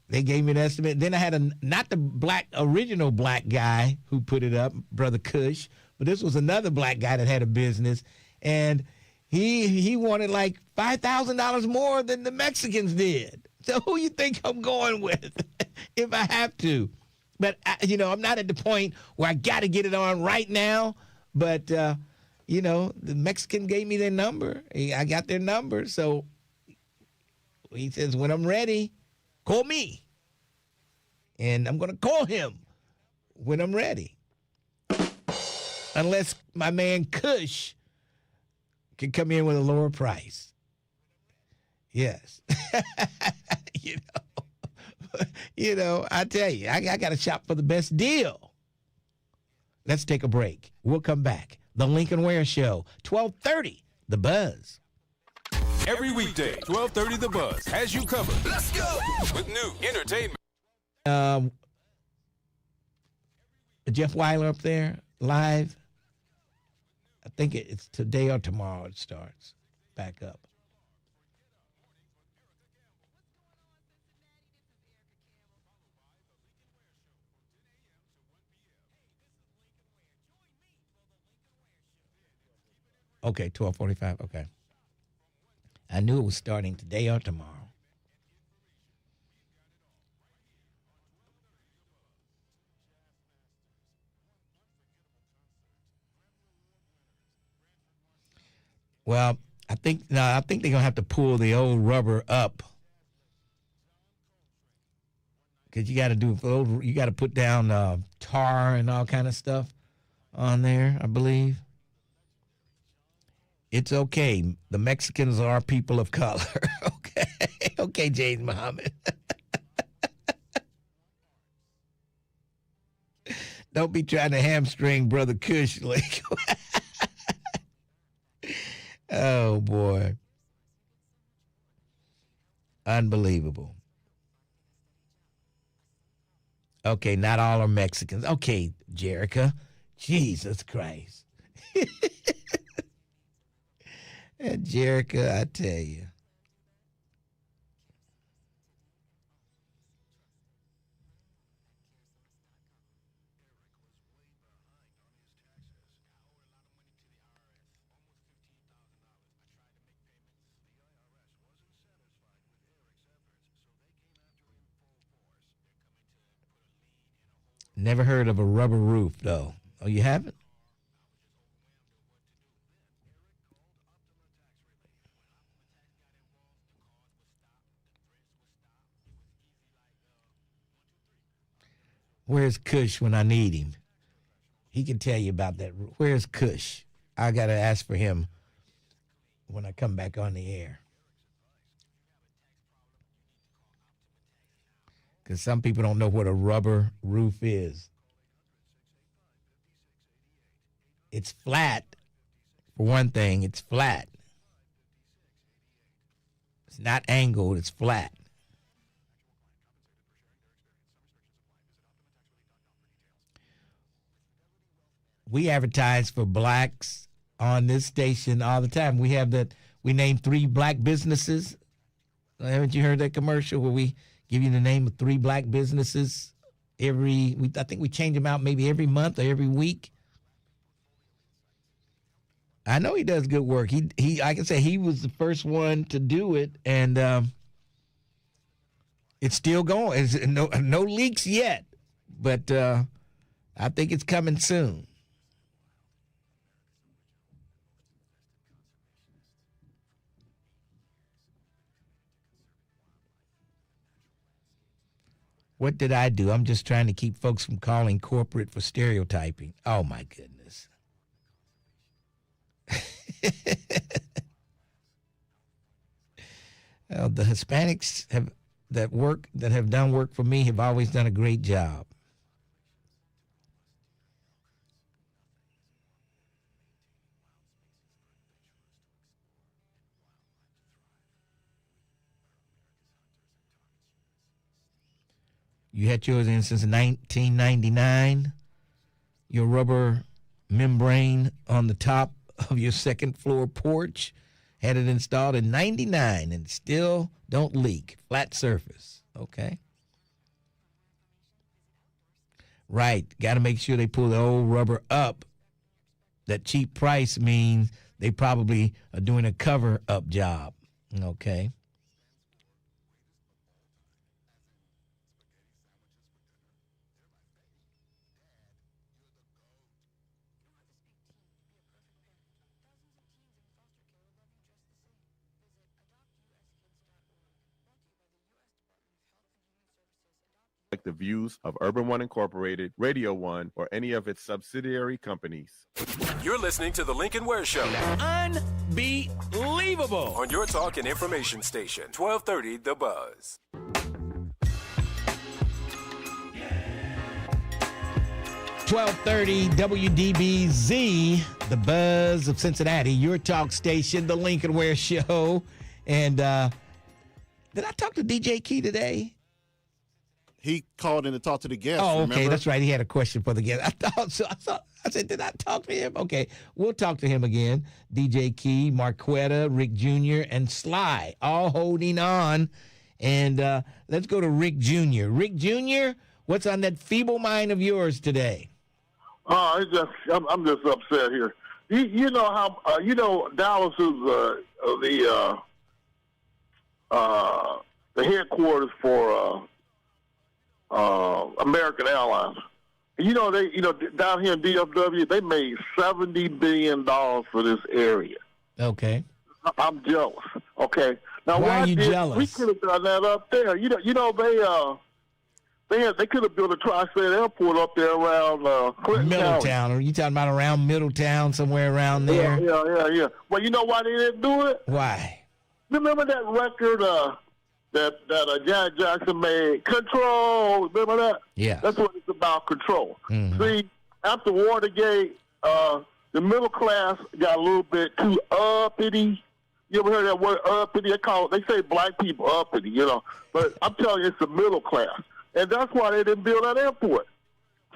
they gave me an estimate. Then I had not the original black guy who put it up, Brother Cush, but this was another black guy that had a business, and he wanted like $5,000 more than the Mexicans did. So who you think I'm going with if I have to? But, I'm not at the point where I got to get it on right now. But, the Mexican gave me their number. I got their number. So he says, when I'm ready, call me. And I'm going to call him when I'm ready. Unless my man Cush can come in with a lower price. Yes. I tell you, I got to shop for the best deal. Let's take a break. We'll come back. The Lincoln Ware Show, 1230, The Buzz. Every weekday, 1230 The Buzz has you covered. Let's go! With new entertainment. Jeff Weiler up there, live. I think it's today or tomorrow it starts back up. Okay, 12:45. Okay. I knew it was starting today or tomorrow. Well, I think they're gonna have to pull the old rubber up, because you got to put down tar and all kind of stuff on there, I believe. It's okay. The Mexicans are people of color. Okay, James Muhammad. Don't be trying to hamstring Brother Kush. Like, oh, boy. Unbelievable. Okay, not all are Mexicans. Okay, Jerica. Jesus Christ. And Jerica, I tell you. Never heard of a rubber roof, though. Oh, you haven't? Where's Kush when I need him? He can tell you about that. Where's Kush? I got to ask for him when I come back on the air. Because some people don't know what a rubber roof is. It's flat. For one thing, it's flat. It's not angled, it's flat. We advertise for blacks on this station all the time. We have that. We name 3 black businesses. Haven't you heard that commercial where we give you the name of 3 black businesses I think we change them out maybe every month or every week. I know he does good work. He I can say he was the first one to do it, and it's still going. It's no leaks yet, but I think it's coming soon. What did I do? I'm just trying to keep folks from calling corporate for stereotyping. Oh, my goodness. Well, the Hispanics that have done work for me have always done a great job. You had yours in since 1999. Your rubber membrane on the top of your second floor porch. Had it installed in 99 and still don't leak. Flat surface. Okay. Right. Got to make sure they pull the old rubber up. That cheap price means they probably are doing a cover-up job. Okay. Like the views of Urban One Incorporated, Radio One, or any of its subsidiary companies. You're listening to The Lincoln Ware Show. Unbelievable. On your talk and information station, 1230 The Buzz. .1230 WDBZ, The Buzz of Cincinnati, your talk station, The Lincoln Ware Show. And did I talk to DJ Key today? He called in to talk to the guest. Oh, okay, remember? that's right. He had a question for the guest. I said, did I talk to him? Okay, we'll talk to him again. DJ Key, Marquetta, Rick Jr., and Sly, all holding on. And let's go to Rick Jr. Rick Jr., what's on that feeble mind of yours today? I'm just upset here. You know how Dallas is the headquarters for American Airlines. You know down here in DFW they made $70 billion for this area. Okay. I'm jealous. Okay. Now why are you jealous? We could have done that up there. You know they could have built a tri-state airport up there around Clinton Middletown. County. Are you talking about around Middletown, somewhere around there? Yeah. Well, you know why they didn't do it? Why? Remember that record that Janet Jackson made, Control? Remember that? Yeah. That's what it's about, control. Mm-hmm. See, after Watergate, the middle class got a little bit too uppity. You ever heard that word uppity? They say black people uppity, But I'm telling you, it's the middle class. And that's why they didn't build that airport.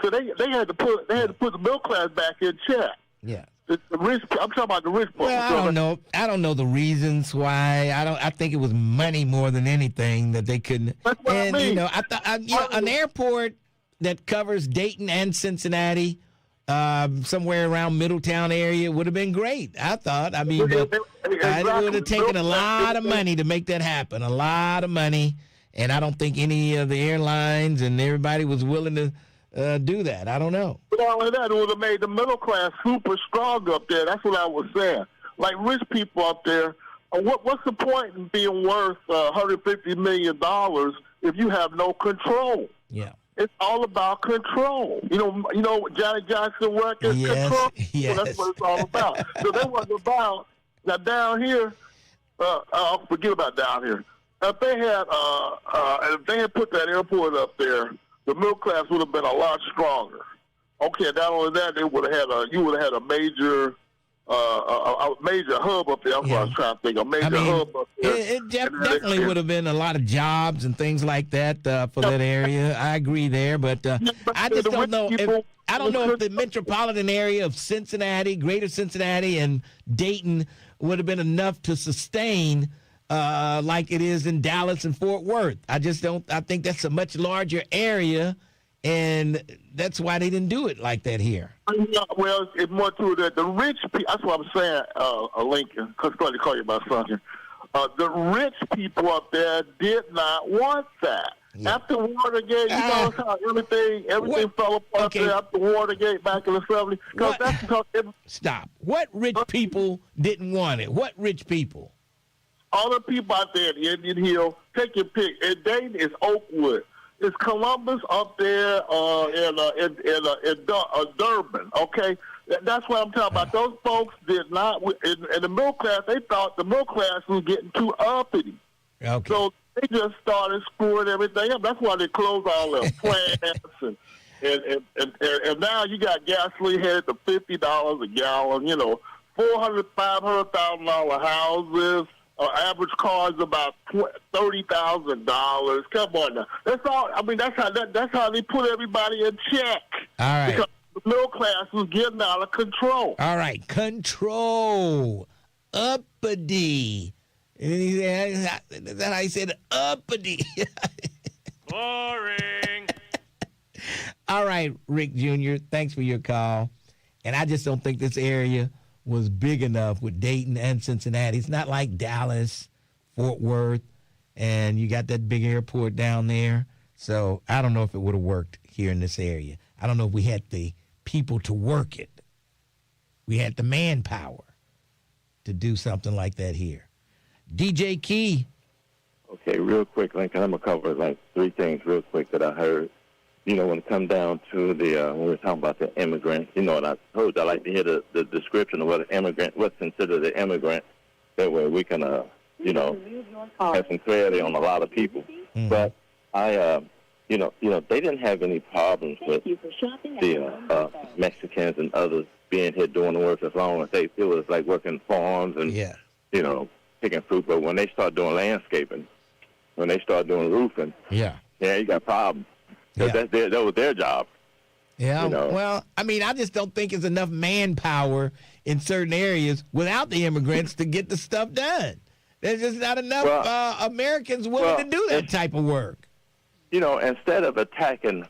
So they had to put the middle class back in check. Yeah. The rich, I'm talking about the rich folks. Well, I don't know the reasons why. I think it was money more than anything that they couldn't. That's what I mean. I thought an airport that covers Dayton and Cincinnati, somewhere around Middletown area would have been great. I thought. I mean, but it would have taken a lot of money to make that happen. A lot of money. And I don't think any of the airlines and everybody was willing to do that. I don't know. But all of that would have made the middle class super strong up there. That's what I was saying. Like rich people up there, what's the point in being worth $150 million if you have no control? Yeah. It's all about control. You know Janet Jackson record, yes, Control? Yes. So that's what it's all about. So that wasn't about, now down here, I'll forget about down here. If they had put that airport up there, the middle class would have been a lot stronger. Okay, not only that, you would have had a major hub up there. That's what I was trying to think. A major hub up there. It definitely would have been a lot of jobs and things like that for that area. I agree there, but I just don't know. I don't know if the metropolitan area of Cincinnati, Greater Cincinnati, and Dayton would have been enough to sustain like it is in Dallas and Fort Worth. I just don't. I think that's a much larger area, and that's why they didn't do it like that here. Well, it's more to that. The rich people. That's what I'm saying, Lincoln. Because I call you my son here. The rich people up there did not want that. Yeah. After Watergate, you know how everything fell apart there after Watergate back in the 70s. Stop. What rich people didn't want it? What rich people? All the people out there in Indian Hill, take your pick. In Dayton, it's Oakwood. It's Columbus up there in Durban, okay? That's what I'm talking about. Those folks did not, in the middle class, they thought the middle class was getting too uppity. Okay. So they just started screwing everything up. That's why they closed all their plants. And now you got gasoline headed to $50 a gallon, $400,000, $500,000 houses. Average car is about $30,000. Come on now. That's all. I mean, that's how they put everybody in check. All right. Because the middle class was getting out of control. All right, control, uppity. Is that how you said uppity? Boring. All right, Rick Jr., thanks for your call. And I just don't think this area was big enough with Dayton and Cincinnati. It's not like Dallas, Fort Worth, and you got that big airport down there. So I don't know if it would have worked here in this area. I don't know if we had the people to work it. We had the manpower to do something like that here. DJ Key. Okay, real quick, Lincoln, I'm going to cover like three things real quick that I heard. When it comes down to when we were talking about the immigrants, and I told you I like to hear the description of what's considered an immigrant. That way we can, have some clarity on a lot of people. Mm-hmm. But they didn't have any problems with the Mexicans and others being here doing the work as long as it was like working farms and, picking fruit. But when they start doing landscaping, when they start doing roofing, you got problems. Because that was their job. Yeah, well, I mean, I just don't think there's enough manpower in certain areas without the immigrants to get the stuff done. There's just not enough Americans willing to do that type of work. Instead of attacking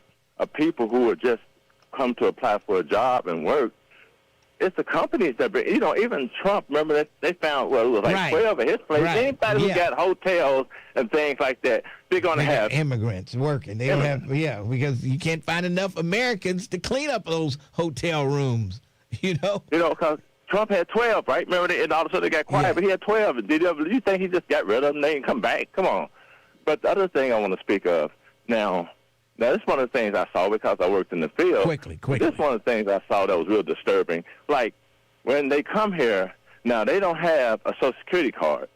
people who would just come to apply for a job and work, it's the companies that bring, even Trump, remember that they found, it was like 12 at his place. Right. Anybody who got hotels and things like that, they're going to have immigrants working. They don't have, because you can't find enough Americans to clean up those hotel rooms, because Trump had 12, right? Remember, and all of a sudden they got quiet, but he had 12. Do you think he just got rid of them? They didn't come back? Come on. But the other thing I want to speak of, now this is one of the things I saw because I worked in the field. Quickly. This is one of the things I saw that was real disturbing. Like, when they come here, now they don't have a Social Security card.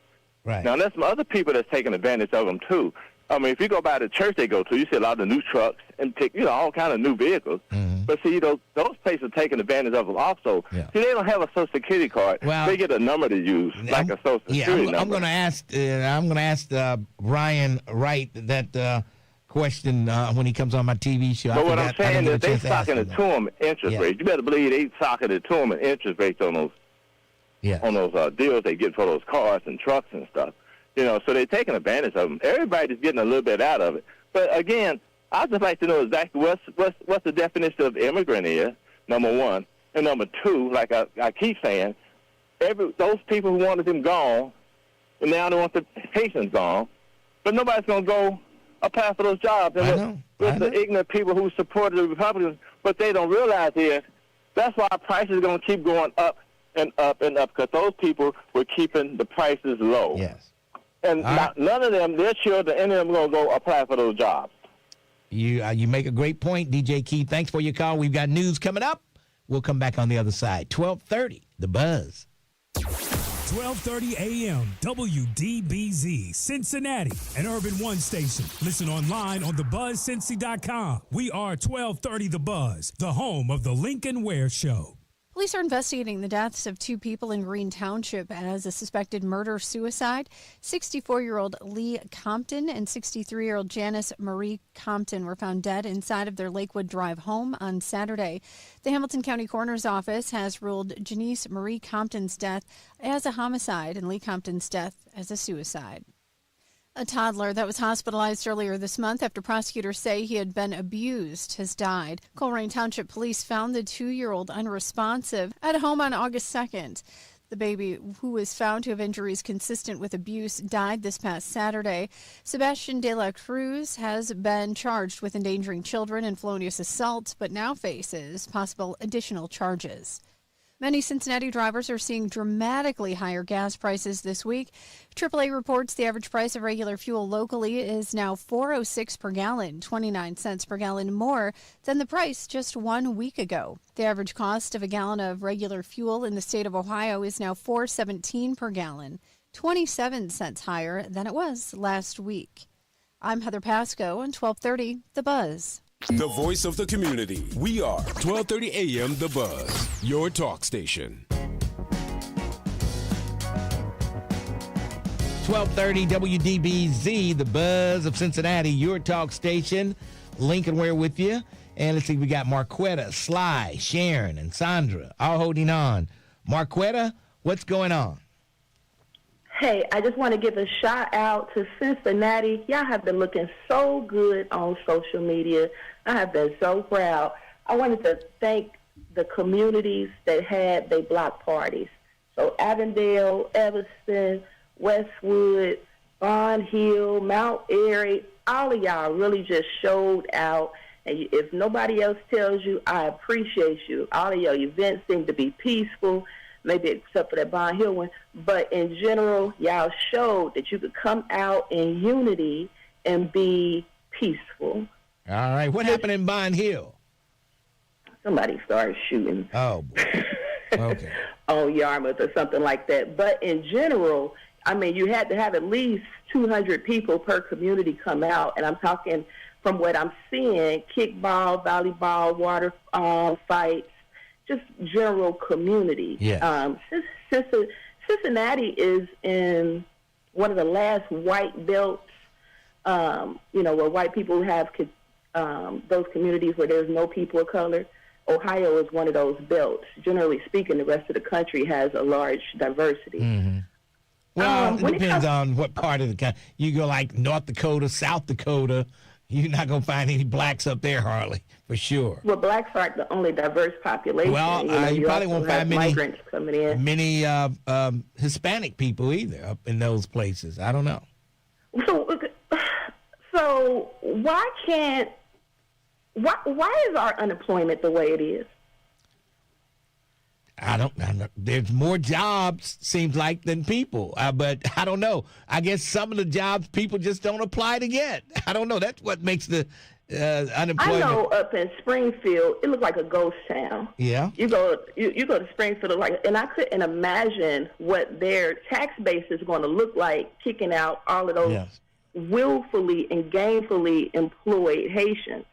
Right. Now, there's some other people that's taking advantage of them, too. I mean, if you go by the church they go to, you see a lot of new trucks and, all kind of new vehicles. Mm-hmm. But, see, those places are taking advantage of them also. Yeah. See, they don't have a Social Security card. Well, they get a number to use, like a Social Security number. I'm going to ask Brian Wright that question when he comes on my TV show. But what I'm saying is they socking it to them interest rates. You better believe they socking it to them in interest rates on those deals they get for those cars and trucks and stuff. So they're taking advantage of them. Everybody's getting a little bit out of it. But again, I'd just like to know exactly what's the definition of immigrant is, number one. And number two, like I keep saying, those people who wanted them gone, and now they want the Haitians gone, but nobody's going to go apply for those jobs. And with the ignorant people who supported the Republicans, what they don't realize is that's why prices are going to keep going up and up and up, because those people were keeping the prices low. Yes. And none of them, their children, any of them going to go apply for those jobs. You make a great point, DJ Keith. Thanks for your call. We've got news coming up. We'll come back on the other side. 12:30, The Buzz. 12:30 a.m. WDBZ, Cincinnati, an Urban One station. Listen online on thebuzzcincy.com. We are 1230 The Buzz, the home of the Lincoln Ware Show. Police are investigating the deaths of two people in Green Township as a suspected murder-suicide. 64-year-old Lee Compton and 63-year-old Janice Marie Compton were found dead inside of their Lakewood Drive home on Saturday. The Hamilton County Coroner's Office has ruled Janice Marie Compton's death as a homicide and Lee Compton's death as a suicide. A toddler that was hospitalized earlier this month after prosecutors say he had been abused has died. Coleraine Township Police found the 2-year-old unresponsive at home on August 2nd. The baby, who was found to have injuries consistent with abuse, died this past Saturday. Sebastian de la Cruz has been charged with endangering children and felonious assault, but now faces possible additional charges. Many Cincinnati drivers are seeing dramatically higher gas prices this week. AAA reports the average price of regular fuel locally is now $4.06 per gallon, 29 cents per gallon more than the price just 1 week ago. The average cost of a gallon of regular fuel in the state of Ohio is now $4.17 per gallon, 27 cents higher than it was last week. I'm Heather Pasco on 1230 The Buzz. The voice of the community. We are 1230 a.m. The Buzz, your talk station. 1230 WDBZ, The Buzz of Cincinnati, your talk station. Lincoln Ware with you. And let's see, we got Marquetta, Sly, Sharon, and Sandra all holding on. Marquetta, what's going on? Hey, I just want to give a shout out to Cincinnati. Y'all have been looking so good on social media. I have been so proud. I wanted to thank the communities that had their block parties. So Avondale, Evanston, Westwood, Bond Hill, Mount Airy, all of y'all really just showed out. And if nobody else tells you, I appreciate you. All of your events seem to be peaceful, maybe except for that Bond Hill one. But in general, y'all showed that you could come out in unity and be peaceful. All right. What happened in Bond Hill? Somebody started shooting. Oh, boy. Okay. On Yarmouth or something like that. But in general, I mean, you had to have at least 200 people per community come out. And I'm talking from what I'm seeing, kickball, volleyball, water fights, just general community. Yeah. Cincinnati is in one of the last white belts, where white people have those communities where there's no people of color. Ohio is one of those belts. Generally speaking, the rest of the country has a large diversity. Mm-hmm. Well, it depends on what part of the country. You go like North Dakota, South Dakota, You're not going to find any blacks up there, Harley, for sure. Well, blacks aren't the only diverse population. Well, you probably won't find migrants coming in. Many Hispanic people either up in those places. I don't know. So why is our unemployment the way it is? I don't know. There's more jobs, seems like, than people. But I don't know. I guess some of the jobs people just don't apply to get. I don't know. That's what makes the unemployment. I know up in Springfield, it looked like a ghost town. Yeah. You go to Springfield, and I couldn't imagine what their tax base is going to look like, kicking out all of those willfully and gainfully employed Haitians.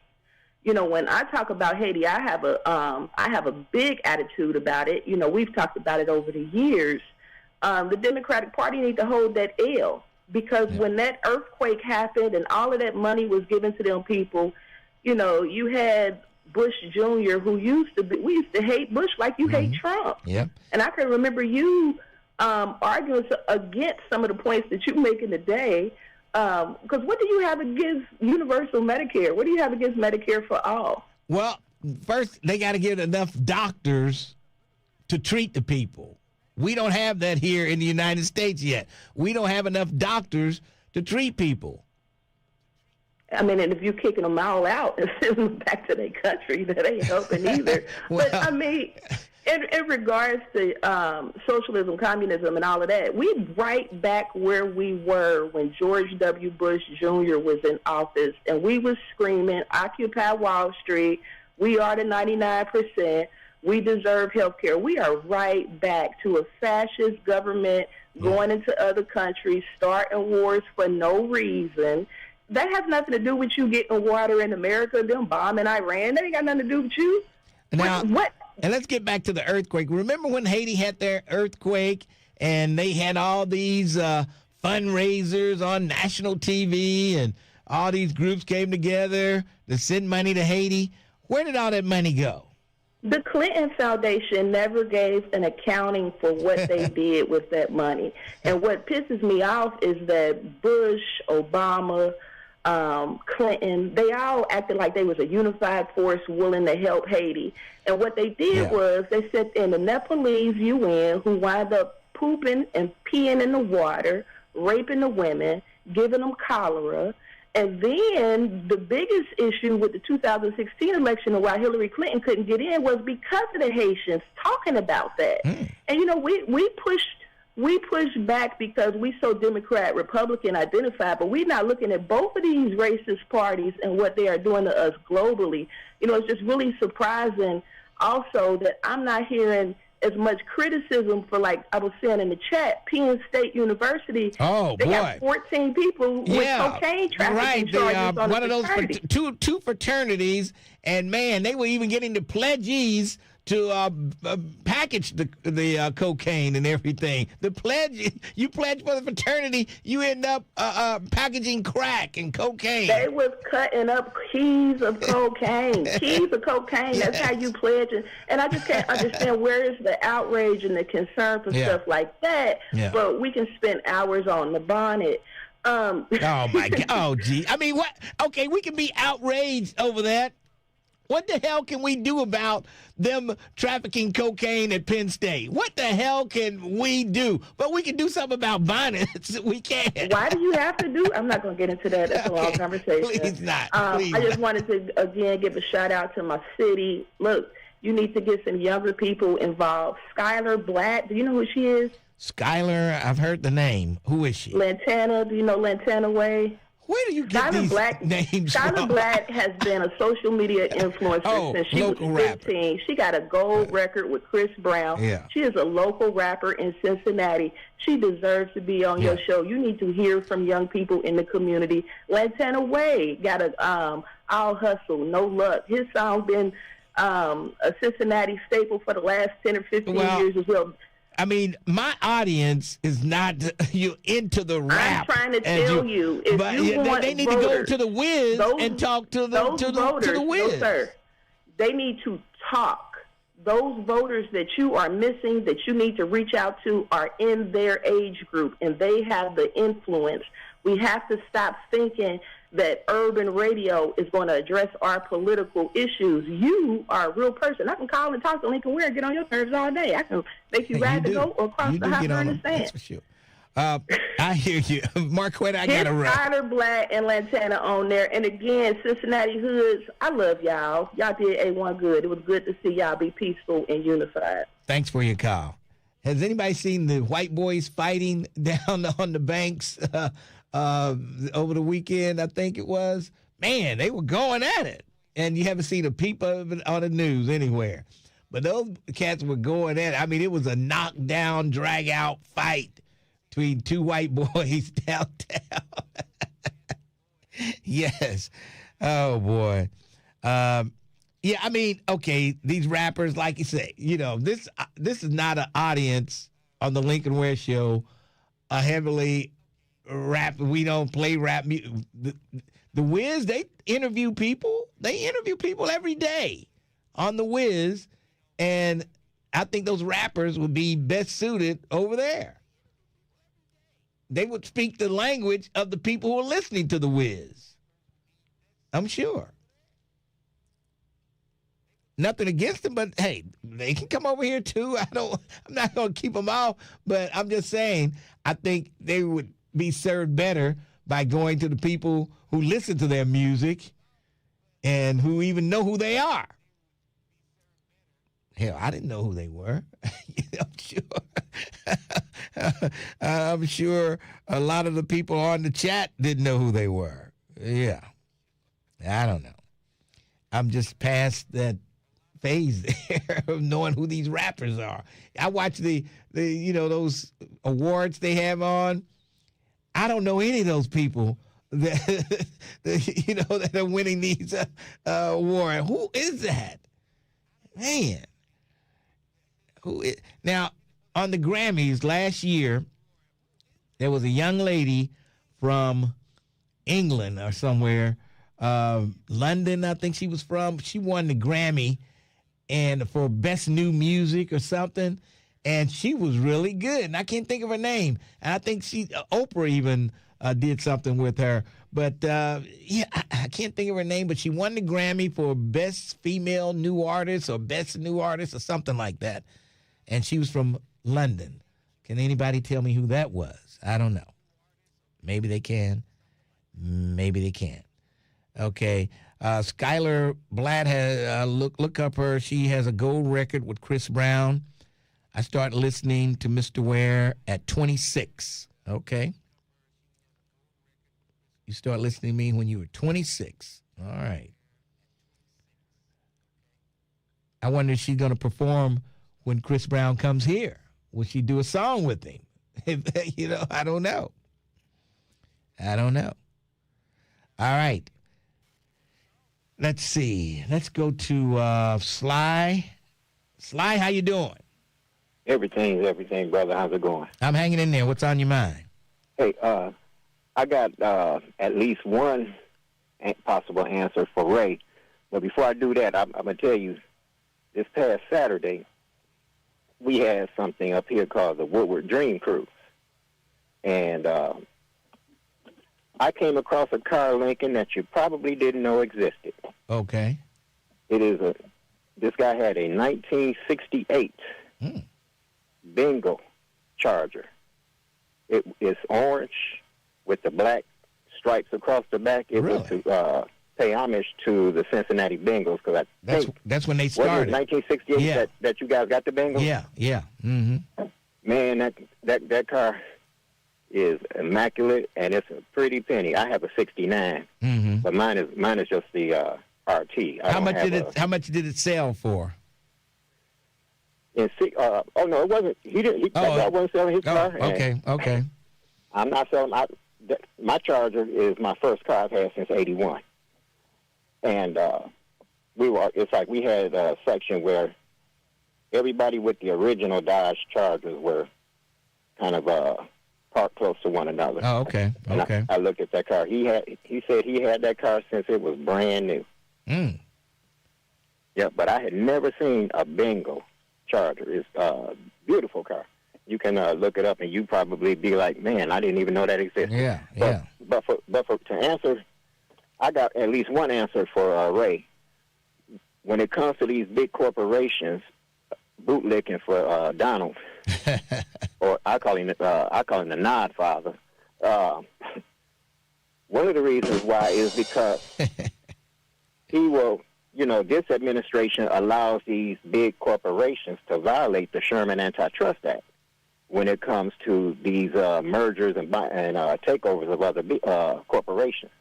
You know, when I talk about Haiti, I have a big attitude about it. You know, we've talked about it over the years. The Democratic Party need to hold that L, because when that earthquake happened and all of that money was given to them people, you know, you had Bush Jr., who we used to hate Bush like you hate Trump. Yeah. And I can remember you arguing against some of the points that you make in the day. Because what do you have against universal Medicare? What do you have against Medicare for all? Well, first, they got to get enough doctors to treat the people. We don't have that here in the United States yet. We don't have enough doctors to treat people. I mean, and if you're kicking them all out and sending them back to their country, that ain't helping either. But, I mean, in regards to socialism, communism, and all of that, we're right back where we were when George W. Bush Jr. was in office, and we was screaming, Occupy Wall Street, we are the 99%, we deserve health care. We are right back to a fascist government going into other countries, starting wars for no reason. That has nothing to do with you getting water in America, them bombing Iran. That ain't got nothing to do with you. Now, what? And let's get back to the earthquake. Remember when Haiti had their earthquake and they had all these fundraisers on national TV and all these groups came together to send money to Haiti? Where did all that money go? The Clinton Foundation never gave an accounting for what they did with that money. And what pisses me off is that Bush, Obama, Clinton, they all acted like they was a unified force willing to help Haiti. And what they did was they sent in the Nepalese UN, who wound up pooping and peeing in the water, raping the women, giving them cholera. And then the biggest issue with the 2016 election and why Hillary Clinton couldn't get in was because of the Haitians talking about that. And, you know, we pushed back because we so Democrat, Republican identified, but we're not looking at both of these racist parties and what they are doing to us globally. You know, it's just really surprising also that I'm not hearing as much criticism for, like I was saying in the chat, Penn State University. Oh, they got 14 people with cocaine trafficking charges on one of those fraternity. two fraternities, and man, they were even getting the pledges to package the cocaine and everything. The pledge, you pledge for the fraternity, you end up packaging crack and cocaine. They was cutting up keys of cocaine. Keys of cocaine, that's how you pledge it. And I just can't understand where is the outrage and the concern for stuff like that, but we can spend hours on the bonnet. Oh, my God. Oh, gee. I mean, what? Okay, we can be outraged over that. What the hell can we do about them trafficking cocaine at Penn State? What the hell can we do? But we can do something about bonnets. We can't. Why do you have to do? I'm not going to get into that. That's a long conversation. Please not. I just wanted to, again, give a shout-out to my city. Look, you need to get some younger people involved. Skylar Blatt, do you know who she is? Skylar, I've heard the name. Who is she? Lantana, do you know Lantana Way? Where do you get these names Skylar from? Blatt has been a social media influencer since she was 15. She got a gold record with Chris Brown. Yeah. She is a local rapper in Cincinnati. She deserves to be on your show. You need to hear from young people in the community. Lantana Way got a I'll Hustle, No Luck. His song's been a Cincinnati staple for the last 10 or 15 years as well. I mean, my audience is not into the rap. I'm trying to tell you, if but you want they need voters, to go to the Wiz and talk to the voters, Wiz. No, sir. They need to talk. those voters that you are missing, that you need to reach out to, are in their age group, and they have the influence. We have to stop thinking that urban radio is going to address our political issues. You are a real person. I can call and talk to Lincoln Ware and get on your nerves all day. I can make you ride the goat or cross the hot burn and stand. That's for sure. I hear you. Marquette, I got to run. Carter, Black, and Lantana on there. And again, Cincinnati Hoods, I love y'all. Y'all did A1 good. It was good to see y'all be peaceful and unified. Thanks for your call. Has anybody seen the white boys fighting down on the banks over the weekend, I think it was? Man, they were going at it. And you haven't seen a peep of it on the news anywhere. But those cats were going at it. I mean, it was a knockdown, drag-out fight between two white boys downtown. Yes. Oh, boy. Yeah, I mean, okay, these rappers, like you say, you know, this is not an audience on the Lincoln Ware Show, a heavily rap. We don't play rap music. The Wiz, they interview people. They interview people every day on the Wiz, and I think those rappers would be best suited over there. They would speak the language of the people who are listening to the Wiz. I'm sure. Nothing against them, but hey, they can come over here too. I'm not going to keep them out, but I'm just saying, I think they would be served better by going to the people who listen to their music and who even know who they are. Hell, I didn't know who they were. I'm sure a lot of the people on the chat didn't know who they were. Yeah. I don't know. I'm just past that phase there of knowing who these rappers are. I watch the those awards they have on. I don't know any of those people that that are winning these awards. Who is that? Man. Now, on the Grammys last year, there was a young lady from England or somewhere, London, I think she was from. She won the Grammy and for Best New Music or something, and she was really good. And I can't think of her name. And I think Oprah even did something with her. But, I can't think of her name, but she won the Grammy for Best Female New Artist or Best New Artist or something like that. And she was from London. Can anybody tell me who that was? I don't know. Maybe they can. Maybe they can't. Okay. Skylar Blatt has look up her. She has a gold record with Chris Brown. I started listening to Mr. Ware at 26. Okay. You start listening to me when you were 26. All right. I wonder if she's going to perform when Chris Brown comes here. Will she do a song with him? I don't know. I don't know. All right. Let's see. Let's go to Sly. Sly, how you doing? Everything, brother. How's it going? I'm hanging in there. What's on your mind? Hey, I got at least one possible answer for Ray. But before I do that, I'm going to tell you, this past Saturday, we had something up here called the Woodward Dream Cruise. And I came across a car, Lincoln, that you probably didn't know existed. Okay. This guy had a 1968 Bengal Charger. It is orange with the black stripes across the back. It was to pay homage to the Cincinnati Bengals, because that's when they started. Was it 1968 that you guys got the Bengals? Yeah. Mm-hmm. Man, that car is immaculate, and it's a pretty penny. I have a 69, but mine is just the RT. How much did it sell for? No, it wasn't. That guy wasn't selling his car. Okay. I'm not selling. My Charger is my first car I've had since '81. And it's like we had a section where everybody with the original Dodge Chargers were kind of parked close to one another. Oh, okay. And I looked at that car. He said he had that car since it was brand new. Yeah, but I had never seen a bingo Charger. It's a beautiful car. You can look it up, and you probably be like, "Man, I didn't even know that existed." Yeah, But to answer, I got at least one answer for Ray. When it comes to these big corporations bootlicking for Donald, or I call him the Nod Father. One of the reasons why is because he will. This administration allows these big corporations to violate the Sherman Antitrust Act when it comes to these mergers and takeovers of other corporations.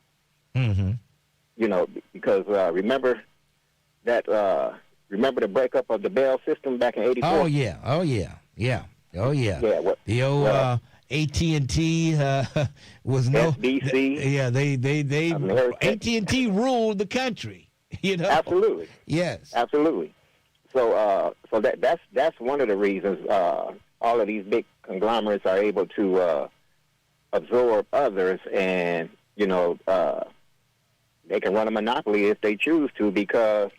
Mm-hmm. Because remember the breakup of the Bell system back in '84? Oh yeah. Yeah. The old AT&T was no SBC. Yeah, they AT&T ruled the country. Absolutely. Yes. Absolutely. So that's one of the reasons all of these big conglomerates are able to absorb others, and they can run a monopoly if they choose to, because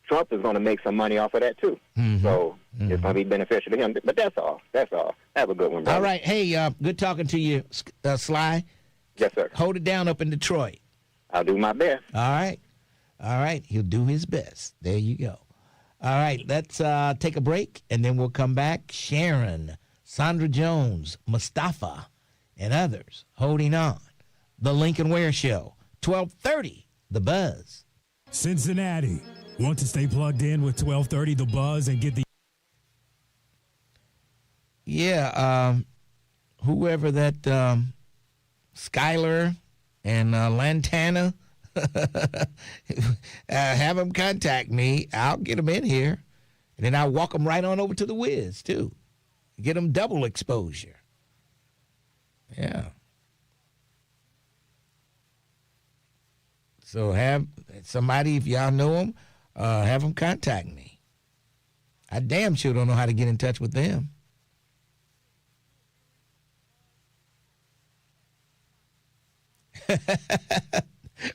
Trump is going to make some money off of that too. Mm-hmm. So it's going to be beneficial to him. But that's all. Have a good one, brother. All right. Hey, good talking to you, Sly. Yes, sir. Hold it down up in Detroit. I'll do my best. All right. He'll do his best. There you go. All right. Let's take a break, and then we'll come back. Sharon, Sandra Jones, Mustafa, and others holding on. The Lincoln Ware Show, 1230, The Buzz. Cincinnati. Want to stay plugged in with 1230 The Buzz and get the... Yeah, whoever that Skylar and Lantana, have them contact me. I'll get them in here, and then I'll walk them right on over to the Wiz, too. Get them double exposure. Yeah. So have somebody, if y'all know them, have them contact me. I damn sure don't know how to get in touch with them.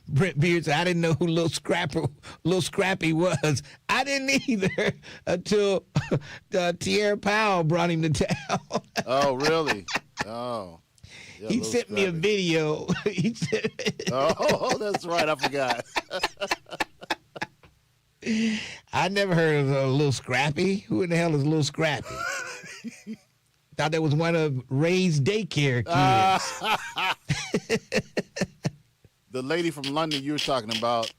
Brent Beard said, I didn't know who Little Scrappy was. I didn't either until Tierra Powell brought him to town. Oh, really? Oh. Yeah, he sent me a video. Oh, that's right. I forgot. I never heard of a Little Scrappy. Who in the hell is Little Scrappy? Thought that was one of Ray's daycare kids. The lady from London you were talking about,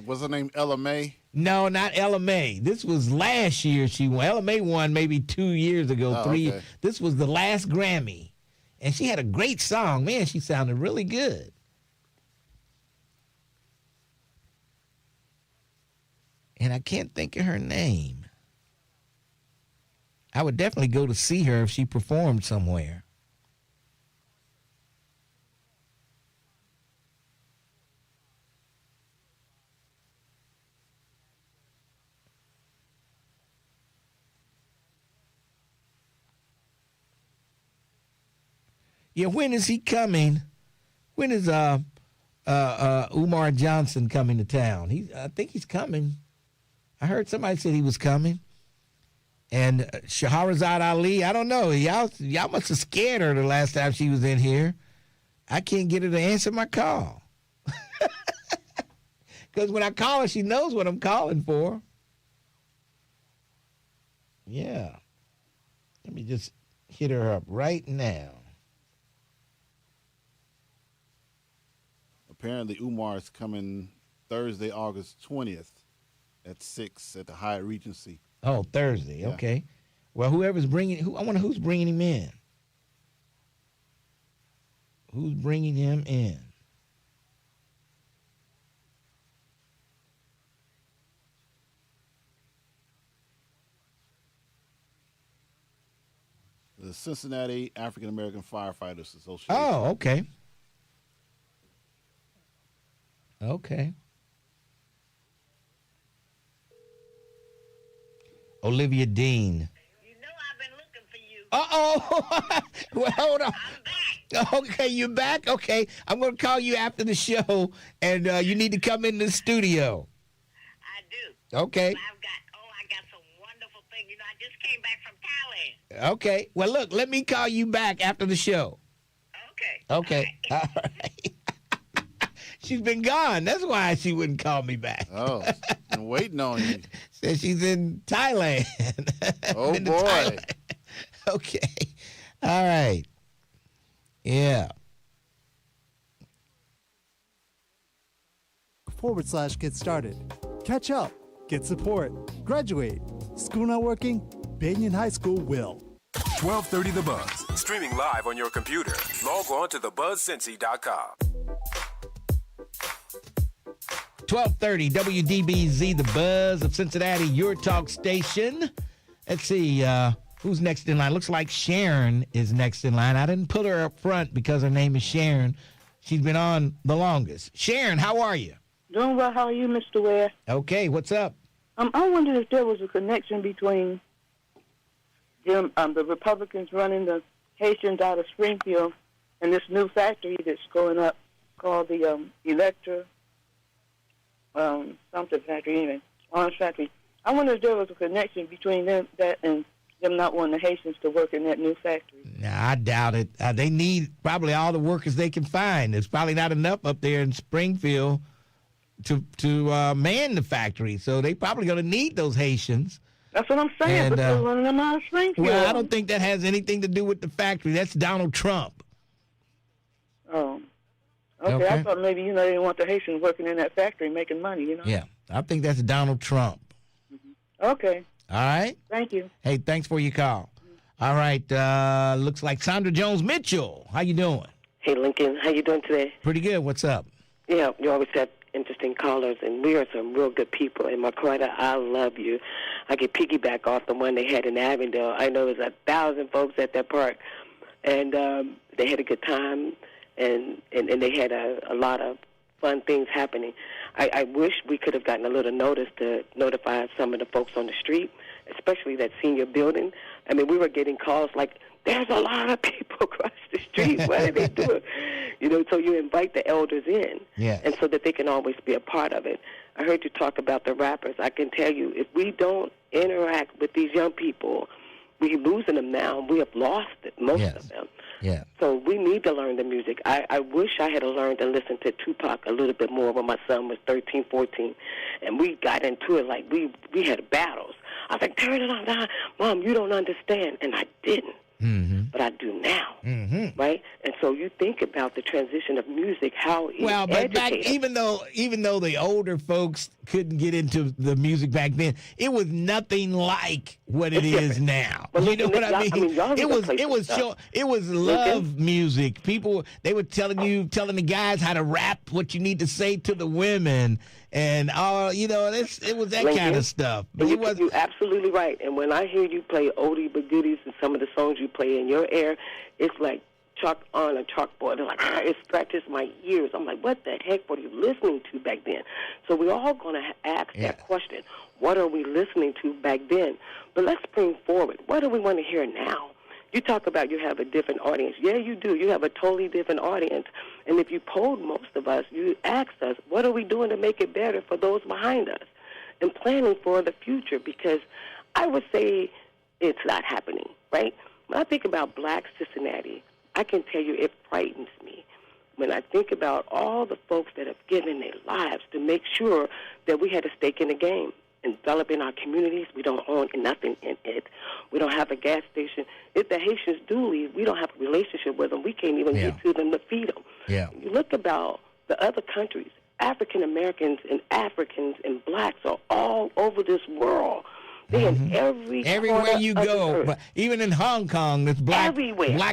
was her name Ella May? No, not Ella May. This was last year she won. Ella May won maybe 2 years ago, three. Okay. This was the last Grammy. And she had a great song. Man, she sounded really good. And I can't think of her name. I would definitely go to see her if she performed somewhere. Yeah, when is he coming? When is Umar Johnson coming to town? I think he's coming. I heard somebody said he was coming. And Shahrazad Ali, I don't know. Y'all must have scared her the last time she was in here. I can't get her to answer my call. Because when I call her, she knows what I'm calling for. Yeah. Let me just hit her up right now. Apparently, Umar is coming Thursday, August 20th at 6 at the Hyatt Regency. Oh, Thursday. Yeah. Okay. Well, whoever's bringing, I wonder who's bringing him in. Who's bringing him in? The Cincinnati African American Firefighters Association. Oh, okay. Okay. Olivia Dean. You know I've been looking for you. Uh-oh. Well, hold on. I'm back. Okay, you're back? Okay. I'm going to call you after the show, and you need to come in the studio. Okay. I got some wonderful things. You know, I just came back from Thailand. Okay. Well, look, let me call you back after the show. Okay. All right. She's been gone. That's why she wouldn't call me back. Oh, been waiting on you. Says she's in Thailand. Oh, boy. Thailand. Okay. All right. Yeah. /get started. Catch up. Get support. Graduate. School not working? Banyan High School will. 1230 The Buzz. Streaming live on your computer. Log on to thebuzzcincy.com. 1230 WDBZ, the Buzz of Cincinnati, your talk station. Let's see, who's next in line? Looks like Sharon is next in line. I didn't put her up front because her name is Sharon. She's been on the longest. Sharon, how are you? Doing well. How are you, Mr. Ware? Okay, what's up? I wondered if there was a connection between them, the Republicans running the Haitians out of Springfield and this new factory that's going up called the Electra something factory, anyway, orange factory. I wonder if there was a connection between that and them not wanting the Haitians to work in that new factory. Nah, I doubt it. They need probably all the workers they can find. There's probably not enough up there in Springfield to man the factory, so they probably going to need those Haitians. That's what I'm saying, And, but they're running them out of Springfield. Well, I don't think that has anything to do with the factory. That's Donald Trump. Oh. Okay, I thought maybe, they didn't want the Haitians working in that factory making money, Yeah, I think that's Donald Trump. Okay. All right? Thank you. Hey, thanks for your call. All right, looks like Sandra Jones-Mitchell. How you doing? Hey, Lincoln. How you doing today? Pretty good. What's up? Yeah, you always have interesting callers, and we are some real good people. And Marquetta, I love you. I could piggyback off the one they had in Avondale. I know there's 1,000 folks at that park, and they had a good time. And they had a lot of fun things happening. I wish we could have gotten a little notice to notify some of the folks on the street, especially that senior building. I mean, we were getting calls like, there's a lot of people across the street. What are they doing? So you invite the elders in, and so that they can always be a part of it. I heard you talk about the rappers. I can tell you, if we don't interact with these young people, we're losing them now. We have lost most of them. Yeah. So we need to learn the music. I wish I had learned to listen to Tupac a little bit more when my son was 13, 14. And we got into it like we had battles. I was like, turn it on down. Mom, you don't understand. And I didn't. Mm-hmm. But I do now. Mm-hmm. Right? And so you think about the transition of music, how it but back, even though the older folks couldn't get into the music back then, it was nothing like what it is now. But you know what I mean? It was love music. People, they were telling the guys how to rap, what you need to say to the women, and it was that kind of stuff. But you're absolutely right. And when I hear you play oldie but goodies and some of the songs you play in your air, it's like chalk on a chalkboard. They're like, it scratches my ears. I'm like, what the heck were you listening to back then? So we're all going to ask that question. What are we listening to back then? But let's bring forward. What do we want to hear now? You talk about you have a different audience. Yeah, you do. You have a totally different audience. And if you polled most of us, you asked us, what are we doing to make it better for those behind us? And planning for the future, because I would say it's not happening, right? When I think about Black Cincinnati, I can tell you it frightens me when I think about all the folks that have given their lives to make sure that we had a stake in the game. In developing our communities, we don't own nothing in it. We don't have a gas station. If the Haitians do leave, we don't have a relationship with them. We can't even get to them to feed them. Yeah. You look about the other countries, African Americans and blacks are all over this world. They're in everywhere you go, but even in Hong Kong, there's black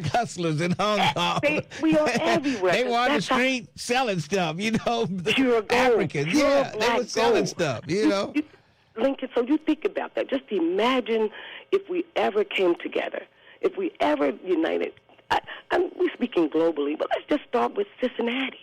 hustlers in Hong Kong. We are everywhere. They were on the street selling stuff, Pure Africans. Gold. They were selling stuff, Lincoln, so you think about that. Just imagine if we ever came together, if we ever united. We're speaking globally, but let's just start with Cincinnati.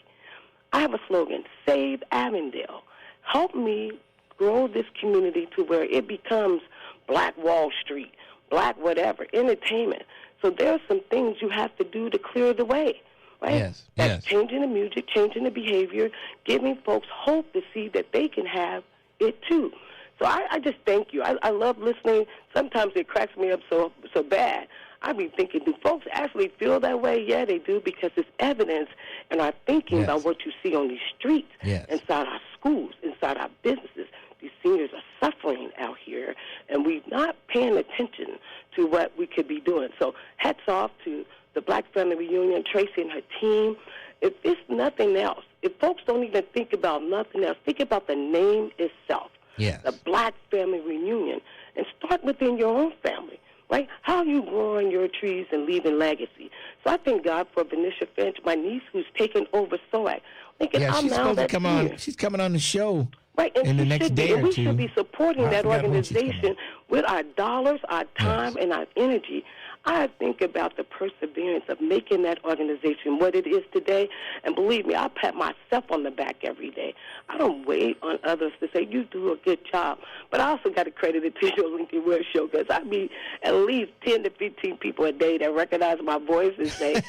I have a slogan, Save Avondale. Help me grow this community to where it becomes Black Wall Street, Black whatever, entertainment. So there are some things you have to do to clear the way, right? That's changing the music, changing the behavior, giving folks hope to see that they can have it too. So I just thank you. I love listening. Sometimes it cracks me up so bad. I be thinking, do folks actually feel that way? Yeah, they do, because it's evidence in our thinking about what you see on these streets, inside our schools, inside our businesses. These seniors are suffering out here, and we're not paying attention to what we could be doing. So hats off to the Black Family Reunion, Tracy and her team. If it's nothing else, if folks don't even think about nothing else, think about the name itself, the Black Family Reunion, and start within your own family. Right? How are you growing your trees and leaving legacy? So I thank God for Venetia Finch, my niece, who's taken over SOAC. She's supposed to come on. She's coming on the show in the next day or two. We should be supporting that organization with our dollars, our time, and our energy. I think about the perseverance of making that organization what it is today, and believe me, I pat myself on the back every day. I don't wait on others to say, you do a good job. But I also got to credit it to your Lincoln Ware show, because I meet at least 10 to 15 people a day that recognize my voice and say,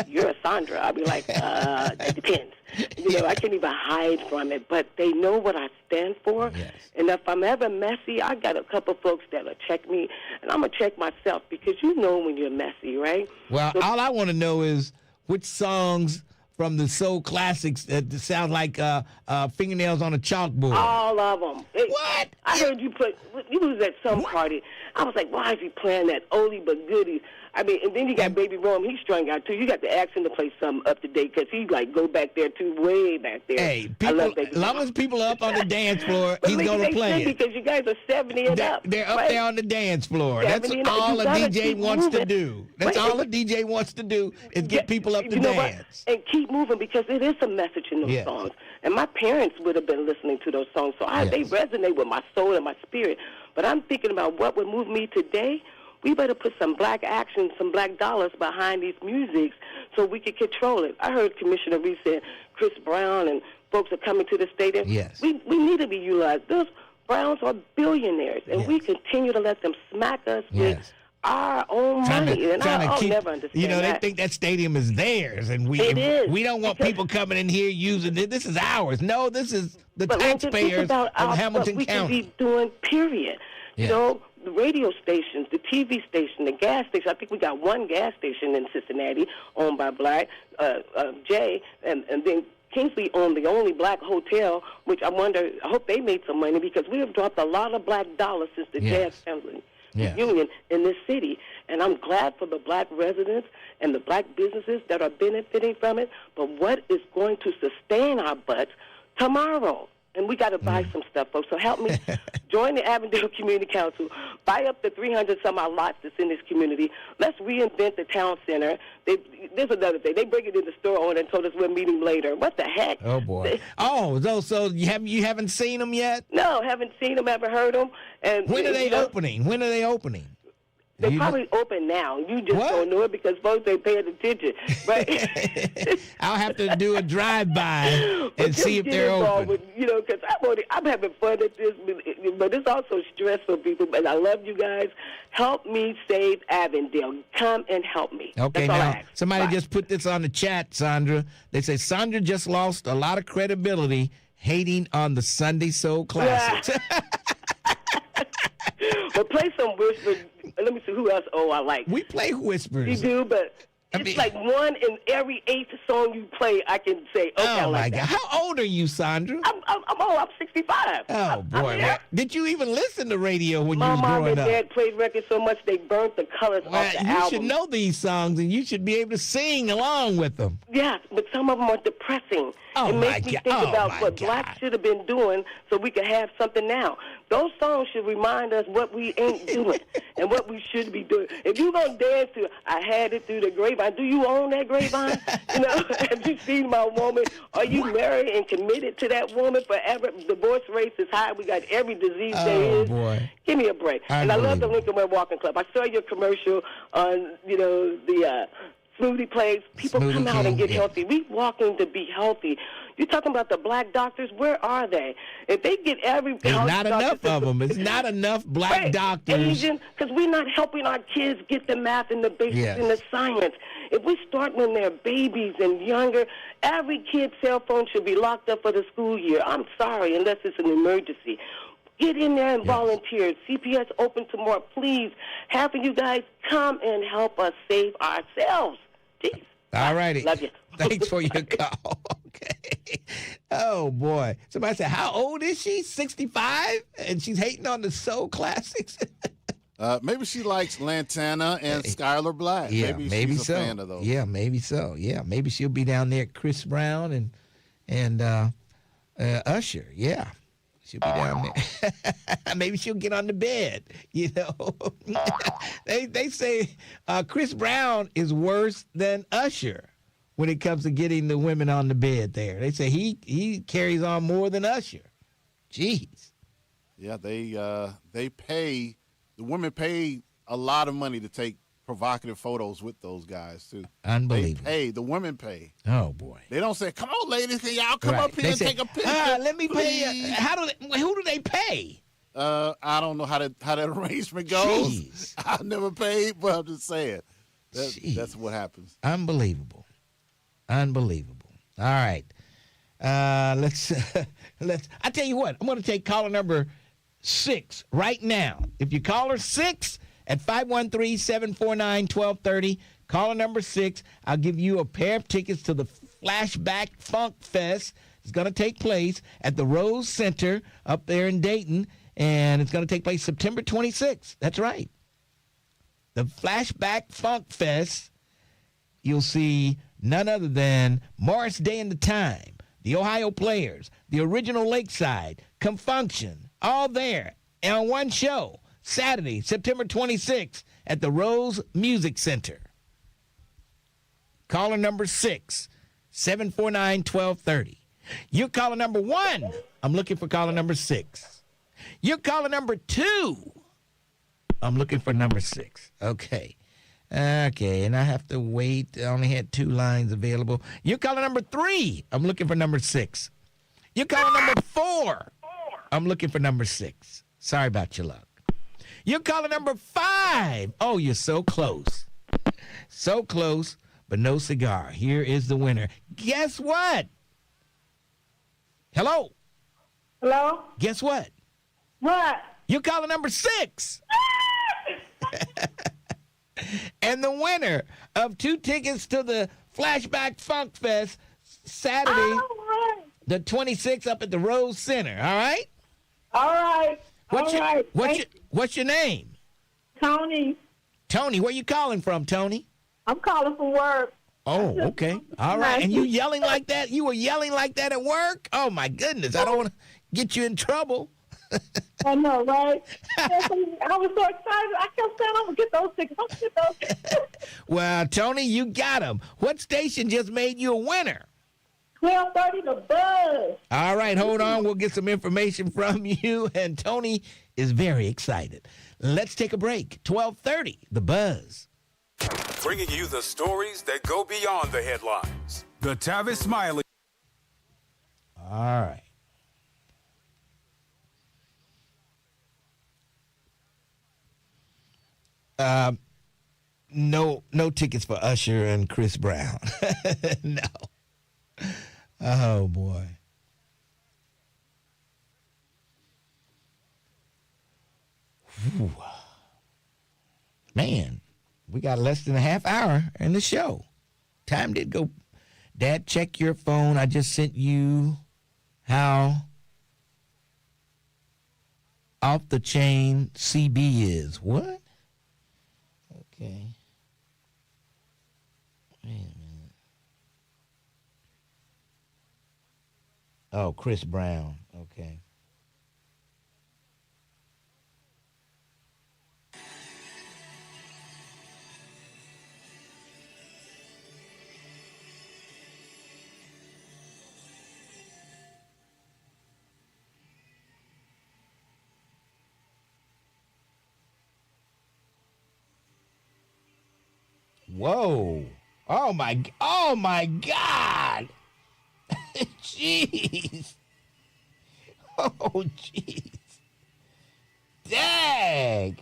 you're a Sandra. I'll be like, it depends. You know, I can't even hide from it, but they know what I stand for. And if I'm ever messy, I got a couple folks that'll check me, and I'm going to check myself, because you know when you're messy, right? Well, all I want to know is which songs from the soul classics that sound like fingernails on a chalkboard. All of them. What? I heard you was at some party. I was like, why is he playing that oldie but goodie? I mean, and then you got Baby Rome. He's strung out, too. You got to ask him to play something up to date, because he, go back there, too, way back there. Hey, people, as long as people are up on the dance floor, he's going to play it. Because you guys are 70 and up. They're up there on the dance floor. That's all a DJ wants to do. That's all a DJ wants to do is get people up to dance. And keep moving, because it is a message in those songs. And my parents would have been listening to those songs, so they resonate with my soul and my spirit. But I'm thinking about what would move me today. We better put some black action, some black dollars behind these musics so we can control it. I heard Commissioner Reese said Chris Brown and folks are coming to the stadium. We need to be utilized. Those Browns are billionaires, and we continue to let them smack us with our own money. And I'll never understand You know, that. they think that stadium is theirs, and we don't want people coming in here using it. This is ours. No, this is the taxpayers of Hamilton we County. Can be doing, period. You know, the radio stations, the TV station, the gas station. I think we got one gas station in Cincinnati owned by Black, Jay, and then Kingsley owned the only black hotel, which I hope they made some money, because we have dropped a lot of black dollars since the Jazz Family Union in this city. And I'm glad for the black residents and the black businesses that are benefiting from it. But what is going to sustain our butts tomorrow? And we got to buy some stuff, folks. So help me join the Avondale Community Council. Buy up the 300-some-odd lots that's in this community. Let's reinvent the town center. There's another thing. They bring it in the store owner and told us we're meeting later. What the heck? Oh, boy. So you haven't seen them yet? No, haven't seen them, haven't heard them. And when are they opening? When are they opening? They probably open now. You just don't know it because folks ain't paying attention. Right? I'll have to do a drive-by and see if they're open. Because I'm having fun at this, but it's also stressful, people. But I love you guys. Help me save Avondale. Come and help me. Okay, that's all now, I ask. somebody Bye. just put this on the chat, Sandra. They say, Sandra just lost a lot of credibility hating on the Sunday Soul Classics. But play some Whispers. Let me see who else. I like. We play Whispers. You do, but it's like one in every 8th song you play, I can say, okay, I like that. How old are you, Sandra? I'm old. I'm 65. Oh, boy. Did you even listen to radio when you was My mom growing and up? Dad played records so much they burnt the colors off the You album. should know these songs, and you should be able to sing along with them. Yes, but some of them are depressing. It makes me think about what blacks should have been doing so we could have something now. Those songs should remind us what we ain't doing and what we should be doing. If you're going to dance to I Had It Through the Grapevine, do you own that grapevine? Have you seen my woman? Are you married and committed to that woman forever? Divorce rate is high. We got every disease there is. Boy. Give me a break. And I love the Lincoln Ware Walking Club. I saw your commercial on, the smoothie place. People come out and get healthy. We walking to be healthy. You're talking about the black doctors. Where are they? If they get every... There's not enough of them. It's not enough black doctors. Asian, because we're not helping our kids get the math and the basics and the science. If we start when they're babies and younger, every kid's cell phone should be locked up for the school year. I'm sorry, unless it's an emergency. Get in there and volunteer. CPS open tomorrow. Please, having you guys come and help us save ourselves. Jeez. All righty. Love you. Thanks for your call. Okay. Oh, boy. Somebody said, how old is she? 65? And she's hating on the soul classics? Maybe she likes Lantana and Skylar Black. Yeah, maybe she's so. a fan of those. Yeah, maybe so. Yeah, maybe she'll be down there at Chris Brown and Usher. Yeah, she'll be down there. Maybe she'll get on the bed. You know, they say Chris Brown is worse than Usher when it comes to getting the women on the bed. There, they say he carries on more than Usher. Jeez. Yeah, they pay. The women pay a lot of money to take provocative photos with those guys, too. Unbelievable. They pay. The women pay. Oh, boy. They don't say, come on, ladies, can y'all come up here and take a picture? Let me pay you. Who do they pay? I don't know how that arrangement goes. Jeez. I never paid, but I'm just saying. That's what happens. Unbelievable. Unbelievable. All right. Let's I tell you what, I'm going to take caller number 6 right now. If you call her 6 at 513-749-1230, caller number 6, I'll give you a pair of tickets to the Flashback Funk Fest. It's going to take place at the Rose Center up there in Dayton, and it's going to take place September 26th. That's right. The Flashback Funk Fest, you'll see none other than Morris Day and the Time, the Ohio Players, the Original Lakeside, Confunction, all there on one show, Saturday, September 26th at the Rose Music Center. Caller number 6, 749-1230. You're caller number 1. I'm looking for caller number 6. You're caller number 2. I'm looking for number 6. Okay, and I have to wait. I only had 2 lines available. You're caller number 3. I'm looking for number 6. You're caller number 4. I'm looking for number 6. Sorry about your luck. You're calling number 5. Oh, you're so close. So close, but no cigar. Here is the winner. Guess what? Hello? Hello? Guess what? What? You're calling number 6. And the winner of 2 tickets to the Flashback Funk Fest Saturday, the 26th up at the Rose Center. All right? All right. What's your name? Tony. Tony, where you calling from, Tony? I'm calling from work. Oh, okay. All right. And you yelling like that? You were yelling like that at work? Oh, my goodness. I don't want to get you in trouble. I know, right? I was so excited. I kept saying, I'm going to get those tickets. Well, Tony, you got them. What station just made you a winner? 1230 The Buzz. All right, hold on. We'll get some information from you. And Tony is very excited. Let's take a break. 1230 The Buzz. Bringing you the stories that go beyond the headlines. The Tavis Smiley. All right. No tickets for Usher and Chris Brown. No. Oh, boy. Whew. Man, we got less than a half hour in the show. Time did go. Dad, check your phone. I just sent you how off the chain CB is. What? Okay. Wait a minute. Oh, Chris Brown. Okay. Whoa. Oh my God. Jeez. Oh, jeez. Dag.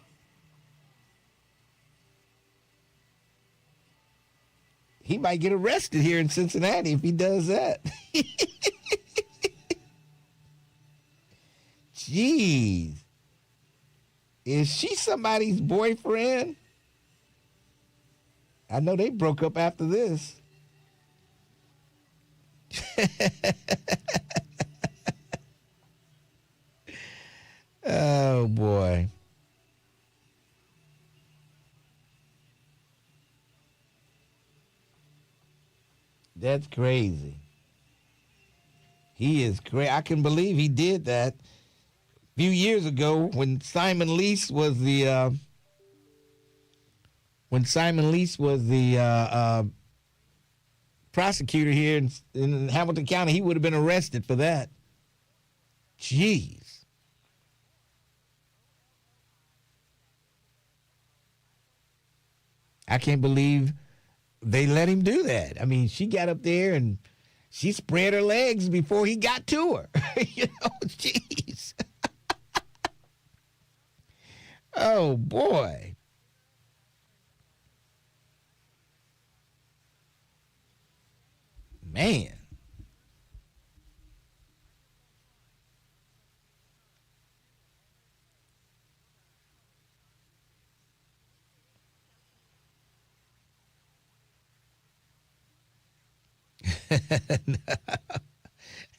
He might get arrested here in Cincinnati if he does that. Jeez. Is she somebody's boyfriend? I know they broke up after this. Oh, boy. That's crazy. He is crazy. I can believe he did that a few years ago when Simon Lease was the prosecutor here in Hamilton County. He would have been arrested for that. Jeez. I can't believe they let him do that. I mean, she got up there and she spread her legs before he got to her. You know, jeez. Oh, boy. Man.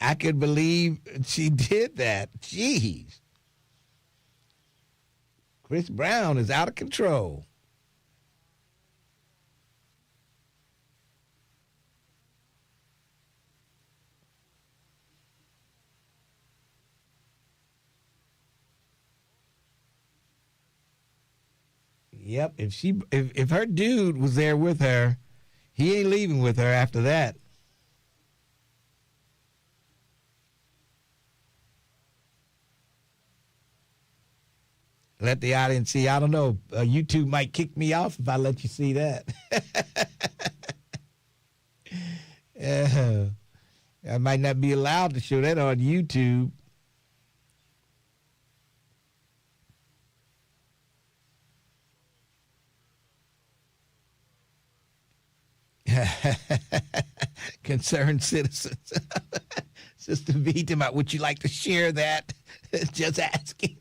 I could believe she did that. Jeez. Chris Brown is out of control. Yep, if her dude was there with her, he ain't leaving with her after that. Let the audience see. I don't know. YouTube might kick me off if I let you see that. I might not be allowed to show that on YouTube. Concerned citizens. Sister V, would you like to share that? Just asking.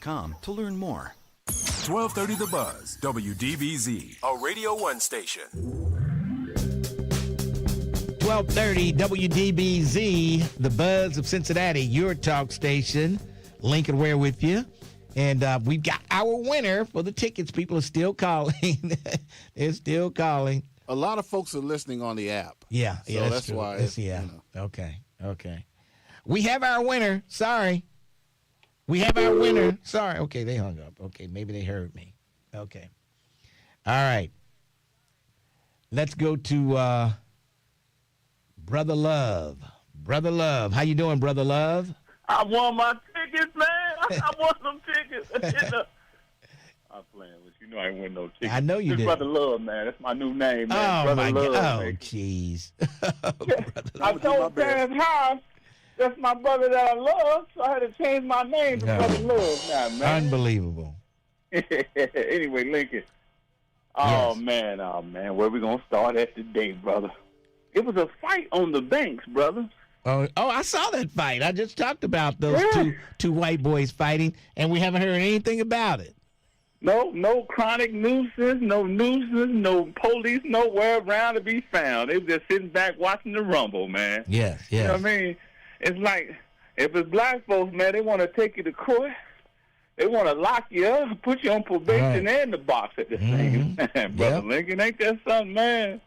.com to learn more. 1230 The Buzz, WDBZ, a Radio 1 station. 1230 WDBZ, The Buzz of Cincinnati, your talk station. Lincoln Ware with you. And we've got our winner for the tickets. People are still calling. They're still calling. A lot of folks are listening on the app. Yeah, so yeah, that's true. why. Yeah. Okay. We have our winner. Sorry. We have our winner. Sorry. Okay, they hung up. Okay, maybe they heard me. Okay. All right. Let's go to Brother Love. Brother Love. How you doing, Brother Love? I won my tickets, man. I won some tickets. I'm playing with you. I ain't win no tickets. I know you did. Brother Love, man. That's my new name, man. Oh, Brother my Love, God. Oh, man. jeez. I told Terrence House that's my brother that I love, so I had to change my name to Brother Love now, man. Unbelievable. Anyway, Lincoln. Oh, man. Where we going to start at today, brother? It was a fight on the banks, brother. Oh, I saw that fight. I just talked about those two white boys fighting, and we haven't heard anything about it. No chronic nuisance, no police nowhere around to be found. They were just sitting back watching the rumble, man. Yes. You know what I mean? It's like, if it's black folks, man, they want to take you to court. They want to lock you up, put you on probation and the box at the same time, Brother Lincoln. Ain't that something, man?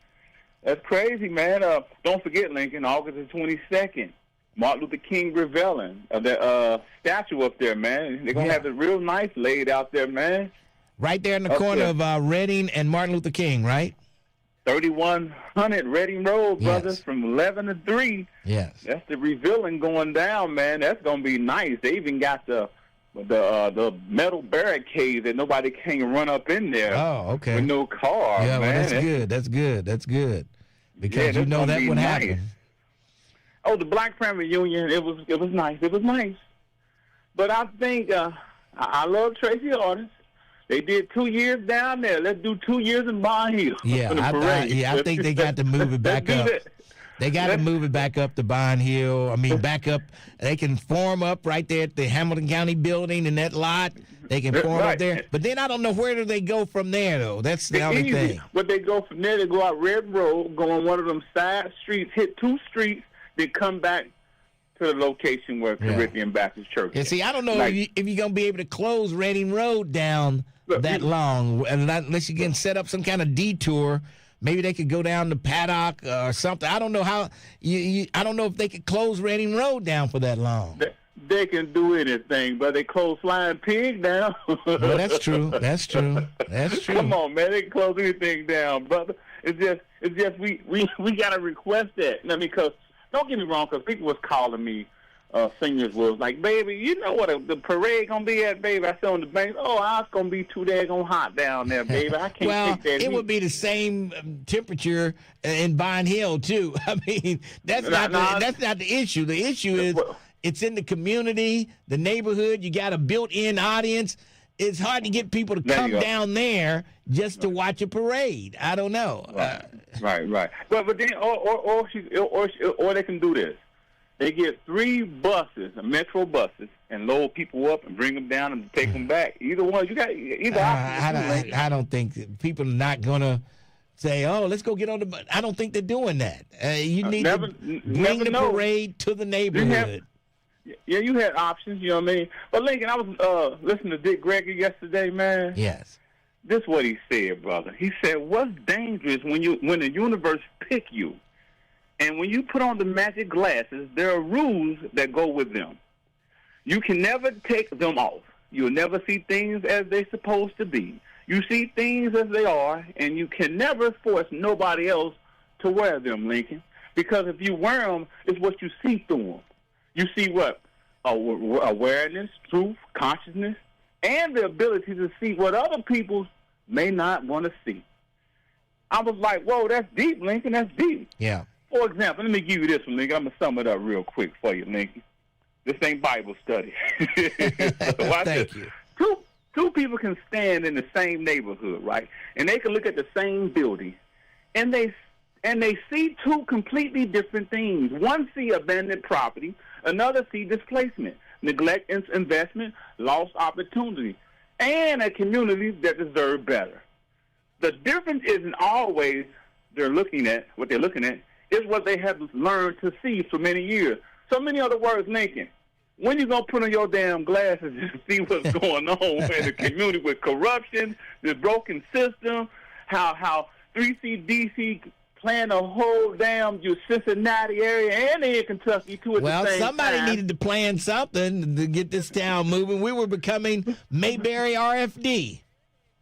That's crazy, man. Don't forget, Lincoln, August the 22nd, Martin Luther King revealing the statue up there, man. They're going to have it real nice laid out there, man. Right there in the corner of Reading and Martin Luther King, right? 3100 Reading Road, brothers, from 11 to 3. Yes. That's the revealing going down, man. That's going to be nice. They even got the metal barricades that nobody can run up in there. Oh, okay. With no car, yeah, man. Well, that's good. Because you know that would happen. Oh, the Black Family Union, it was nice. It was nice. But I think I love Tracy Artist. They did 2 years down there. Let's do 2 years in Bond Hill. Yeah, I think they got to move it back up. They got to move it back up to Bond Hill. I mean, back up. They can form up right there at the Hamilton County building in that lot. They can form up there. But then I don't know where do they go from there, though. That's the only thing. But they go from there, they go out Red Road, go on one of them side streets, hit 2 streets, then come back to the location where Corinthian Baptist Church is. And see, I don't know if you're going to be able to close Reading Road down that long, unless you can set up some kind of detour. Maybe they could go down to Paddock or something. I don't know how. I don't know if they could close Reading Road down for that long. They can do anything, but they close Flying Pig down. Well, that's true. That's true. That's true. Come on, man. They can close anything down, brother. It's just we gotta request that. I mean, because don't get me wrong, because people was calling me. Seniors was like, baby, you know what the parade gonna be at, baby? I said on the bank, it's gonna be too daggone hot down there, baby. I can't take that. It would be the same temperature in Bond Hill too. I mean, that's not the issue. The issue is it's in the community, the neighborhood. You got a built-in audience. It's hard to get people to come down there just to watch a parade. I don't know. Right. But then, or they can do this. They get 3 buses, metro buses, and load people up and bring them down and take them back. Either one, you got either option. I don't think people are not gonna say, "Oh, let's go get on the bus." I don't think they're doing that. You need to bring the parade to the neighborhood. You had options. You know what I mean? But Lincoln, I was listening to Dick Gregory yesterday, man. Yes. This is what he said, brother. He said, "What's dangerous when the universe pick you?" And when you put on the magic glasses, there are rules that go with them. You can never take them off. You'll never see things as they're supposed to be. You see things as they are, and you can never force nobody else to wear them, Lincoln. Because if you wear them, it's what you see through them. You see what? Awareness, truth, consciousness, and the ability to see what other people may not want to see. I was like, whoa, that's deep, Lincoln. That's deep. Yeah. For example, let me give you this one, Lincoln. I'm going to sum it up real quick for you, Lincoln. This ain't Bible study. Thank you. Two people can stand in the same neighborhood, right? And they can look at the same building, and they see 2 completely different things. One see abandoned property, another see displacement, neglect investment, lost opportunity, and a community that deserves better. The difference isn't always what they're looking at, is what they have learned to see for many years. So many other words, Lincoln, when you going to put on your damn glasses and see what's going on in the community with corruption, the broken system, how 3CDC plan to hold down your Cincinnati area and in Kentucky, too, at the same time. Well, somebody needed to plan something to get this town moving. We were becoming Mayberry RFD.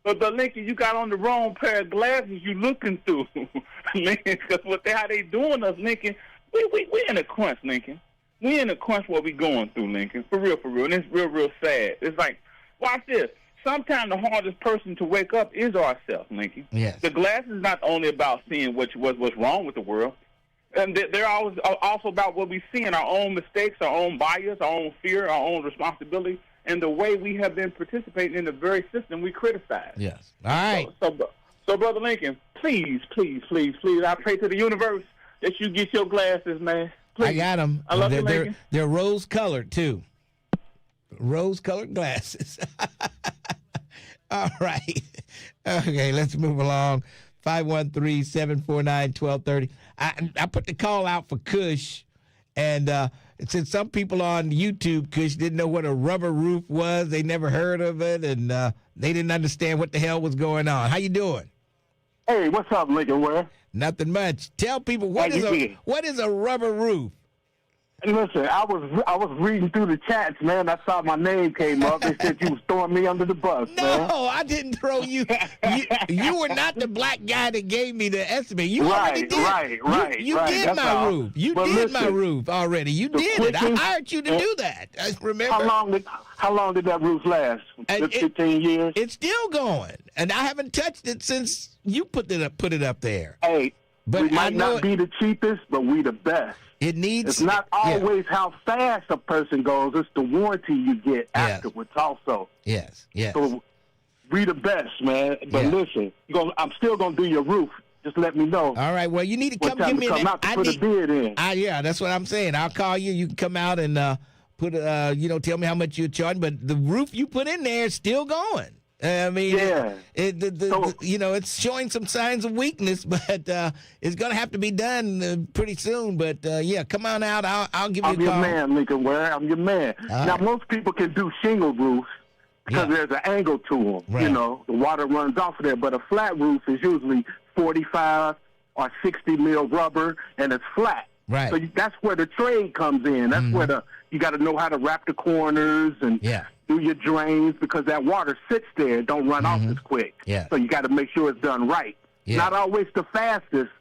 But Lincoln, you got on the wrong pair of glasses you looking through, Lincoln, because how they doing us, Lincoln, we in a crunch, Lincoln. We in a crunch what we going through, Lincoln, for real, and it's real sad. It's like, watch this. Sometimes the hardest person to wake up is ourselves, Lincoln. Yes. The glass is not only about seeing what's wrong with the world, and they're also about what we see in our own mistakes, our own bias, our own fear, our own responsibility, and the way we have been participating in the very system we criticize. Yes. All right. So Brother Lincoln, please, I pray to the universe that you get your glasses, man. Please. I got them. I love you, Lincoln. They're rose-colored, too. Rose-colored glasses. All right. Okay, let's move along. 513-749-1230. I put the call out for Kush, and since some people on YouTube, Kush, didn't know what a rubber roof was, they never heard of it, and they didn't understand what the hell was going on. How you doing? Hey, what's up, Lincoln Ware? Nothing much. Tell people what is a rubber roof? Listen, I was reading through the chats, man. I saw my name came up. They said you was throwing me under the bus, man. No, I didn't throw you. You were not the black guy that gave me the estimate. You already did. You did my roof. You did my roof already. You did it. I hired you to do that. Remember? How long did that roof last? 15 years? It's still going, and I haven't touched it since you put it up there. Hey, but we might not be the cheapest, but we the best. It's not always how fast a person goes. It's the warranty you get afterwards also. Yes. So we the best, man. But listen, I'm still going to do your roof. just let me know. All right. Well, you need to come give me come out to put a bid in. Yeah, that's what I'm saying. I'll call you. You can come out and put tell me how much you're charging. But the roof you put in there is still going. I mean, it's showing some signs of weakness, but it's going to have to be done pretty soon. But come on out. I'll give you a call. I'm your man, Lincoln Ware. I'm your man. Now, most people can do shingle roofs because there's an angle to them. Right. You know, the water runs off of there. But a flat roof is usually 45 or 60 mil rubber, and it's flat. Right. So that's where the trade comes in. That's where you got to know how to wrap the corners and do your drains, because that water sits there, don't run off as quick. Yeah. So you got to make sure it's done right. Yeah. Not always the fastest,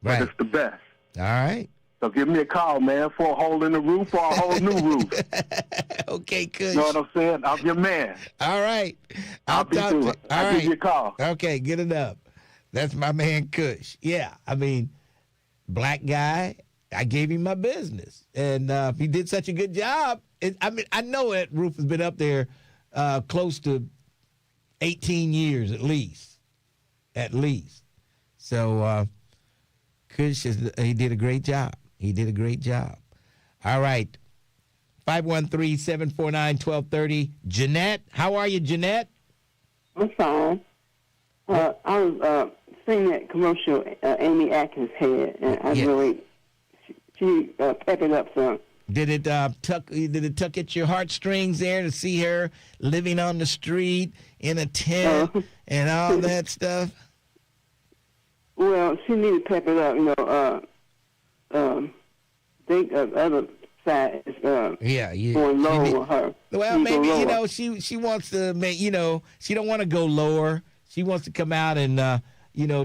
right. but it's the best. All right. So give me a call, man, for a hole in the roof or a whole new roof. Okay, Kush. You know what I'm saying? I'm your man. All right. I'll give you a call. Okay, get it up. That's my man Kush. Yeah, I mean, black guy, I gave him my business. And he did such a good job. I know that roof has been up there close to 18 years at least. At least. So Kush, he did a great job. He did a great job. All right. 513-749-1230. Jeanette, how are you, Jeanette? I'm fine. I was seeing that commercial Amy Atkins had, and I really, she peppered up some. Did it tuck at your heartstrings there to see her living on the street in a tent and all that stuff? Well, she needed peppered up, think the other side is going low on her. Well, maybe she wants to make she don't want to go lower. She wants to come out and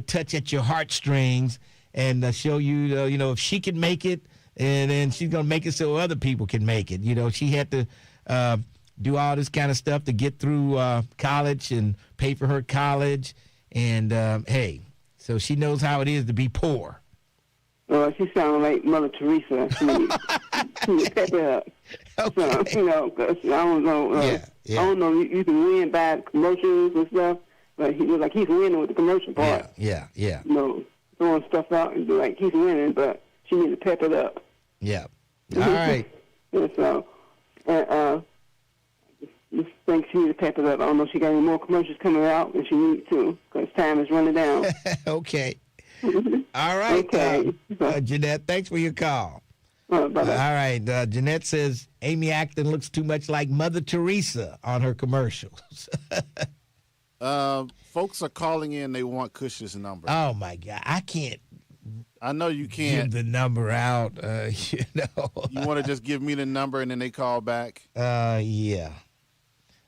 touch at your heartstrings and show you if she can make it, and then she's gonna make it so other people can make it. She had to do all this kind of stuff to get through college and pay for her college, and so she knows how it is to be poor. She sounded like Mother Teresa. She would pep it up. Okay. So, 'cause I don't know. I don't know. You can win by commercials and stuff, but he was like he's winning with the commercial part. Yeah. Throwing stuff out and be like he's winning, but she needs to pep it up. Yeah. All right. And so, just think she needs to pep it up. I don't know if she got any more commercials coming out, and she needs to, because time is running down. Okay. All right. Okay. Jeanette, thanks for your call. Bye-bye. All right. Jeanette says Amy Acton looks too much like Mother Teresa on her commercials. Folks are calling in. They want Cush's number. Oh, my God. I can't. I know you can't. Give the number out, You want to just give me the number and then they call back? Yeah.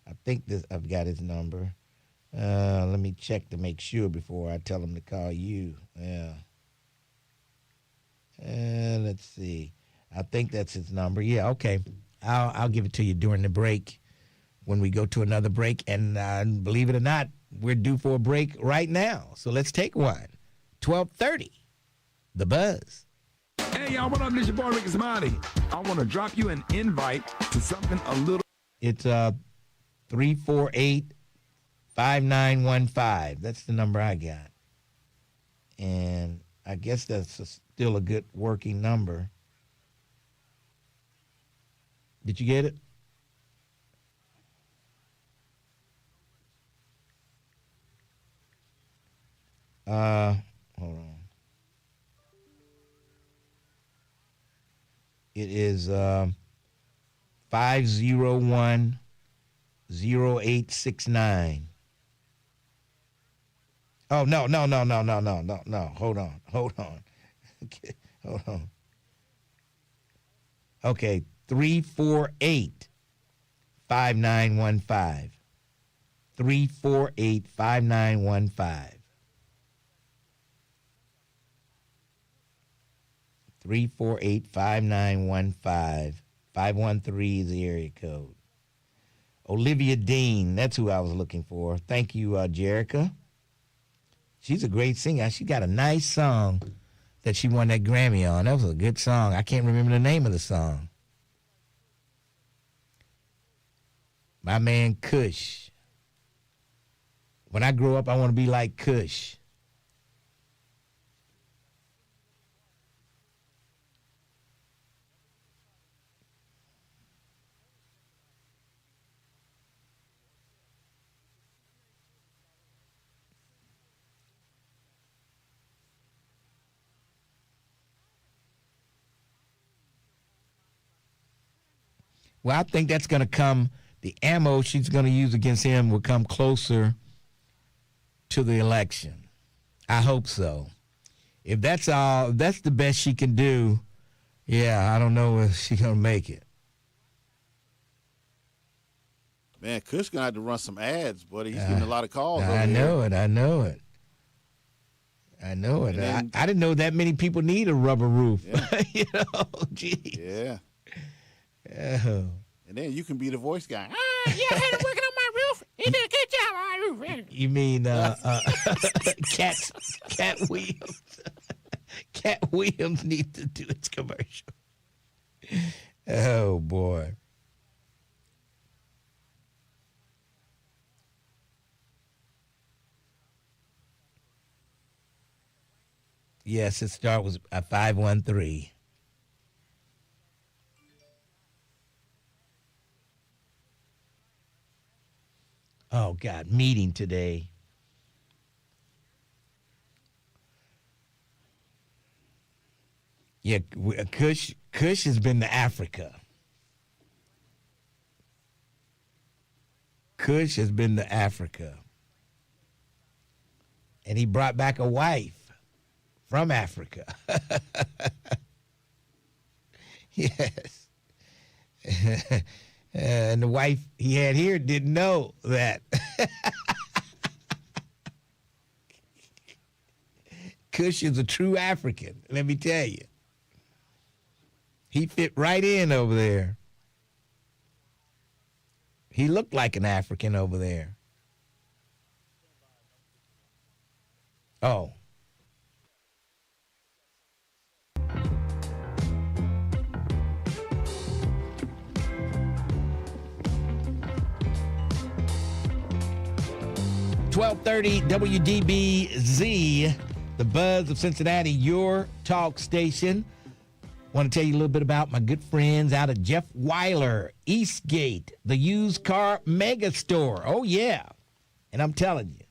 I think I've got his number. Let me check to make sure before I tell him to call you. Yeah. Let's see. I think that's his number. Yeah, okay. I'll give it to you during the break when we go to another break. And believe it or not, we're due for a break right now. So let's take one. 12:30. The Buzz. Hey, y'all, what up? This your boy, Ricky Smiley. I want to drop you an invite to something a little. It's 348-5915. That's the number I got. And I guess that's still a good working number. Did you get it? Hold on. It is 501-0869. Oh, no. Hold on. Okay, hold on. Okay, 348-5915. 348-5915. 348-5915. 513 is the area code. Olivia Dean, that's who I was looking for. Thank you, Jerica. She's a great singer. She got a nice song that she won that Grammy on. That was a good song. I can't remember the name of the song. My man Kush. When I grow up, I want to be like Kush. Well, I think that's going to come, the ammo she's going to use against him will come closer to the election. I hope so. If that's the best she can do, yeah, I don't know if she's going to make it. Man, Kush going to have to run some ads, buddy. He's getting a lot of calls. I know it. I know it. I didn't know that many people need a rubber roof. Yeah. You know, gee. Yeah. Oh. And then you can be the voice guy. Yeah, I had him working on my roof. He did a good job on my roof. You mean Cat Williams? Cat Williams needs to do its commercial. Oh, boy. Yes, it start was a 513. Oh, God, meeting today. Yeah, Kush has been to Africa. Kush has been to Africa. And he brought back a wife from Africa. Yes. And the wife he had here didn't know that. Kush is a true African, let me tell you. He fit right in over there. He looked like an African over there. Oh. .1230 WDBZ, the Buzz of Cincinnati, your talk station. Want to tell you a little bit about my good friends out of Jeff Weiler, Eastgate, the used car mega store. Oh, yeah. And I'm telling you,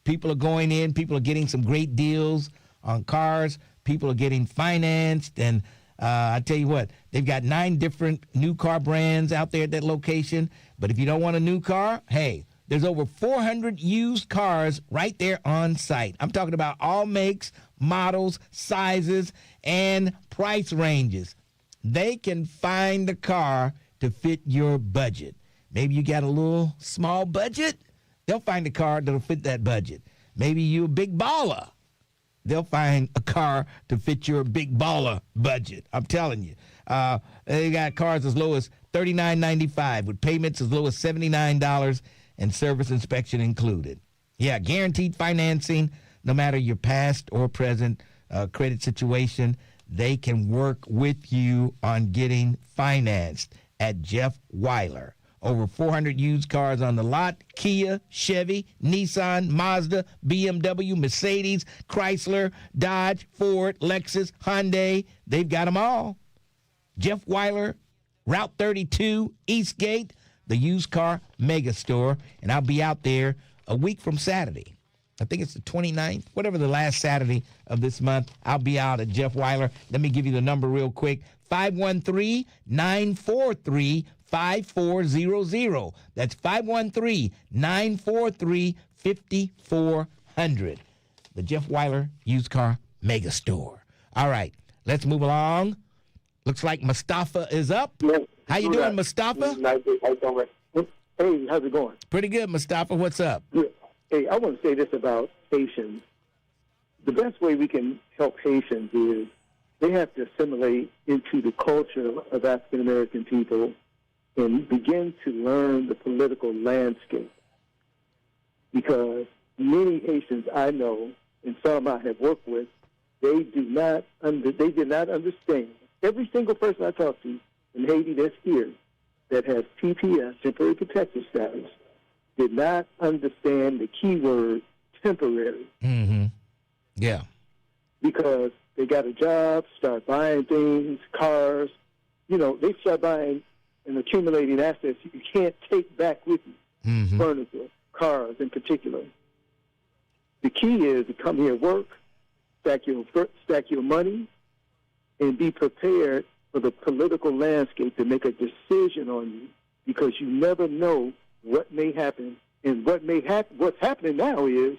people are going in, people are getting some great deals on cars, people are getting financed, and I tell you what, they've got 9 different new car brands out there at that location. But if you don't want a new car, hey, there's over 400 used cars right there on site. I'm talking about all makes, models, sizes, and price ranges. They can find the car to fit your budget. Maybe you got a little small budget. They'll find a car that'll fit that budget. Maybe you're a big baller. They'll find a car to fit your big baller budget. I'm telling you. They got cars as low as $39.95 with payments as low as $79 and service inspection included. Yeah, guaranteed financing, no matter your past or present credit situation. They can work with you on getting financed at Jeff Weiler. Over 400 used cars on the lot: Kia, Chevy, Nissan, Mazda, BMW, Mercedes, Chrysler, Dodge, Ford, Lexus, Hyundai. They've got them all. Jeff Weiler, Route 32, Eastgate, the used car mega store, and I'll be out there a week from Saturday. I think it's the 29th, whatever the last Saturday of this month. I'll be out at Jeff Weiler. Let me give you the number real quick, 513-943-5400. That's 513-943-5400. The Jeff Weiler used car mega store. All right, let's move along. Looks like Mustafa is up. Yeah. How you doing, Mustafa? Hey, how's it going? Pretty good, Mustafa. What's up? Yeah. Hey, I want to say this about Haitians. The best way we can help Haitians is they have to assimilate into the culture of African-American people and begin to learn the political landscape. Because many Haitians I know, and some I have worked with, they did not understand. Every single person I talk to in Haiti that's here that has TPS, temporary protected status, did not understand the key word temporary. Mm-hmm. Yeah. Because they got a job, start buying things, cars. You know, they start buying and accumulating assets you can't take back with you. Mm-hmm. Furniture, cars in particular. The key is to come here, work, stack your money, and be prepared for the political landscape to make a decision on you, because you never know what may happen. And what's happening now is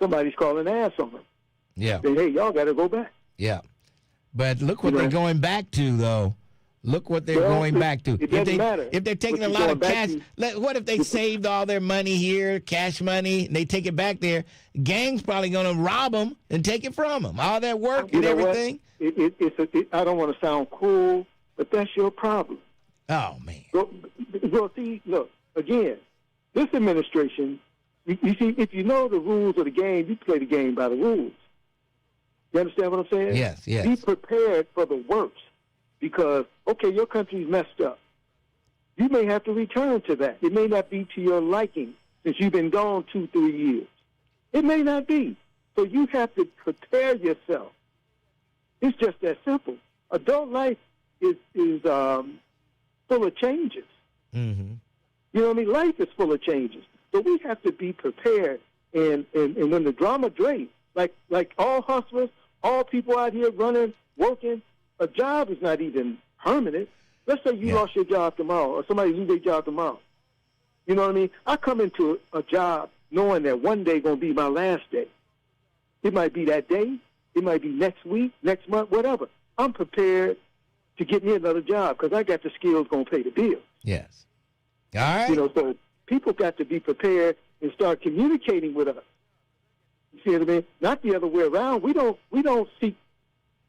somebody's calling ass on them. Yeah. Saying, hey, y'all got to go back. Yeah. But look what they're going back to, though. Look what they're going back to. It doesn't matter. If they're taking a lot of cash, what if they saved all their money here, cash money, and they take it back there? Gang's probably going to rob them and take it from them. All that work and everything. I don't want to sound cruel, but that's your problem. Oh, man. Well, see, look, again, this administration, you see, if you know the rules of the game, you play the game by the rules. You understand what I'm saying? Yes. Be prepared for the worst. Because, okay, your country's messed up. You may have to return to that. It may not be to your liking since you've been gone 2-3 years. It may not be. So you have to prepare yourself. It's just that simple. Adult life is full of changes. Mm-hmm. You know what I mean? Life is full of changes. So we have to be prepared. And when the drama drains, like all hustlers, all people out here running, working, a job is not even permanent. Let's say you lost your job tomorrow, or somebody lose their job tomorrow. You know what I mean? I come into a job knowing that one day going to be my last day. It might be that day. It might be next week, next month, whatever. I'm prepared to get me another job because I got the skills going to pay the bills. Yes. All right. You know, so people got to be prepared and start communicating with us. You see what I mean? Not the other way around. We don't seek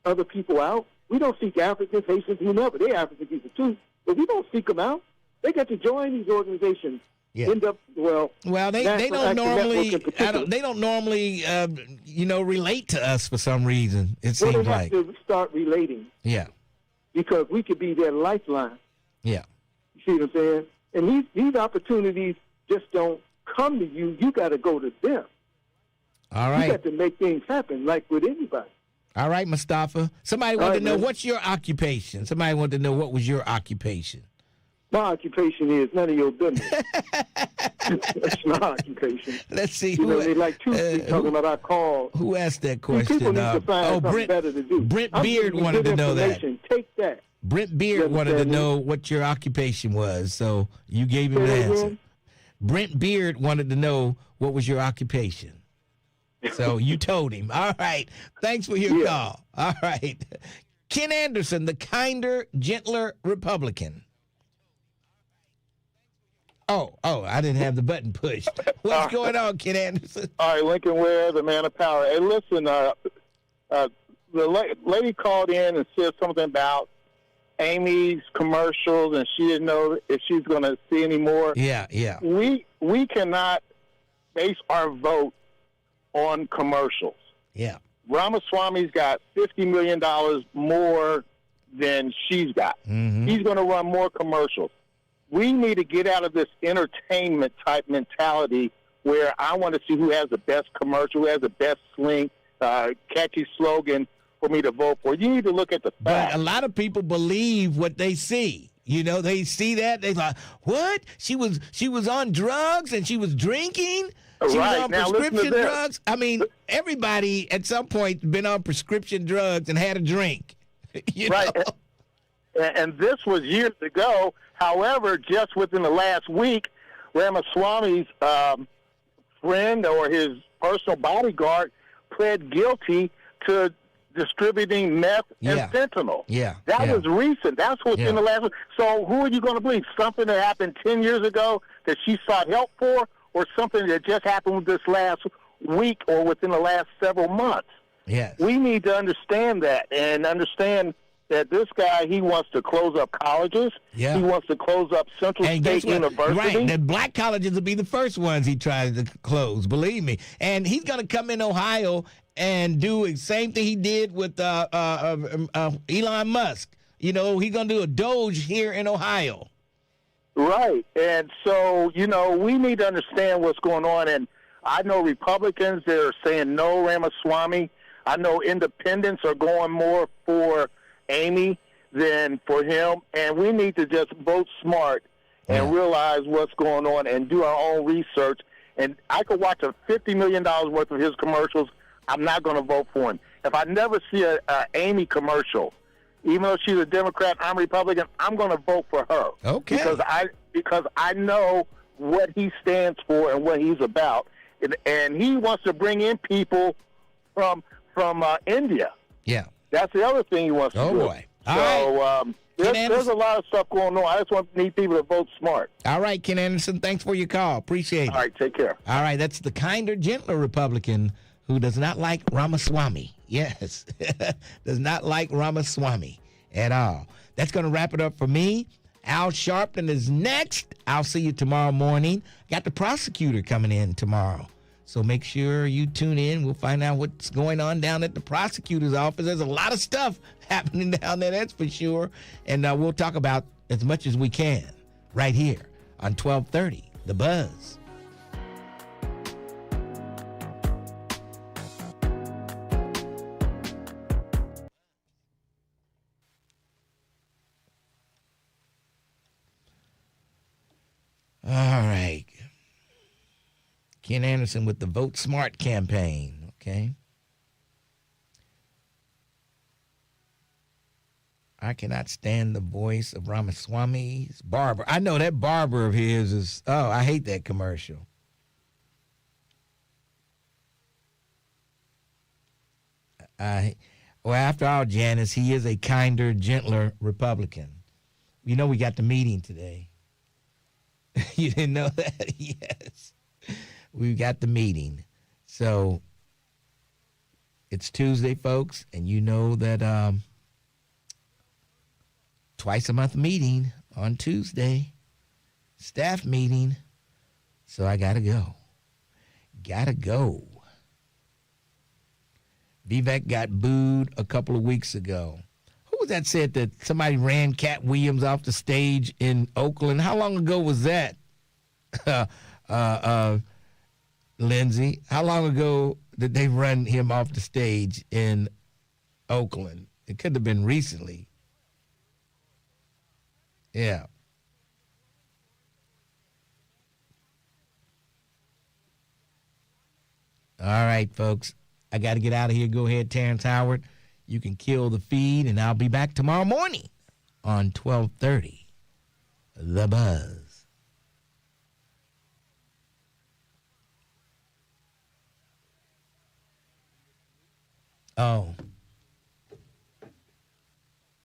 other people out. We don't seek Africans, Haitians, whomever. They're African people too, but we don't seek them out. They got to join these organizations. Yeah. End up they don't normally relate to us for some reason. It seems they like have to start relating. Yeah. Because we could be their lifeline. Yeah. You see what I'm saying? And these opportunities just don't come to you. You got to go to them. All right. You got to make things happen, like with anybody. All right, Mustafa. Somebody wanted to know, what's your occupation? Somebody wanted to know, what was your occupation? My occupation is none of your business. That's my occupation. Let's see. You know, they like Tuesday talking about our call. Who asked that question? People need to find something better to do. Brent Beard wanted to know that. Take that. Brent Beard wanted to know what your occupation was, so you gave him the answer. Brent Beard wanted to know what was your occupation. So you told him. All right. Thanks for your call. All right. Ken Anderson, the kinder, gentler Republican. Oh, I didn't have the button pushed. What's going on, Ken Anderson? All right, Lincoln Ware, the man of power. Hey, listen, the lady called in and said something about Amy's commercials, and she didn't know if she's going to see any more. Yeah. We cannot base our vote on commercials. Yeah. Ramaswamy's got $50 million more than she's got. Mm-hmm. He's going to run more commercials. We need to get out of this entertainment type mentality where I want to see who has the best commercial, who has the best sling, catchy slogan for me to vote for. You need to look at the facts. But a lot of people believe what they see. You know, they see that, they like, what? She was on drugs and she was drinking? She was on prescription drugs? I mean, everybody at some point been on prescription drugs and had a drink. You know? And this was years ago. However, just within the last week, Ramaswamy's friend or his personal bodyguard pled guilty to distributing meth and fentanyl. That was recent. That's what's in the last week. So who are you going to believe? Something that happened 10 years ago that she sought help for, or something that just happened this last week or within the last several months? Yes. We need to understand that and understand that this guy, he wants to close up colleges. Yeah. He wants to close up Central State University. Right. The black colleges will be the first ones he tries to close, believe me. And he's going to come in Ohio and do the same thing he did with Elon Musk. You know, he's going to do a Doge here in Ohio. Right. And so, you know, we need to understand what's going on. And I know Republicans, they're saying no Ramaswamy. I know independents are going more for Amy than for him. And we need to just vote smart and realize what's going on and do our own research. And I could watch a $50 million worth of his commercials. I'm not going to vote for him. If I never see a Amy commercial, even though she's a Democrat, I'm Republican, I'm going to vote for her. Okay. Because I know what he stands for and what he's about, and he wants to bring in people from India. Yeah. That's the other thing he wants to do. Oh, boy. There's a lot of stuff going on. I just need people to vote smart. All right, Ken Anderson, thanks for your call. Appreciate it. All right, take care. All right, that's the kinder, gentler Republican who does not like Ramaswamy. Yes, does not like Ramaswamy at all. That's going to wrap it up for me. Al Sharpton is next. I'll see you tomorrow morning. Got the prosecutor coming in tomorrow. So make sure you tune in. We'll find out what's going on down at the prosecutor's office. There's a lot of stuff happening down there, that's for sure. And we'll talk about as much as we can right here on 1230, The Buzz. All right. Ken Anderson with the Vote Smart campaign, okay? I cannot stand the voice of Ramaswamy's barber. I know that barber of his is, I hate that commercial. After all, Janice, he is a kinder, gentler Republican. You know we got the meeting today. You didn't know that? Yes. We've got the meeting. So it's Tuesday, folks, and you know that twice a month meeting on Tuesday, staff meeting. So I got to go. Vivek got booed a couple of weeks ago. Who was that said that somebody ran Cat Williams off the stage in Oakland? How long ago was that? Lindsay, how long ago did they run him off the stage in Oakland? It could have been recently. Yeah. All right, folks. I got to get out of here. Go ahead, Terrence Howard. You can kill the feed, and I'll be back tomorrow morning on 1230, The Buzz. Oh.